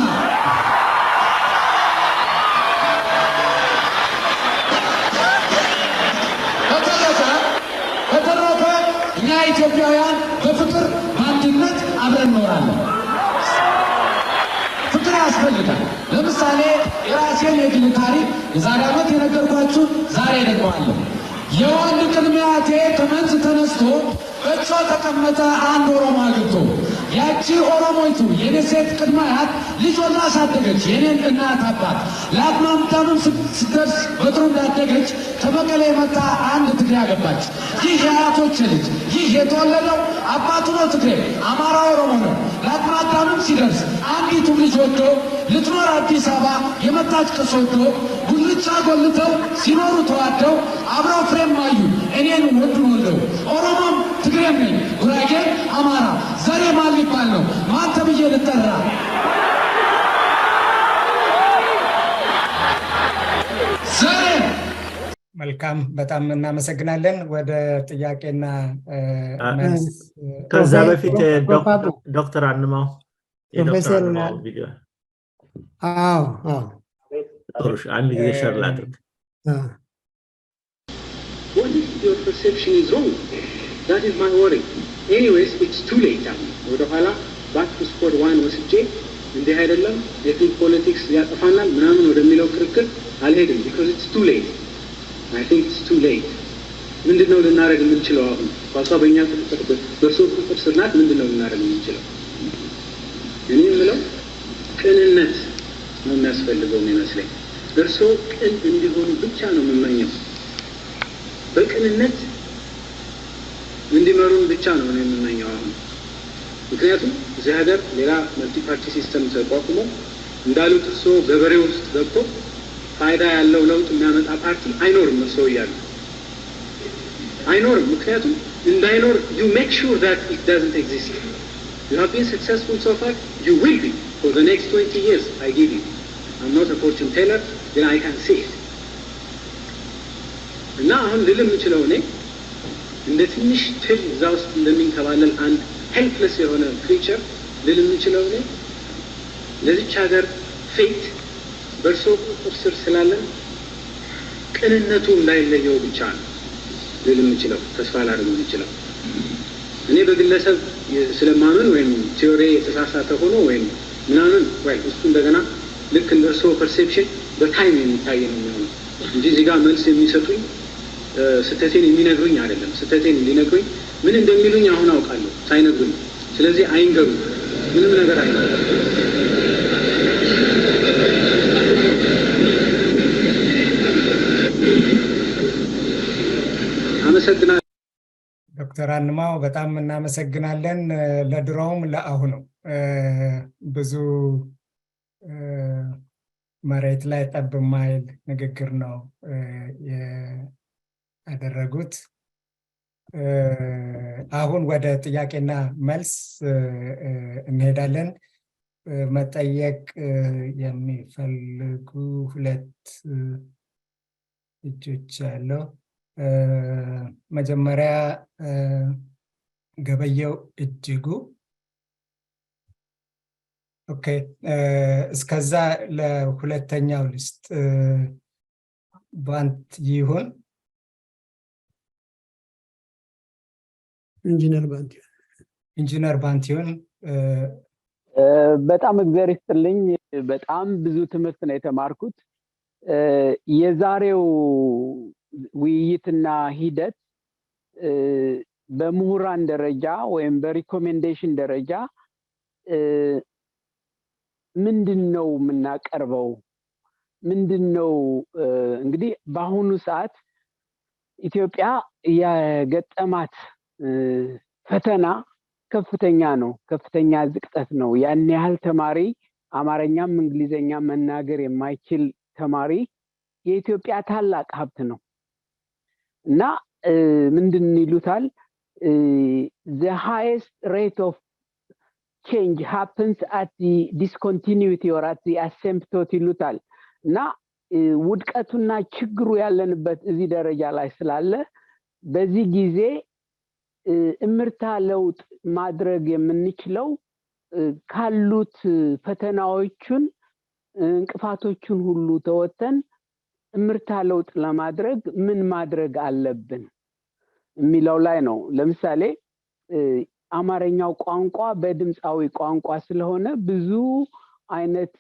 በተረፈ እኛ ኢትዮጵያውያን በፍቅር በአንድነት አብረን እንኖራለን። ፍቅር ያስፈልጋል። ለምሳሌ የራሴን የግል ታሪክ የዛሬ ዓመት የነገርኳችሁ ዛሬ ደግመዋለሁ። የወንድ ቅድመ አያቴ ከመንዝ ተነስቶ በእጇ ተቀመጠ አንድ ኦሮሞ አግብቶ ያቺ ኦሮሞይቱ የኔ ሴት ቅድመ አያት ልጅ ወልዳ አሳደገች የኔን እናት አባት ለአቅመ አዳም ስትደርስ በጥሩ እንዳደገች ከመቀሌ መጣ አንድ ትግሬ አገባች። ይህ የአያቶች ልጅ ይህ የተወለደው አባቱ ነው ትግሬ አማራ ኦሮሞ ነው። ለአቅመ አዳም ሲደርስ አንዲቱ ልጅ ወልዶ ልትኖር አዲስ አበባ የመጣች ከሶዶ ጉልቻ ጎልተው ሲኖሩ ተዋደው አብረው ፍሬም ማዩ እኔን ወንዱን ወልደው ኦሮሞም ትግሬም ነኝ ጉራጌ አማራ ዘሬ ማን ሊባል ነው ማን ተብዬ ልጠራ ዘሬ መልካም በጣም እናመሰግናለን ወደ ጥያቄና ከዛ በፊት ዶክተር አንማው ፕሮፌሰር ቪዲዮ ጥሩሽ አንድ ጊዜ ሸር ላድርግ What if your perception is wrong? That is my worry. Anyways, it's too late now. ወደኋላ back to square one ወስጄ እንዲህ አይደለም የፊት ፖለቲክስ ያጠፋናል ምናምን ወደሚለው ክርክር አልሄድም because it's too late. I think it's too late. ምንድነው ልናደርግ የምንችለው አሁን ኳሷ በእኛ ቁጥጥር በእርሶ ቁጥጥር ስር ናት ምንድነው ልናደርግ የምንችለው እኔ የምለው ቅንነት ነው የሚያስፈልገው የሚመስለኝ እርሶ ቅን እንዲሆኑ ብቻ ነው የምመኘው በቅንነት እንዲመሩን ብቻ ነው የምመኘው አሁን ምክንያቱም እዚህ ሀገር ሌላ መልቲ ፓርቲ ሲስተም ተቋቁሞ እንዳሉት እርሶ ገበሬ ውስጥ ገብቶ ፋይዳ ያለው ለውጥ የሚያመጣ ፓርቲ አይኖርም እርሶ እያሉ አይኖርም ምክንያቱም እንዳይኖር you make sure that it doesn't exist you have been successful so far you will be for the next 20 years I give you I'm not a fortune teller then I can see it እና አሁን ልል የምችለው እኔ እንደ ትንሽ ትል እዛ ውስጥ እንደሚንከባለል አንድ ሄልፕለስ የሆነ ክሪቸር ልል የምችለው እኔ ለዚች ሀገር ፌት በእርሶ ቁጥጥር ስር ስላለን ቅንነቱ እንዳይለየው ብቻ ነው ልል የምችለው ተስፋ ላደርግ የምችለው እኔ በግለሰብ ስለማመን ወይም ቲዮሪ የተሳሳተ ሆኖ ወይም ምናምን ወይ እሱ እንደገና ልክ እንደ እርሶ ፐርሴፕሽን በታይም የሚታይ ነው የሚሆነው እንጂ እዚህ ጋር መልስ የሚሰጡኝ ስተቴን የሚነግሩኝ አይደለም ስተቴን ሊነግሩኝ ምን እንደሚሉኝ አሁን አውቃለሁ ሳይነግሩኝ ስለዚህ አይንገሩ ምንም ነገር አይነገሩ አመሰግናለሁ ዶክተር አንማው በጣም እናመሰግናለን ለድሮውም ለአሁኑ ብዙ መሬት ላይ ጠብ ማይል ንግግር ነው ያደረጉት አሁን ወደ ጥያቄና መልስ እንሄዳለን። መጠየቅ የሚፈልጉ ሁለት እጆች አለው። መጀመሪያ ገበየው እጅጉ። ኦኬ፣ እስከዛ ለሁለተኛው ልስጥ። ባንት ይሁን ኢንጂነር ባንቲዮን። በጣም እግዚአብሔር ይስጥልኝ። በጣም ብዙ ትምህርት ነው የተማርኩት። የዛሬው ውይይትና ሂደት በምሁራን ደረጃ ወይም በሪኮሜንዴሽን ደረጃ ምንድነው የምናቀርበው? ምንድነው እንግዲህ በአሁኑ ሰዓት ኢትዮጵያ የገጠማት ፈተና ከፍተኛ ነው፣ ከፍተኛ ዝቅጠት ነው። ያን ያህል ተማሪ አማርኛም እንግሊዘኛም መናገር የማይችል ተማሪ የኢትዮጵያ ታላቅ ሀብት ነው እና ምንድን ይሉታል the highest rate of change happens at the discontinuity or at the asymptote ይሉታል እና ውድቀቱና ችግሩ ያለንበት እዚህ ደረጃ ላይ ስላለ በዚህ ጊዜ እምርታ ለውጥ ማድረግ የምንችለው ካሉት ፈተናዎችን እንቅፋቶችን ሁሉ ተወተን እምርታ ለውጥ ለማድረግ ምን ማድረግ አለብን የሚለው ላይ ነው። ለምሳሌ አማርኛው ቋንቋ በድምፃዊ ቋንቋ ስለሆነ ብዙ አይነት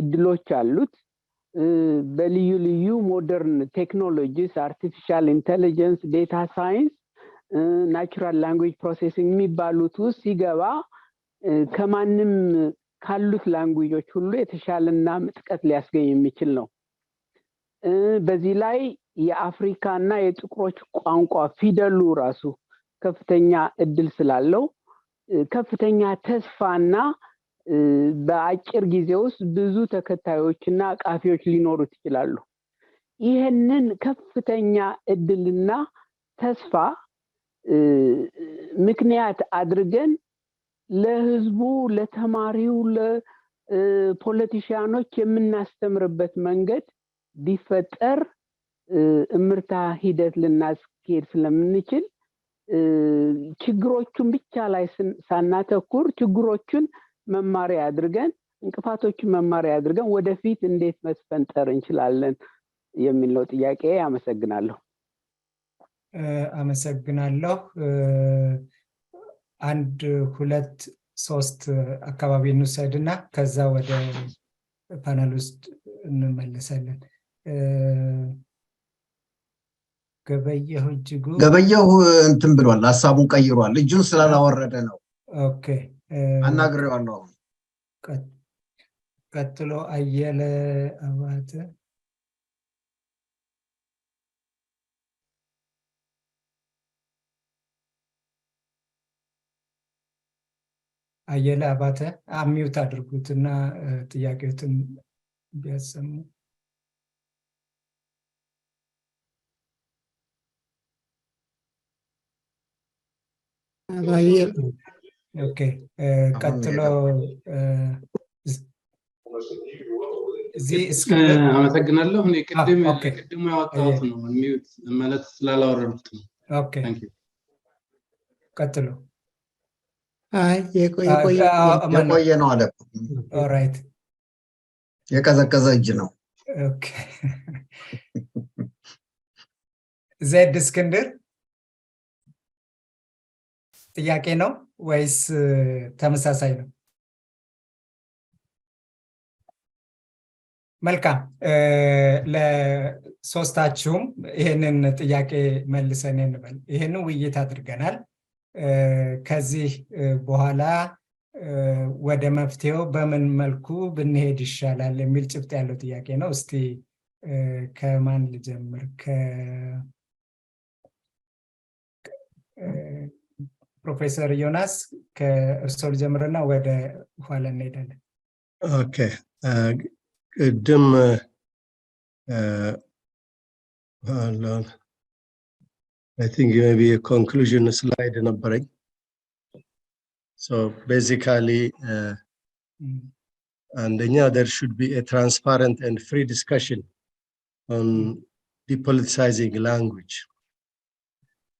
እድሎች አሉት። በልዩ ልዩ ሞደርን ቴክኖሎጂስ፣ አርቲፊሻል ኢንተለጀንስ፣ ዴታ ሳይንስ፣ ናቹራል ላንጉዌጅ ፕሮሴሲንግ የሚባሉት ውስጥ ሲገባ ከማንም ካሉት ላንጉዌጆች ሁሉ የተሻለና ምጥቀት ሊያስገኝ የሚችል ነው። በዚህ ላይ የአፍሪካና የጥቁሮች ቋንቋ ፊደሉ ራሱ ከፍተኛ እድል ስላለው ከፍተኛ ተስፋና በአጭር ጊዜ ውስጥ ብዙ ተከታዮችና አቃፊዎች ሊኖሩት ይችላሉ። ይሄንን ከፍተኛ እድልና ተስፋ ምክንያት አድርገን ለህዝቡ፣ ለተማሪው፣ ለፖለቲሻኖች የምናስተምርበት መንገድ ቢፈጠር እምርታ ሂደት ልናስኬድ ስለምንችል ችግሮቹን ብቻ ላይ ሳናተኩር ችግሮቹን መማሪያ አድርገን እንቅፋቶቹን መማሪያ አድርገን ወደፊት እንዴት መስፈንጠር እንችላለን የሚለው ጥያቄ። አመሰግናለሁ። አመሰግናለሁ። አንድ ሁለት ሶስት አካባቢ እንውሰድና ከዛ ወደ ፓናል ውስጥ እንመለሳለን። ገበየሁ እጅጉ ገበየሁ እንትን ብሏል፣ ሐሳቡን ቀይሯል። እጁን ስላላወረደ ነው። ኦኬ፣ አናግሬዋለሁ። ቀጥሎ አየለ አባተ። አየለ አባተ አሚውት አድርጉትና ጥያቄዎትን ቢያሰሙ። ኦኬ፣ ቀጥሎ አመሰግናለሁ። እኔ ቅድም ያወጣሁት ነው ሚውት ማለት ስላላወረድኩት ነው። ኦኬ፣ ቀጥሎ የቆየ ነው አለ። ኦራይት፣ የቀዘቀዘ እጅ ነው። ኦኬ፣ ዜድ እስክንድር ጥያቄ ነው ወይስ ተመሳሳይ ነው? መልካም፣ ለሶስታችሁም ይሄንን ጥያቄ መልሰን እንበል። ይሄንን ውይይት አድርገናል። ከዚህ በኋላ ወደ መፍትሄው በምን መልኩ ብንሄድ ይሻላል የሚል ጭብጥ ያለው ጥያቄ ነው። እስቲ ከማን ልጀምር? ፕሮፌሰር ዮናስ ከእርስዎ ልጀምርና ወደ ኋላ እንሄዳለን። ኦኬ፣ ቅድም I think maybe a conclusion slide ነበረኝ. So basically, there should be a transparent and free discussion on depoliticizing language.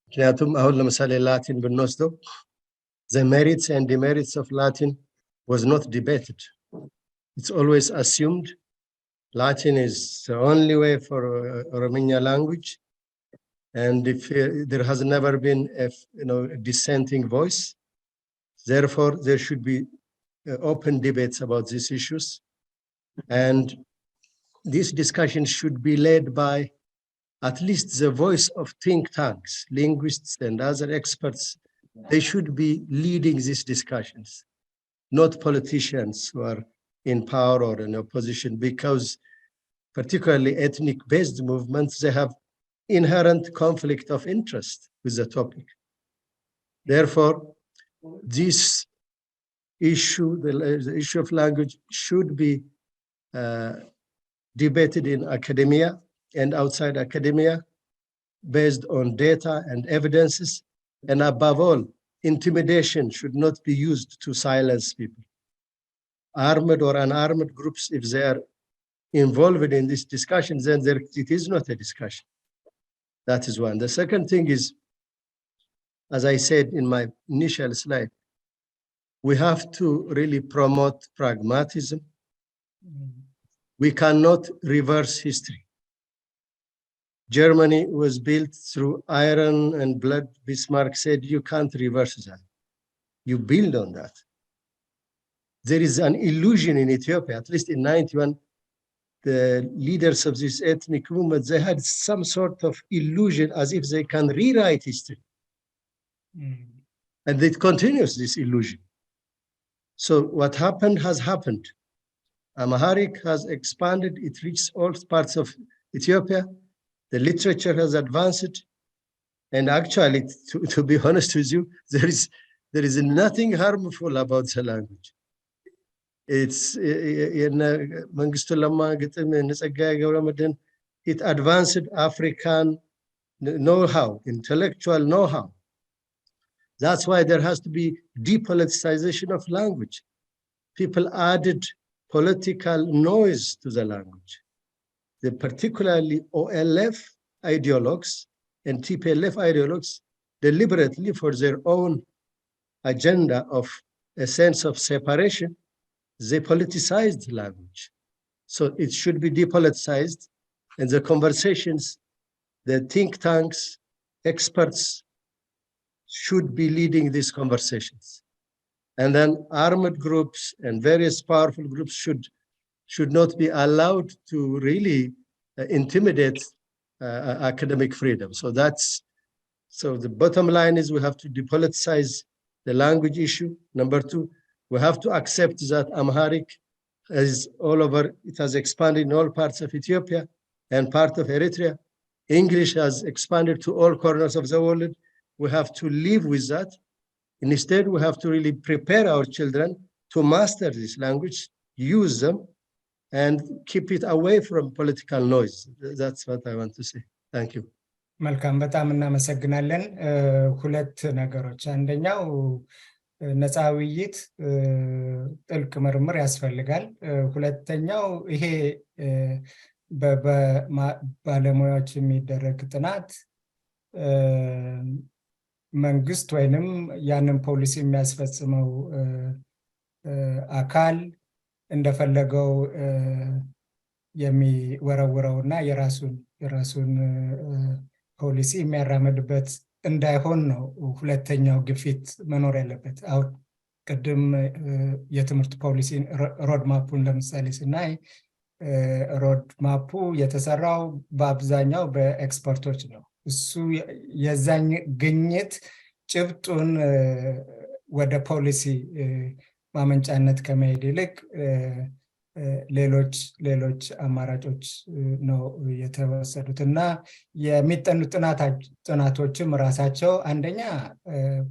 ምክንያቱም አሁን ለምሳሌ ላቲን ብንወስደው the merits and demerits of Latin was not debated. It's always assumed Latin is the only way for Romania language, and if there has never been a dissenting voice, therefore there should be open debates about these issues, and these discussions should be led by at least the voice of think tanks, linguists and other experts. They should be leading these discussions, not politicians who are in power or in opposition, because particularly ethnic-based movements, they have inherent conflict of interest with the topic. Therefore, this issue, the issue of language, should be debated in academia and outside academia based on data and evidences, and above all, intimidation should not be used to silence people. Armed or unarmed groups, if they are involved in this discussion, then it is not a discussion. That is one. The second thing is, as I said in my initial slide, we have to really promote pragmatism. We cannot reverse history. Germany was built through iron and blood. Bismarck said, you can't reverse that. You build on that. There is an illusion in Ethiopia, at least in 91, the leaders of this ethnic movement, they had some sort of illusion as if they can rewrite history. And it continues, this illusion. So what happened has happened. Amharic has expanded, it reached all parts of Ethiopia. The literature has advanced. And actually, to be honest with you, there is nothing harmful about the language. It's it advanced African know-how, intellectual know-how. That's why there has to be depoliticization of language. People added political noise to the language. Particularly OLF ideologues and TPLF ideologues, deliberately for their own agenda of a sense of separation, they politicized language. So it should be depoliticized, and the conversations, the think tanks, experts should be leading these conversations. And then armed groups and various powerful groups should not be allowed to really intimidate academic freedom. So the bottom line is we have to depoliticize the language issue. Number two, we have to accept that Amharic is all over, it has expanded in all parts of Ethiopia and part of Eritrea. English has expanded to all corners of the world. We have to live with that. Instead, we have to really prepare our children to master this language, use them, and keep it away from political noise. That's what I want to say. Thank you. መልካም በጣም እናመሰግናለን። ሁለት ነገሮች፣ አንደኛው ነፃ ውይይት ጥልቅ ምርምር ያስፈልጋል። ሁለተኛው ይሄ በባለሙያዎች የሚደረግ ጥናት መንግስት ወይንም ያንን ፖሊሲ የሚያስፈጽመው አካል እንደፈለገው የሚወረውረውና የራሱን ፖሊሲ የሚያራምድበት እንዳይሆን ነው ሁለተኛው ግፊት መኖር ያለበት። አሁን ቅድም የትምህርት ፖሊሲ ሮድ ማፑን ለምሳሌ ስናይ ሮድ ማፑ የተሰራው በአብዛኛው በኤክስፐርቶች ነው። እሱ የዛኝ ግኝት ጭብጡን ወደ ፖሊሲ ማመንጫነት ከመሄድ ይልቅ ሌሎች አማራጮች ነው የተወሰዱትና የሚጠኑ ጥናቶችም ራሳቸው አንደኛ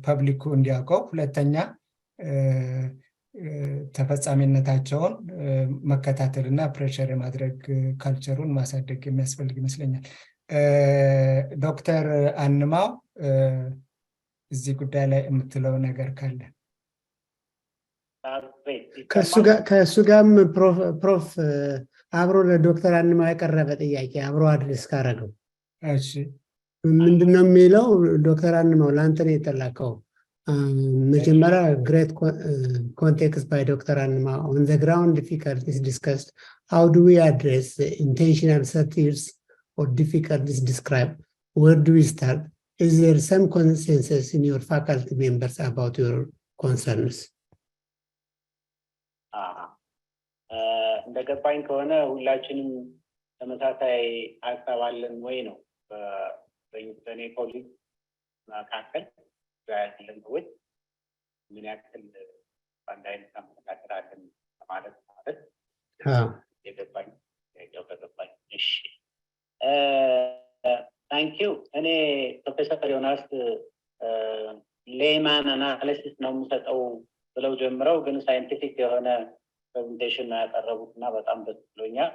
ፐብሊኩ እንዲያውቀው፣ ሁለተኛ ተፈጻሚነታቸውን መከታተልና ፕሬሸር የማድረግ ካልቸሩን ማሳደግ የሚያስፈልግ ይመስለኛል። ዶክተር አንማው እዚህ ጉዳይ ላይ የምትለው ነገር ካለ? ከሱ ጋርም ፕሮፍ አብሮ ለዶክተር አንማው ያቀረበ ጥያቄ አብሮ አድሬስ ካረገው እሺ ምንድነው የሚለው? ዶክተር አንማው ለአንተ ነው የተላከው። መጀመሪያ great context by Dr. Anma on the ground difficulties discussed. How do we address the intentional satires or difficulties described? Where do we start? Is there some consensus in your faculty members about your concerns? እንደገባኝ ከሆነ ሁላችንም ተመሳሳይ ሀሳብ አለን ወይ ነው በእኔ ኮሊግ መካከል ያለን ሰዎች ምን ያክል አንድ አይነት አመለካከት አለን ማለት የገባኝ ያገባኝ። እሺ ታንክ ዩ። እኔ ፕሮፌሰር ዮናስ ሌማን አናሊሲስ ነው የምሰጠው ብለው ጀምረው ግን ሳይንቲፊክ የሆነ ፕሬዘንቴሽን ነው ያቀረቡትና በጣም ደስ ብሎኛል።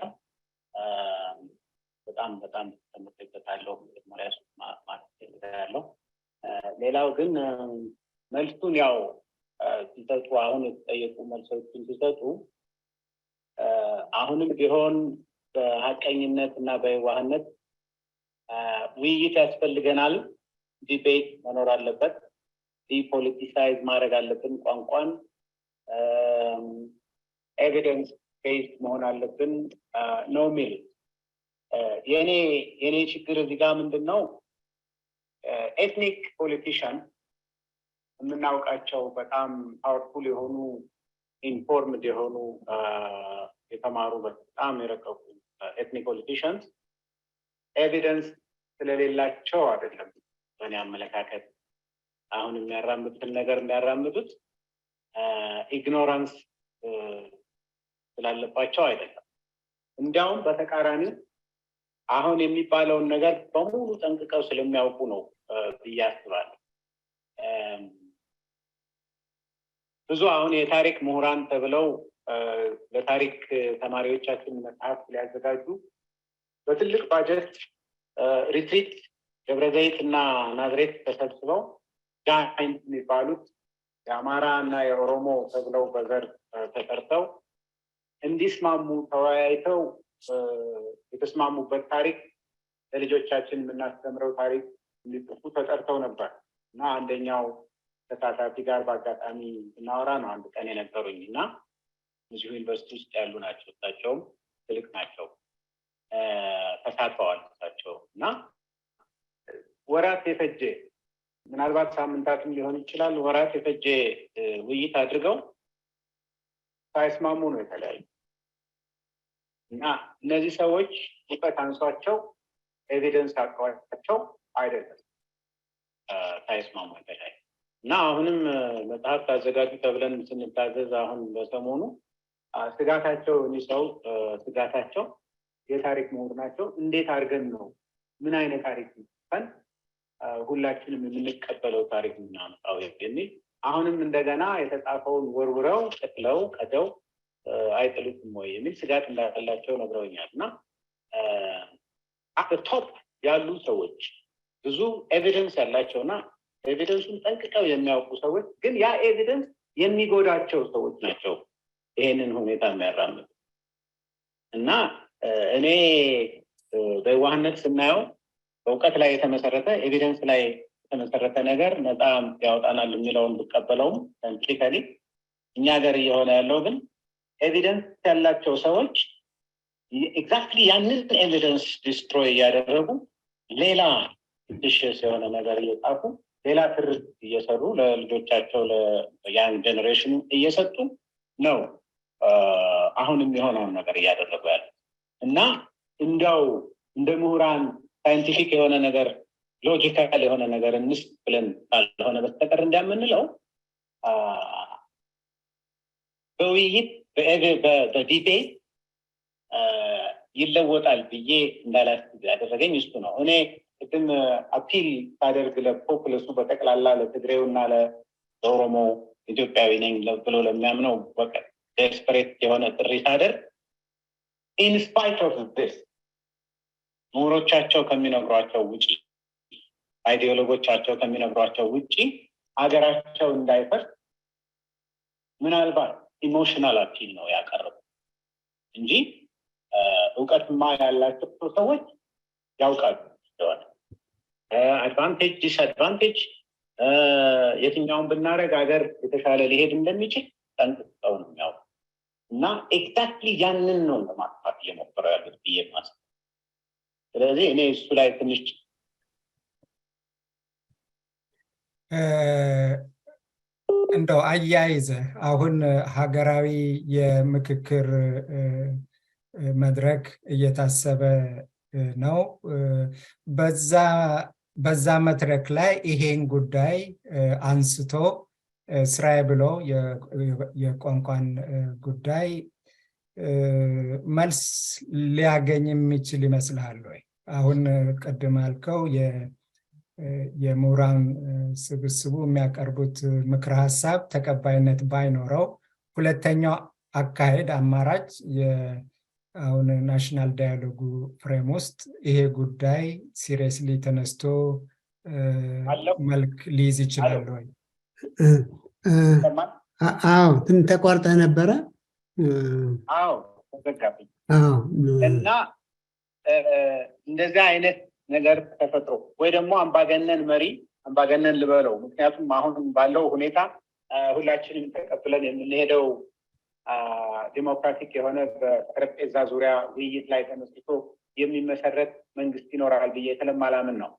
በጣም ተመሰግናለሁ ማለት ያለው። ሌላው ግን መልሱን ያው ሲሰጡ አሁን የተጠየቁ መልሶችን ሲሰጡ አሁንም ቢሆን በሀቀኝነት እና በዋህነት ውይይት ያስፈልገናል። ዲቤት መኖር አለበት። ዲፖለቲሳይዝ ማድረግ አለብን። ቋንቋን ኤቪደንስ ቤዝድ መሆን አለብን ነው የሚል የኔ ችግር እዚህ ጋር ምንድን ነው? ኤትኒክ ፖለቲሽያን የምናውቃቸው በጣም ፓወርፉል የሆኑ ኢንፎርምድ የሆኑ የተማሩ በጣም የረቀቁ ኤትኒክ ፖለቲሽያንስ ኤቪደንስ ስለሌላቸው አይደለም በእኔ አመለካከት አሁን የሚያራምዱትን ነገር የሚያራምዱት ኢግኖራንስ ስላለባቸው አይደለም። እንዲያውም በተቃራኒ አሁን የሚባለውን ነገር በሙሉ ጠንቅቀው ስለሚያውቁ ነው ብዬ አስባለሁ። ብዙ አሁን የታሪክ ምሁራን ተብለው ለታሪክ ተማሪዎቻችን መጽሐፍ ሊያዘጋጁ በትልቅ ባጀት ሪትሪት ደብረዘይት እና ናዝሬት ተሰብስበው ጃይንት የሚባሉት የአማራ እና የኦሮሞ ተብለው በዘር ተጠርተው እንዲስማሙ ተወያይተው የተስማሙበት ታሪክ ለልጆቻችን የምናስተምረው ታሪክ እንዲጽፉ ተጠርተው ነበር እና አንደኛው ተሳታፊ ጋር በአጋጣሚ እናወራ ነው አንድ ቀን የነበሩኝ እና እዚሁ ዩኒቨርሲቲ ውስጥ ያሉ ናቸው። እሳቸውም ትልቅ ናቸው፣ ተሳትፈዋል እሳቸው እና ወራት የፈጀ ምናልባት ሳምንታትም ሊሆን ይችላል ወራት የፈጀ ውይይት አድርገው ሳይስማሙ ነው የተለያዩ እና እነዚህ ሰዎች እውቀት አንሷቸው ኤቪደንስ አቋቸው አይደለም ሳይስማሙ የተለያዩ እና አሁንም መጽሐፍ ታዘጋጁ ተብለን ስንታዘዝ አሁን በሰሞኑ ስጋታቸው የሚሰው ስጋታቸው የታሪክ ምሁር ናቸው። እንዴት አድርገን ነው ምን አይነት ታሪክ ነው ሁላችንም የምንቀበለው ታሪክ ምናመጣው የሚል አሁንም እንደገና የተጻፈውን ወርውረው ጥለው ቀደው አይጥሉትም ወይ የሚል ስጋት እንዳላቸው ነግረውኛል። እና ቶፕ ያሉ ሰዎች ብዙ ኤቪደንስ ያላቸውና ኤቪደንሱን ጠንቅቀው የሚያውቁ ሰዎች ግን ያ ኤቪደንስ የሚጎዳቸው ሰዎች ናቸው ይሄንን ሁኔታ የሚያራምዱ እና እኔ በዋህነት ስናየው በእውቀት ላይ የተመሰረተ ኤቪደንስ ላይ የተመሰረተ ነገር ነፃ ያወጣናል የሚለውን ብቀበለውም ሳይንቲፊካሊ እኛ ሀገር እየሆነ ያለው ግን ኤቪደንስ ያላቸው ሰዎች ኤግዛክትሊ ያንን ኤቪደንስ ዲስትሮይ እያደረጉ ሌላ ዲሽስ የሆነ ነገር እየጻፉ ሌላ ትርክ እየሰሩ ለልጆቻቸው ለያንግ ጀነሬሽን እየሰጡ ነው አሁንም የሆነውን ነገር እያደረጉ ያለ እና እንዲያው እንደ ምሁራን ሳይንቲፊክ የሆነ ነገር ሎጂካል የሆነ ነገር እንስ ብለን ካልሆነ በስተቀር እንደምንለው በውይይት በዲቤት ይለወጣል ብዬ እንዳላስብ ያደረገኝ እሱ ነው። እኔ ግን አፒል ሳደርግ ለፖፕለሱ በጠቅላላ ለትግሬውና ለኦሮሞ ኢትዮጵያዊ ነኝ ብሎ ለሚያምነው በቃ ዴስፐሬት የሆነ ጥሪ ሳደርግ ኢን ስፓይት ኦፍ ዲስ ምሁሮቻቸው ከሚነግሯቸው ውጪ አይዲዮሎጎቻቸው ከሚነግሯቸው ውጪ ሀገራቸው እንዳይፈርስ ምናልባት ኢሞሽናል አፒል ነው ያቀረቡ እንጂ እውቀትማ ያላቸው ሰዎች ያውቃሉ አድቫንቴጅ ዲስአድቫንቴጅ የትኛውን ብናረግ ሀገር የተሻለ ሊሄድ እንደሚችል ጠንቅቀው ነው የሚያውቁ እና ኤግዛክትሊ ያንን ነው ለማጥፋት እየሞከሩ ያሉት ብዬ ማስብ። ስለዚህ እኔ እሱ ላይ ትንሽ እንደው አያይዘ አሁን ሀገራዊ የምክክር መድረክ እየታሰበ ነው። በዛ መድረክ ላይ ይሄን ጉዳይ አንስቶ ስራዬ ብሎ የቋንቋን ጉዳይ መልስ ሊያገኝ የሚችል ይመስልሃል ወይ? አሁን ቅድም አልከው የምሁራን ስብስቡ የሚያቀርቡት ምክረ ሀሳብ ተቀባይነት ባይኖረው ሁለተኛው አካሄድ አማራጭ አሁን ናሽናል ዳያሎጉ ፍሬም ውስጥ ይሄ ጉዳይ ሲሪየስሊ ተነስቶ መልክ ሊይዝ ይችላል ወይ? አዎ ተቋርጠህ ነበረ። አዎ ተዘጋብኝ እና እንደዛ አይነት ነገር ተፈጥሮ ወይ ደግሞ አምባገነን መሪ አምባገነን ልበለው፣ ምክንያቱም አሁን ባለው ሁኔታ ሁላችንም ተቀብለን የምንሄደው ዲሞክራቲክ የሆነ በጠረጴዛ ዙሪያ ውይይት ላይ ተመስርቶ የሚመሰረት መንግስት ይኖራል ብዬ ስለማላምን ነው።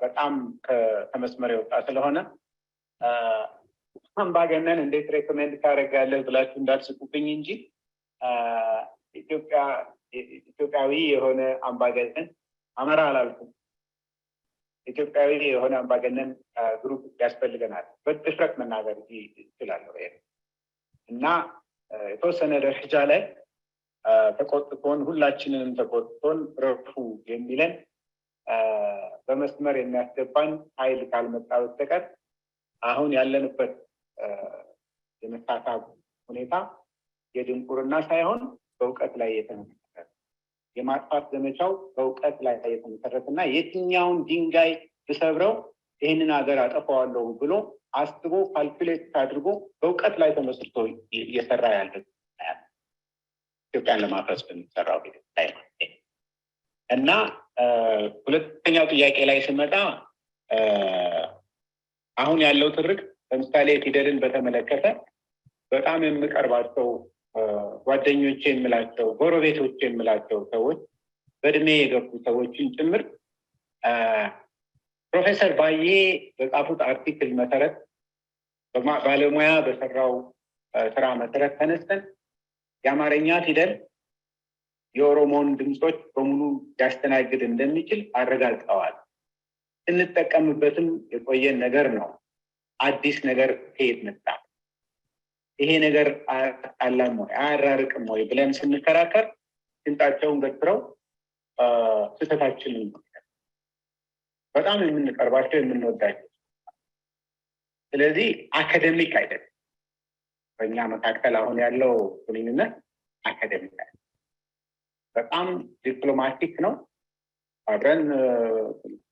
በጣም ከመስመር የወጣ ስለሆነ አምባገነን እንዴት ሬኮሜንድ ታደርጋለህ ብላችሁ እንዳትስቁብኝ እንጂ ኢትዮጵያዊ የሆነ አምባገነን አመራ አላልኩም። ኢትዮጵያዊ የሆነ አምባገነን ግሩፕ ያስፈልገናል። በድፍረት መናገር ይችላለሁ እና የተወሰነ ደረጃ ላይ ተቆጥቶን ሁላችንንም ተቆጥቶን ረፉ የሚለን በመስመር የሚያስገባን ኃይል ካልመጣ በስተቀር አሁን ያለንበት የመሳሳብ ሁኔታ የድንቁርና ሳይሆን በእውቀት ላይ የተመሰረተ የማጥፋት ዘመቻው በእውቀት ላይ የተመሰረተና የትኛውን ድንጋይ ብሰብረው ይህንን ሀገር አጠፋዋለሁ ብሎ አስቦ ካልኩሌት አድርጎ በእውቀት ላይ ተመስርቶ እየሰራ ያለ ኢትዮጵያን ለማፍረስ በሚሰራው ላይ እና ሁለተኛው ጥያቄ ላይ ስመጣ አሁን ያለው ትርክ ለምሳሌ ፊደልን በተመለከተ በጣም የምቀርባቸው ጓደኞቼ የምላቸው ጎረቤቶቼ የምላቸው ሰዎች በእድሜ የገቡ ሰዎችን ጭምር ፕሮፌሰር ባዬ በጻፉት አርቲክል መሰረት ባለሙያ በሰራው ስራ መሰረት ተነስተን የአማርኛ ፊደል የኦሮሞን ድምፆች በሙሉ ያስተናግድ እንደሚችል አረጋግጠዋል። እንጠቀምበትም የቆየን ነገር ነው። አዲስ ነገር ከየት መጣ? ይሄ ነገር አላም ወይ አያራርቅም ወይ ብለን ስንከራከር ሽንጣቸውን ገትረው ስህተታችንን በጣም የምንቀርባቸው የምንወዳቸው። ስለዚህ አካደሚክ አይደለም። በእኛ መካከል አሁን ያለው ግንኙነት አካደሚክ አይደለም፣ በጣም ዲፕሎማቲክ ነው። አብረን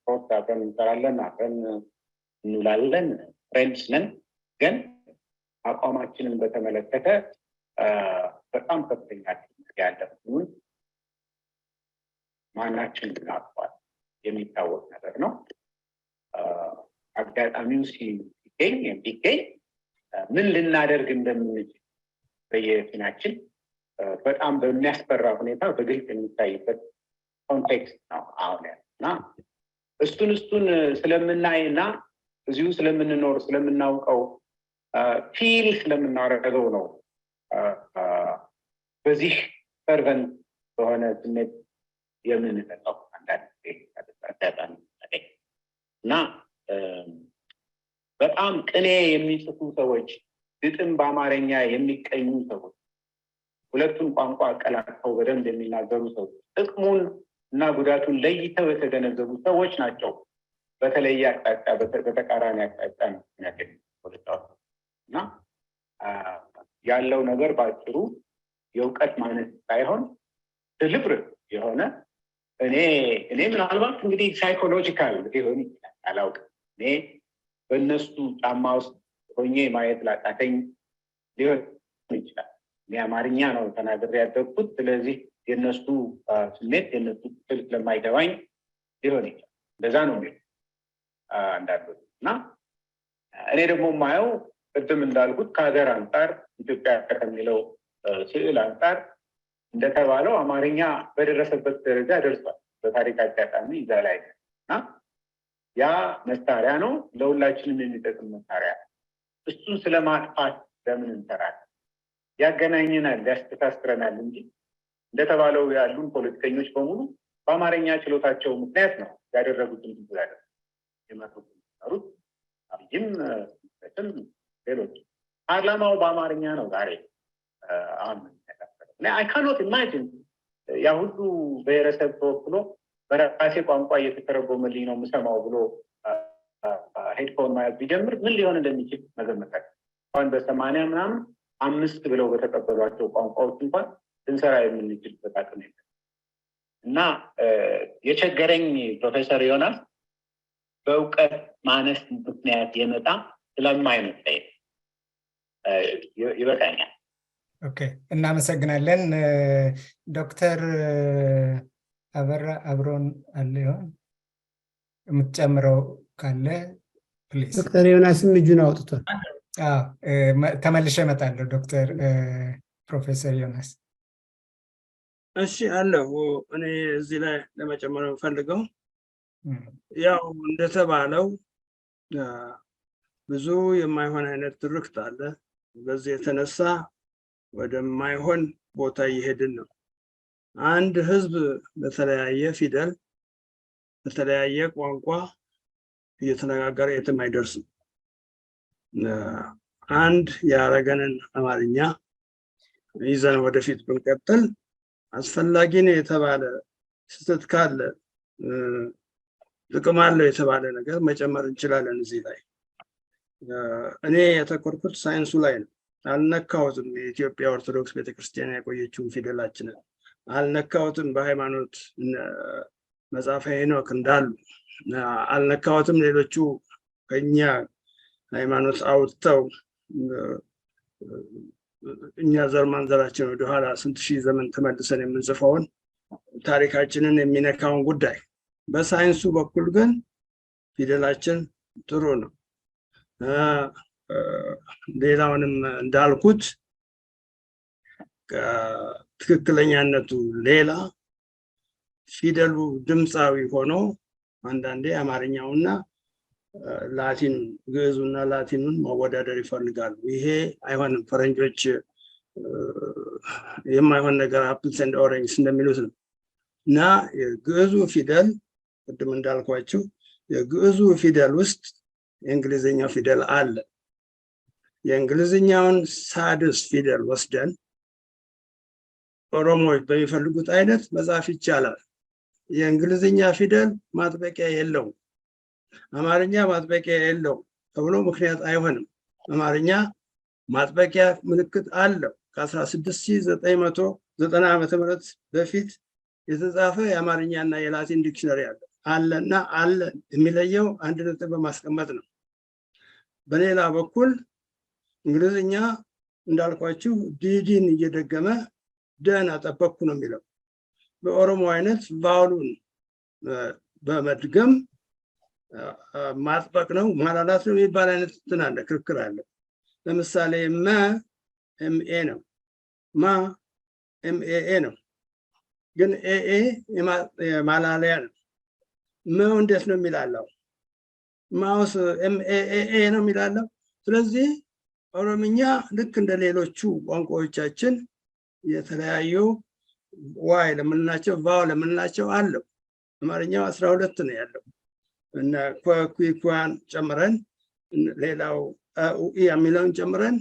ፖስት አብረን እንሰራለን፣ አብረን እንውላለን፣ ፍሬንድስ ነን። ግን አቋማችንን በተመለከተ በጣም ከፍተኛ ያለብን ማናችን እናውቀዋል የሚታወቅ ነገር ነው። አጋጣሚው ሲገኝ ምን ልናደርግ እንደምንችል በየፊናችን በጣም በሚያስፈራ ሁኔታ በግልጽ የሚታይበት ኮንቴክስት ነው አሁን እና እሱን ስለምናይና እዚሁ ስለምንኖር ስለምናውቀው ፊል ስለምናደርገው ነው በዚህ ፈርቨንት በሆነ ስሜት የምንጠጣው አንዳንድ እና በጣም ቅኔ የሚጽፉ ሰዎች፣ ግጥም በአማርኛ የሚቀኙ ሰዎች፣ ሁለቱን ቋንቋ አቀላቅለው በደንብ የሚናገሩ ሰዎች፣ ጥቅሙን እና ጉዳቱን ለይተው የተገነዘቡ ሰዎች ናቸው። በተለየ አቅጣጫ በተቃራኒ አቅጣጫ የሚያገኙ እና ያለው ነገር በአጭሩ የእውቀት ማነስ ሳይሆን ድልብር የሆነ እኔ ምናልባት እንግዲህ ሳይኮሎጂካል ሊሆን ይችላል አላውቅም። እኔ በእነሱ ጫማ ውስጥ ሆኜ ማየት ላቃተኝ ሊሆን ይችላል። እኔ አማርኛ ነው ተናግሬ ያደግኩት። ስለዚህ የእነሱ ስሜት የእነሱ ክፍል ስለማይገባኝ ሊሆን ይችላል። እንደዛ ነው የሚሆነው አንዳንዶች እና እኔ ደግሞ የማየው ቅድም እንዳልኩት ከሀገር አንጻር ኢትዮጵያ ከሚለው ስዕል አንጻር እንደተባለው አማርኛ በደረሰበት ደረጃ ደርሷል። በታሪክ አጋጣሚ እዛ ላይ እና ያ መሳሪያ ነው፣ ለሁላችንም የሚጠቅም መሳሪያ። እሱን ስለማጥፋት ለምን እንሰራለን? ያገናኘናል፣ ያስተሳስረናል እንጂ እንደተባለው ያሉን ፖለቲከኞች በሙሉ በአማርኛ ችሎታቸው ምክንያት ነው ያደረጉትን ይላል የመሩት አብይም ሌሎች ፓርላማው በአማርኛ ነው ዛሬ አሁን I cannot imagine ያ ሁሉ ብሔረሰብ ተወክሎ በራሴ ቋንቋ እየተተረጎመልኝ ነው የምሰማው ብሎ ሄድፎን ማየት ቢጀምር ምን ሊሆን እንደሚችል መገመት አሁን በ80 ምናምን 5 ብለው በተቀበሏቸው ቋንቋዎች እንኳን ልንሰራ የምንችልበት አቅም የለም እና የቸገረኝ ፕሮፌሰር ዮናስ በእውቀት ማነስ ምክንያት የመጣ ስለማይመስለኝ ይበቃኛል። ኦኬ፣ እናመሰግናለን። ዶክተር አበራ አብሮን አለ ይሆን? የምትጨምረው ካለ ፕሊዝ። ዶክተር ዮናስም እጁን አውጥቷል። ተመልሼ እመጣለሁ። ዶክተር ፕሮፌሰር ዮናስ። እሺ አለሁ። እኔ እዚህ ላይ ለመጨመር የምፈልገው ያው እንደተባለው ብዙ የማይሆን አይነት ትርክት አለ። በዚህ የተነሳ ወደማይሆን ቦታ እየሄድን ነው። አንድ ህዝብ በተለያየ ፊደል በተለያየ ቋንቋ እየተነጋገረ የትም አይደርስም። አንድ ያረገንን አማርኛ ይዘን ወደፊት ብንቀጥል አስፈላጊ ነው የተባለ ስህተት ካለ ጥቅም አለው የተባለ ነገር መጨመር እንችላለን። እዚህ ላይ እኔ የተኮርኩት ሳይንሱ ላይ ነው። አልነካሁትም። የኢትዮጵያ ኦርቶዶክስ ቤተክርስቲያን ያቆየችውን ፊደላችንን አልነካሁትም። በሃይማኖት መጽሐፈ ሄኖክ እንዳሉ አልነካሁትም። ሌሎቹ ከኛ ሃይማኖት አውጥተው እኛ ዘር ማንዘራችን ወደኋላ ስንት ሺህ ዘመን ተመልሰን የምንጽፈውን ታሪካችንን የሚነካውን ጉዳይ በሳይንሱ በኩል ግን ፊደላችን ጥሩ ነው። ሌላውንም እንዳልኩት ትክክለኛነቱ ሌላ ፊደሉ ድምፃዊ ሆኖ አንዳንዴ አማርኛውና ላቲን ግዕዙና ላቲኑን ማወዳደር ይፈልጋሉ። ይሄ አይሆንም። ፈረንጆች የማይሆን ነገር አፕልስ ኤንድ ኦሬንጅስ እንደሚሉት ነው እና የግዕዙ ፊደል ቅድም እንዳልኳችሁ የግዕዙ ፊደል ውስጥ የእንግሊዝኛው ፊደል አለ። የእንግሊዝኛውን ሳድስ ፊደል ወስደን ኦሮሞዎች በሚፈልጉት አይነት መጻፍ ይቻላል። የእንግሊዝኛ ፊደል ማጥበቂያ የለውም፣ አማርኛ ማጥበቂያ የለውም ተብሎ ምክንያት አይሆንም። አማርኛ ማጥበቂያ ምልክት አለው። ከ16990 ዓመተ ምህረት በፊት የተጻፈ የአማርኛና የላቲን ዲክሽነሪ አለና አለ የሚለየው አንድ ነጥብ በማስቀመጥ ነው። በሌላ በኩል እንግሊዝኛ እንዳልኳችሁ ዲዲን እየደገመ ደህና ጠበቅኩ ነው የሚለው። በኦሮሞ አይነት ቫውሉን በመድገም ማጥበቅ ነው ማላላት ነው የሚባል አይነት እንትን አለ፣ ክርክር አለ። ለምሳሌ መ ኤምኤ ነው፣ ማ ኤምኤኤ ነው። ግን ኤኤ ማላለያ ነው። መው እንዴት ነው የሚላለው? ማውስ ኤምኤኤ ነው የሚላለው። ስለዚህ ኦሮምኛ ልክ እንደ ሌሎቹ ቋንቋዎቻችን የተለያዩ ዋይ ለምንላቸው ቫው ለምንላቸው አለው። አማርኛው 12 ነው ያለው እና ኳን ጨምረን ሌላው የሚለውን ጨምረን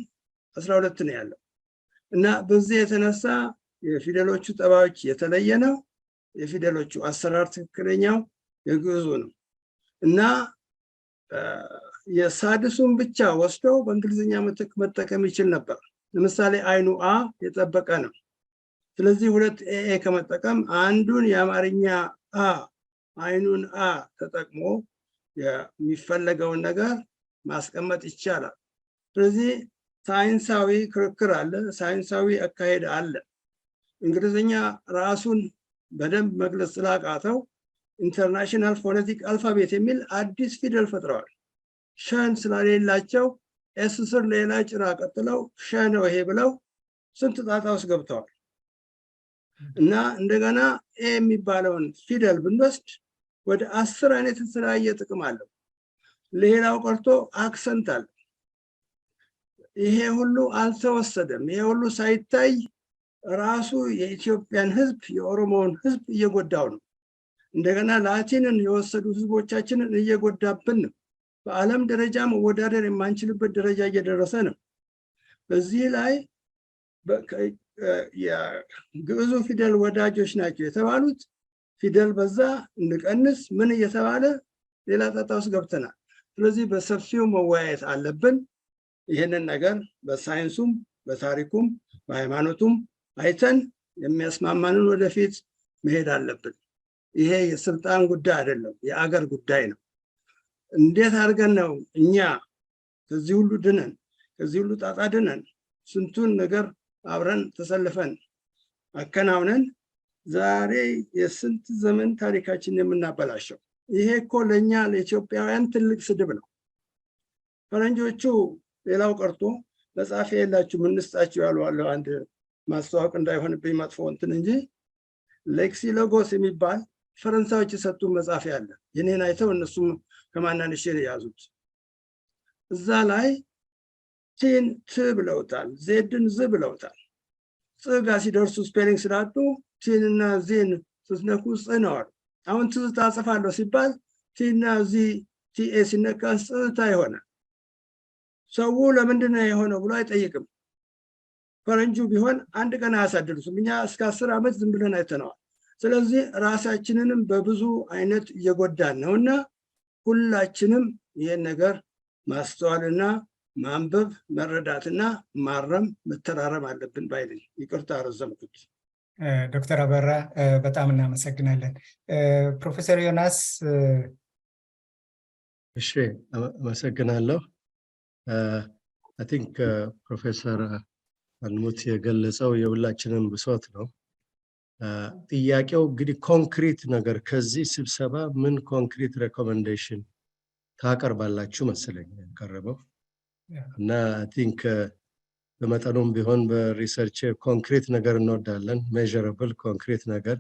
12 ነው ያለው እና በዚህ የተነሳ የፊደሎቹ ጠባዮች የተለየ ነው። የፊደሎቹ አሰራር ትክክለኛው የግዕዙ ነው እና የሳድሱን ብቻ ወስደው በእንግሊዝኛ መጠቀም ይችል ነበር። ለምሳሌ አይኑ አ የጠበቀ ነው። ስለዚህ ሁለት ኤ ከመጠቀም አንዱን የአማርኛ አይኑን ተጠቅሞ የሚፈለገውን ነገር ማስቀመጥ ይቻላል። ስለዚህ ሳይንሳዊ ክርክር አለ፣ ሳይንሳዊ አካሄድ አለ። እንግሊዝኛ ራሱን በደንብ መግለጽ ስላቃተው ኢንተርናሽናል ፎኔቲክ አልፋቤት የሚል አዲስ ፊደል ፈጥረዋል። ሸን ስለሌላቸው ኤስ ስር ሌላ ጭራ ቀጥለው ሸ ነው ይሄ ብለው ስንት ጣጣ ውስጥ ገብተዋል። እና እንደገና ኤ የሚባለውን ፊደል ብንወስድ ወደ 10 አይነት የተለያየ ጥቅም አለው። ሌላው ቀርቶ አክሰንት አለ። ይሄ ሁሉ አልተወሰደም። ይሄ ሁሉ ሳይታይ ራሱ የኢትዮጵያን ሕዝብ የኦሮሞውን ሕዝብ እየጎዳው ነው። እንደገና ላቲንን የወሰዱ ሕዝቦቻችንን እየጎዳብን ነው። በዓለም ደረጃ መወዳደር የማንችልበት ደረጃ እየደረሰ ነው። በዚህ ላይ የግዕዙ ፊደል ወዳጆች ናቸው የተባሉት ፊደል በዛ እንቀንስ ምን እየተባለ ሌላ ጣጣ ውስጥ ገብተናል። ስለዚህ በሰፊው መወያየት አለብን። ይህንን ነገር በሳይንሱም በታሪኩም በሃይማኖቱም አይተን የሚያስማማንን ወደፊት መሄድ አለብን። ይሄ የስልጣን ጉዳይ አይደለም፣ የአገር ጉዳይ ነው። እንዴት አድርገን ነው እኛ ከዚህ ሁሉ ድነን ከዚህ ሁሉ ጣጣ ድነን ስንቱን ነገር አብረን ተሰልፈን አከናውነን ዛሬ የስንት ዘመን ታሪካችን የምናበላሸው? ይሄ እኮ ለእኛ ለኢትዮጵያውያን ትልቅ ስድብ ነው። ፈረንጆቹ ሌላው ቀርቶ መጽሐፍ የላችሁ እንስጣችሁ ያሉ አለ። አንድ ማስተዋወቅ እንዳይሆንብኝ መጥፎ እንትን እንጂ ሌክሲሎጎስ የሚባል ፈረንሳዮች የሰጡ መጽሐፍ ያለ የኔን አይተው እነሱም ከማናንሽ የያዙት እዛ ላይ ቲን ት ብለውታል፣ ዜድን ዝ ብለውታል። ጽ ጋር ሲደርሱ ስፔሊንግ ስላጡ ቲንና ዜን ስትነኩ ጽ ነው አሉ። አሁን ትዝታ ጽፋለሁ ሲባል ቲና ዚ ቲኤ ሲነካ ጽታ ይሆናል። ሰው ለምንድን ነው የሆነው ብሎ አይጠይቅም። ፈረንጁ ቢሆን አንድ ቀን አያሳድሩትም። እኛ እስከ 10 ዓመት ዝም ብለን አይተነዋል። ስለዚህ ራሳችንንም በብዙ አይነት እየጎዳን ነውና ሁላችንም ይሄን ነገር ማስተዋልና ማንበብ መረዳትና ማረም መተራረም አለብን ባይልኝ። ይቅርታ አረዘምኩት። ዶክተር አበራ በጣም እናመሰግናለን። ፕሮፌሰር ዮናስ። እሺ አመሰግናለሁ። አይ ቲንክ ፕሮፌሰር አንሙት የገለጸው የሁላችንም ብሶት ነው። ጥያቄው እንግዲህ ኮንክሪት ነገር ከዚህ ስብሰባ ምን ኮንክሪት ሬኮሜንዴሽን ታቀርባላችሁ መሰለኝ ያቀረበው እና አይ ቲንክ በመጠኑም ቢሆን በሪሰርች ኮንክሪት ነገር እንወዳለን፣ ሜዠረብል ኮንክሪት ነገር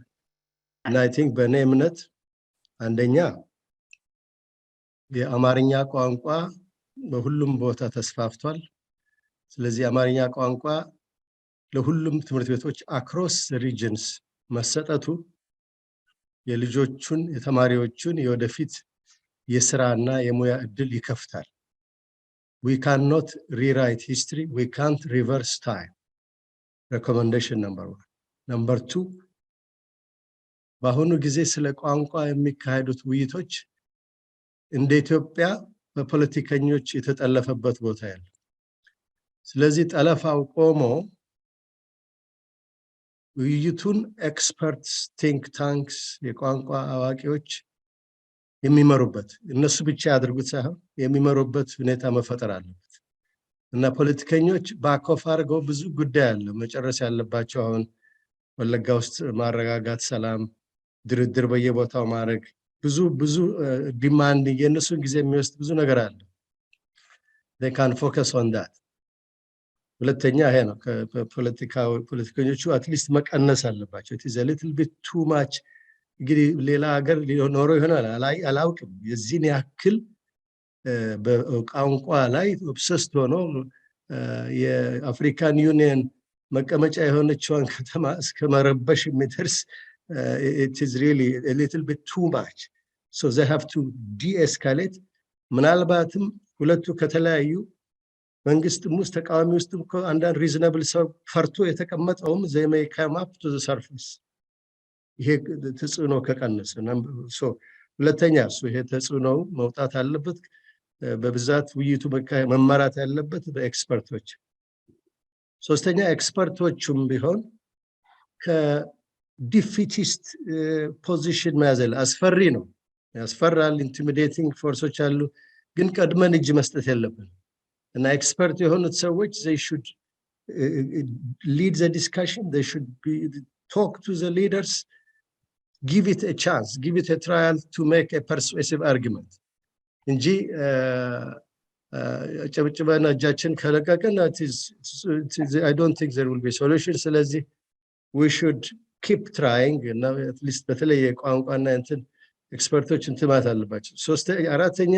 እና አይ ቲንክ በእኔ እምነት አንደኛ የአማርኛ ቋንቋ በሁሉም ቦታ ተስፋፍቷል። ስለዚህ የአማርኛ ቋንቋ ለሁሉም ትምህርት ቤቶች አክሮስ ሪጅንስ መሰጠቱ የልጆቹን የተማሪዎቹን የወደፊት የስራና የሙያ እድል ይከፍታል። we cannot rewrite history, we can't reverse time. recommendation number 1. number 2 በአሁኑ ጊዜ ስለ ቋንቋ የሚካሄዱት ውይይቶች እንደ ኢትዮጵያ በፖለቲከኞች የተጠለፈበት ቦታ ያለ። ስለዚህ ጠለፋው ቆሞ ውይይቱን ኤክስፐርትስ ቲንክ ታንክስ የቋንቋ አዋቂዎች የሚመሩበት እነሱ ብቻ ያድርጉት ሳይሆን የሚመሩበት ሁኔታ መፈጠር አለበት እና ፖለቲከኞች ባኮፍ አድርገው ብዙ ጉዳይ አለ መጨረስ ያለባቸው። አሁን ወለጋ ውስጥ ማረጋጋት፣ ሰላም፣ ድርድር በየቦታው ማድረግ ብዙ ዲማንድ የነሱን ጊዜ የሚወስድ ብዙ ነገር አለ። they can focus on that። ሁለተኛ ይሄ ነው ፖለቲከኞቹ አትሊስት መቀነስ አለባቸው። it is a little bit too much። እንግዲህ ሌላ ሀገር ሊኖር ይሆናል አላውቅም። የዚህን ያክል በቋንቋ ላይ ኦብሰስድ ሆኖ የአፍሪካን ዩኒየን መቀመጫ የሆነችውን ከተማ እስከ መረበሽ የሚደርስ it is really a little bit too much, so they have to de-escalate። ምናልባትም ሁለቱ ከተለያዩ መንግስትም ውስጥ ተቃዋሚ ውስጥም አንዳንድ ሪዝነብል ሰው ፈርቶ የተቀመጠውም they may come up to the surface። ይሄ ተጽዕኖ ከቀነሰ ሁለተኛ እሱ ይሄ ተጽዕኖ መውጣት አለበት። በብዛት ውይይቱ መመራት ያለበት በኤክስፐርቶች። ሶስተኛ ኤክስፐርቶቹም ቢሆን ዲፊቲስት ፖዚሽን መያዘል አስፈሪ ነው ያስፈራል ኢንቲሚዴቲንግ ፎርሶች አሉ ግን ቀድመን እጅ መስጠት የለብን እና ኤክስፐርት የሆኑት ሰዎች they should lead the discussion they should be talk to the leaders give it a chance give it a trial to make a persuasive argument እንጂ ጨብጭበና እጃችን ከለቀቀን I don't think there will be solution ስለዚህ we should keep trying and at least በተለይ ቋንቋና እንትን ኤክስፐርቶች እንትማት አለባቸው አራተኛ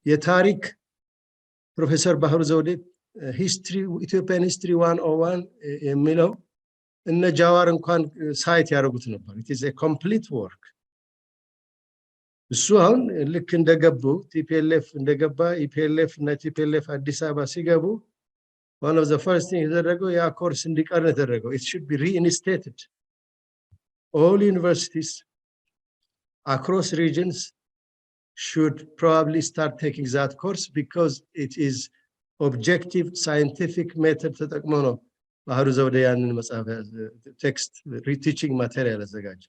የታሪክ ፕሮፌሰር ባህሩ ዘውዴ ሂስትሪ ኢትዮጵያን ሂስትሪ 101 የሚለው እነ ጃዋር እንኳን ሳይት ያደርጉት ነበር it is a complete work እሱ አሁን ልክ እንደገቡ ቲፒኤልኤፍ እንደገባ ኢፒኤልኤፍ እና ቲፒኤልኤፍ አዲስ አበባ ሲገቡ one of the first things የተደረገው ያ ኮርስ እንዲቀር ተደረገው it should be reinstated all universities across regions should probably start taking that course because it is objective scientific method ተጠቅሞ ነው ባህሩ ዘውዴ ያንን መጽሐፍ text reteaching material አዘጋጅ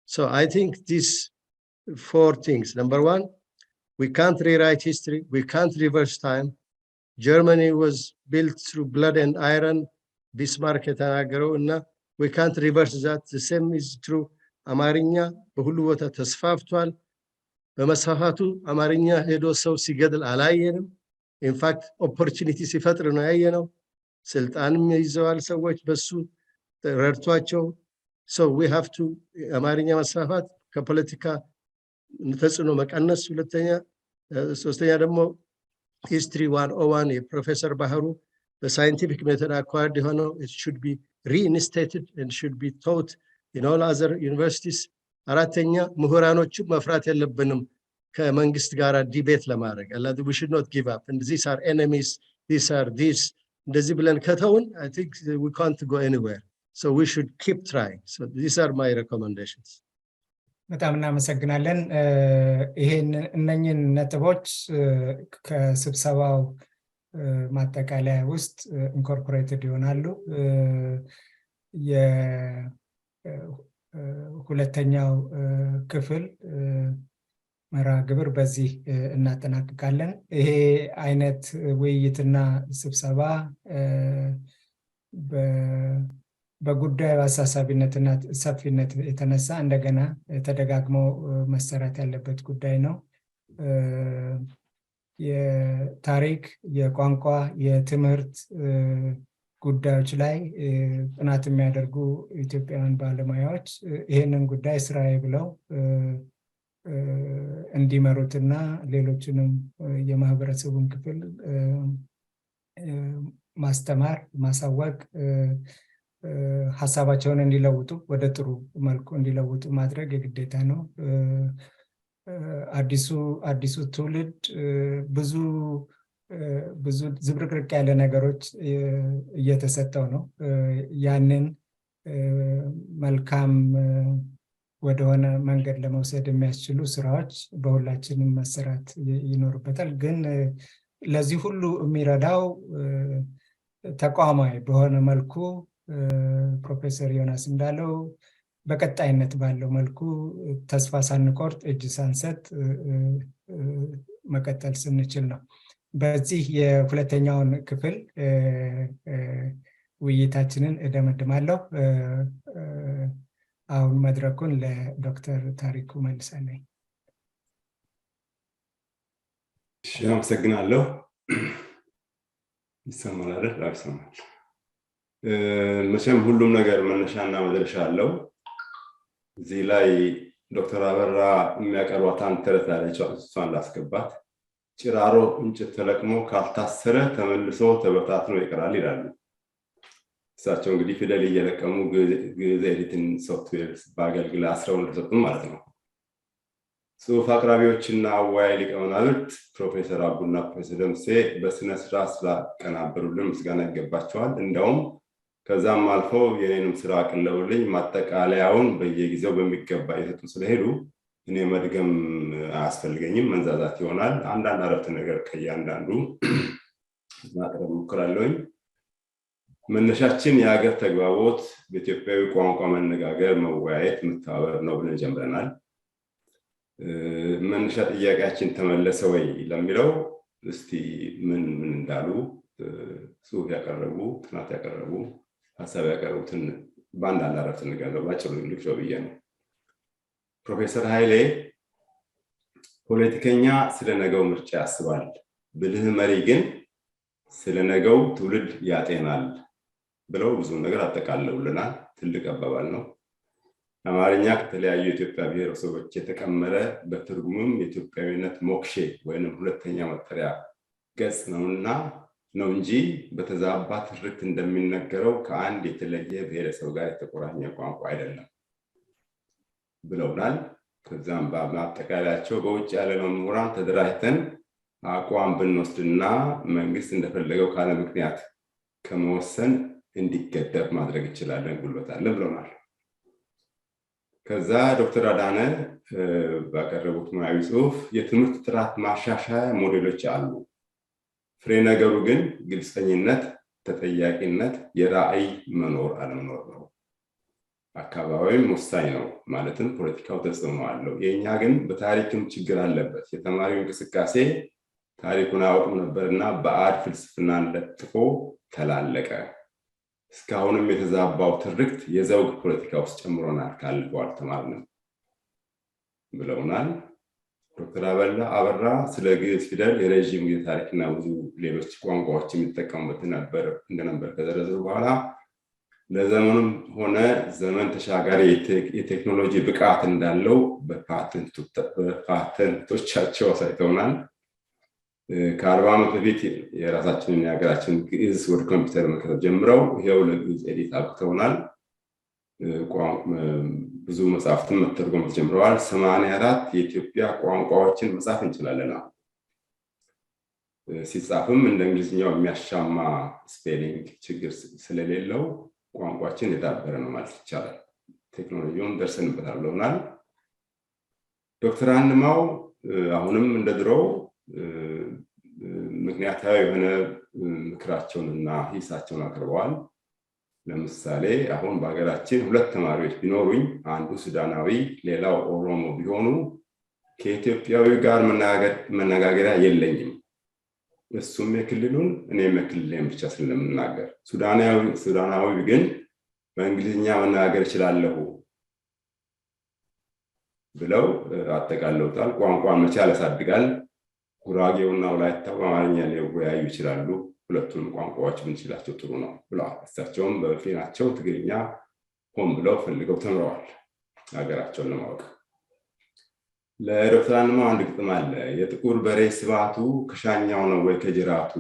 so I think these four things number 1 we can't rewrite history we can't reverse time Germany was built through blood and iron Bismarck የተናገረው እና we can't reverse that the same is true አማርኛ በሁሉ ቦታ ተስፋፍቷል በመስፋፋቱ አማርኛ ሄዶ ሰው ሲገድል አላየንም in fact opportunity ሲፈጥር ነው ያየነው ስልጣንም ይዘዋል ሰዎች በሱ ረድቷቸው so we have to አማርኛ መስፋፋት ከፖለቲካ ተጽዕኖ መቀነስ ሁለተኛ ሶስተኛ ደግሞ history 101 የፕሮፌሰር ባህሩ the scientific method acquired የሆነው it should be reinstated and should be taught in all other universities አራተኛ ምሁራኖች መፍራት የለብንም ከመንግስት ጋር ዲቤት ለማድረግ we should not give up and these are enemies these are this እንደዚህ ብለን ከተውን I think we can't go anywhere so we should keep trying so these are my recommendations በጣም እናመሰግናለን ይሄን እነኚህን ነጥቦች ከስብሰባው ማጠቃለያ ውስጥ ኢንኮርፖሬትድ ይሆናሉ ሁለተኛው ክፍል መርሃ ግብር በዚህ እናጠናቅቃለን ይሄ አይነት ውይይትና ስብሰባ በጉዳዩ አሳሳቢነትና ሰፊነት የተነሳ እንደገና ተደጋግሞ መሰራት ያለበት ጉዳይ ነው የታሪክ የቋንቋ የትምህርት ጉዳዮች ላይ ጥናት የሚያደርጉ ኢትዮጵያውያን ባለሙያዎች ይሄንን ጉዳይ ስራዬ ብለው እንዲመሩትና ሌሎችንም የማህበረሰቡን ክፍል ማስተማር ማሳወቅ ሐሳባቸውን እንዲለውጡ ወደ ጥሩ መልኩ እንዲለውጡ ማድረግ የግዴታ ነው አዲሱ ትውልድ ብዙ ዝብርቅርቅ ያለ ነገሮች እየተሰጠው ነው ያንን መልካም ወደሆነ መንገድ ለመውሰድ የሚያስችሉ ስራዎች በሁላችንም መሰራት ይኖርበታል ግን ለዚህ ሁሉ የሚረዳው ተቋማዊ በሆነ መልኩ ፕሮፌሰር ዮናስ እንዳለው በቀጣይነት ባለው መልኩ ተስፋ ሳንቆርጥ እጅ ሳንሰጥ መቀጠል ስንችል ነው በዚህ የሁለተኛውን ክፍል ውይይታችንን እደመድማለሁ አሁን መድረኩን ለዶክተር ታሪኩ መልሳለሁ አመሰግናለሁ ይሰማል አይደል ይሰማል መቼም ሁሉም ነገር መነሻና መድረሻ አለው እዚህ ላይ ዶክተር አበራ የሚያቀርቧት አንድ ተረት አለች እሷን ላስገባት ጭራሮ እንጨት ተለቅሞ ካልታሰረ ተመልሶ ተበታትኖ ይቀራል ይላሉ እሳቸው እንግዲህ ፊደል እየለቀሙ ግዕዝ ኤዲቲንግ ሶፍትዌር ባገልግል አስረው እንደሰጡ ማለት ነው ጽሁፍ አቅራቢዎችና አወያይ ሊቀመናብርት ፕሮፌሰር አቡና ፕሮፌሰር ደምሴ በስነ ስርዓት ስላቀናበሩልን ምስጋና ይገባቸዋል እንደውም ከዛም አልፎ የኔንም ስራ አቅለውልኝ ማጠቃለያውን በየጊዜው በሚገባ ይሰጡ ስለሄዱ እኔ መድገም አያስፈልገኝም መንዛዛት ይሆናል አንዳንድ አረፍተ ነገር ከያንዳንዱ ማቅረብ ሞክራለሁኝ መነሻችን የሀገር ተግባቦት በኢትዮጵያዊ ቋንቋ መነጋገር መወያየት መተባበር ነው ብለን ጀምረናል። መነሻ ጥያቄያችን ተመለሰ ወይ ለሚለው እስቲ ምን እንዳሉ ጽሁፍ ያቀረቡ ጥናት ያቀረቡ ሐሳብ ያቀረቡትን ባንድ አላረፍት ንገረው ባጭሩ ልክሾ ብዬ ነው። ፕሮፌሰር ኃይሌ ፖለቲከኛ ስለ ነገው ምርጫ ያስባል፣ ብልህ መሪ ግን ስለ ነገው ትውልድ ያጤናል ብለው ብዙ ነገር አጠቃለውልናል። ትልቅ አባባል ነው። አማርኛ ከተለያዩ የኢትዮጵያ ብሔረሰቦች የተቀመረ በትርጉምም የኢትዮጵያዊነት ሞክሼ ወይንም ሁለተኛ መጠሪያ ገጽ ነውና ነው እንጂ በተዛባ ትርክት እንደሚነገረው ከአንድ የተለየ ብሔረሰብ ጋር የተቆራኘ ቋንቋ አይደለም ብለውናል። ከዛም በአጠቃላያቸው በውጭ ያለነው ምሁራን ተደራጅተን አቋም ብንወስድና መንግስት እንደፈለገው ካለ ምክንያት ከመወሰን እንዲገደብ ማድረግ ይችላለን ጉልበታለን ብለውናል። ከዛ ዶክተር አዳነ ባቀረቡት ሙያዊ ጽሁፍ የትምህርት ጥራት ማሻሻያ ሞዴሎች አሉ፣ ፍሬ ነገሩ ግን ግልጸኝነት፣ ተጠያቂነት፣ የራዕይ መኖር አለመኖር ነው። አካባቢም ወሳኝ ነው፣ ማለትም ፖለቲካው ተጽዕኖ አለው። የኛ ግን በታሪክም ችግር አለበት። የተማሪው እንቅስቃሴ ታሪኩን አያውቅም ነበርና በአድ ፍልስፍናን ለጥፎ ተላለቀ። እስካሁንም የተዛባው ትርክት የዘውግ ፖለቲካ ውስጥ ጨምሮናል፣ ካለፈው አልተማርንም ብለውናል። ዶክተር አበራ ስለ ግዕዝ ፊደል የረዥም ጊዜ ታሪክና ብዙ ሌሎች ቋንቋዎች የሚጠቀሙበት እንደነበር ከዘረዘሩ በኋላ ለዘመኑም ሆነ ዘመን ተሻጋሪ የቴክኖሎጂ ብቃት እንዳለው በፓተንቶቻቸው አሳይተውናል። ከ40 ዓመት በፊት የራሳችንን የሀገራችን ግዕዝ ወደ ኮምፒውተር መከተል ጀምረው ይሄው ለግዕዝ ኤዲት አብቅተውናል። ብዙ መጽሐፍትን መተርጎም ጀምረዋል። 84 የኢትዮጵያ ቋንቋዎችን መጻፍ እንችላለን። ሲጻፍም እንደ እንግሊዝኛው የሚያሻማ ስፔሊንግ ችግር ስለሌለው ቋንቋችን የዳበረ ነው ማለት ይቻላል። ቴክኖሎጂውን ደርሰንበታል ብለውናል። ዶክተር አንማው አሁንም እንደድሮው ምክንያታዊ የሆነ ምክራቸውንና ሂሳቸውን አቅርበዋል። ለምሳሌ አሁን በሀገራችን 2 ተማሪዎች ቢኖሩኝ አንዱ ሱዳናዊ ሌላው ኦሮሞ ቢሆኑ ከኢትዮጵያዊ ጋር መነጋገሪያ የለኝም፣ እሱም የክልሉን እኔም የክልሌን ብቻ ስለምናገር፣ ሱዳናዊ ግን በእንግሊዝኛ መነጋገር ይችላለሁ ብለው አጠቃለውታል። ቋንቋን መቻል ያሳድጋል። ጉራጌውና ወላይታው በአማርኛ ሊወያዩ ይችላሉ፣ ሁለቱንም ቋንቋዎች ብንችላቸው ጥሩ ነው ብለዋል። እሳቸውም በፊናቸው ትግርኛ ሆን ብለው ፈልገው ተምረዋል ሀገራቸውን ለማወቅ። ለዶክተር አንማው አንድ ግጥም አለ። የጥቁር በሬ ስባቱ ከሻኛው ነው ወይ ከጅራቱ፣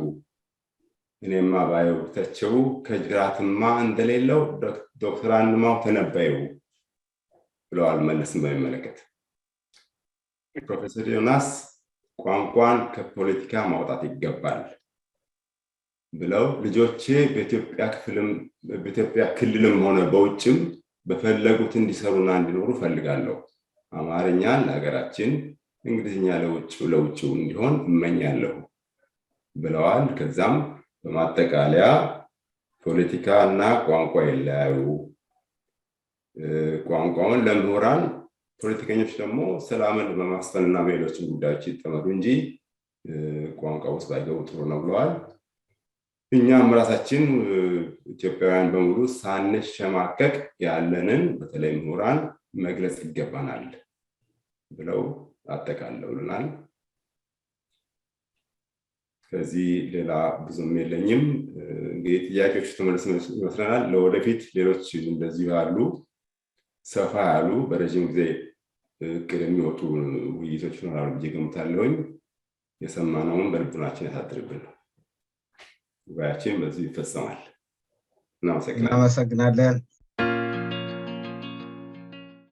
እኔማ ባየው ተቸው ከጅራትማ እንደሌለው ዶክተር አንማው ተነበዩ ብለዋል። መለስን በሚመለከት ፕሮፌሰር ዮናስ ቋንቋን ከፖለቲካ ማውጣት ይገባል ብለው ልጆቼ በኢትዮጵያ ክልልም ሆነ በውጭም በፈለጉት እንዲሰሩና እንዲኖሩ ፈልጋለሁ። አማርኛን ለሀገራችን፣ እንግሊዝኛ ለውጭው እንዲሆን እመኛለሁ ብለዋል። ከዛም በማጠቃለያ ፖለቲካና ቋንቋ ይለያዩ፣ ቋንቋውን ለምሁራን ፖለቲከኞች ደግሞ ሰላምን በማስፈንና በሌሎች ጉዳዮች ይጠመዱ እንጂ ቋንቋ ውስጥ ባይገቡ ጥሩ ነው ብለዋል። እኛም ራሳችን ኢትዮጵያውያን በሙሉ ሳንሸማቀቅ ያለንን በተለይ ምሁራን መግለጽ ይገባናል ብለው አጠቃለውልናል። ከዚህ ሌላ ብዙም የለኝም። እንግዲህ ጥያቄዎች ተመልሰው ይመስለናል። ለወደፊት ሌሎች እንደዚህ ያሉ ሰፋ ያሉ በረጅም ጊዜ እቅድ የሚወጡ ውይይቶች ይኖራሉ ብዬ ገምታለሁኝ። የሰማነውን በልቡናችን ያሳድርብን። ጉባኤያችን በዚህ ይፈጸማል። እናመሰግናለን።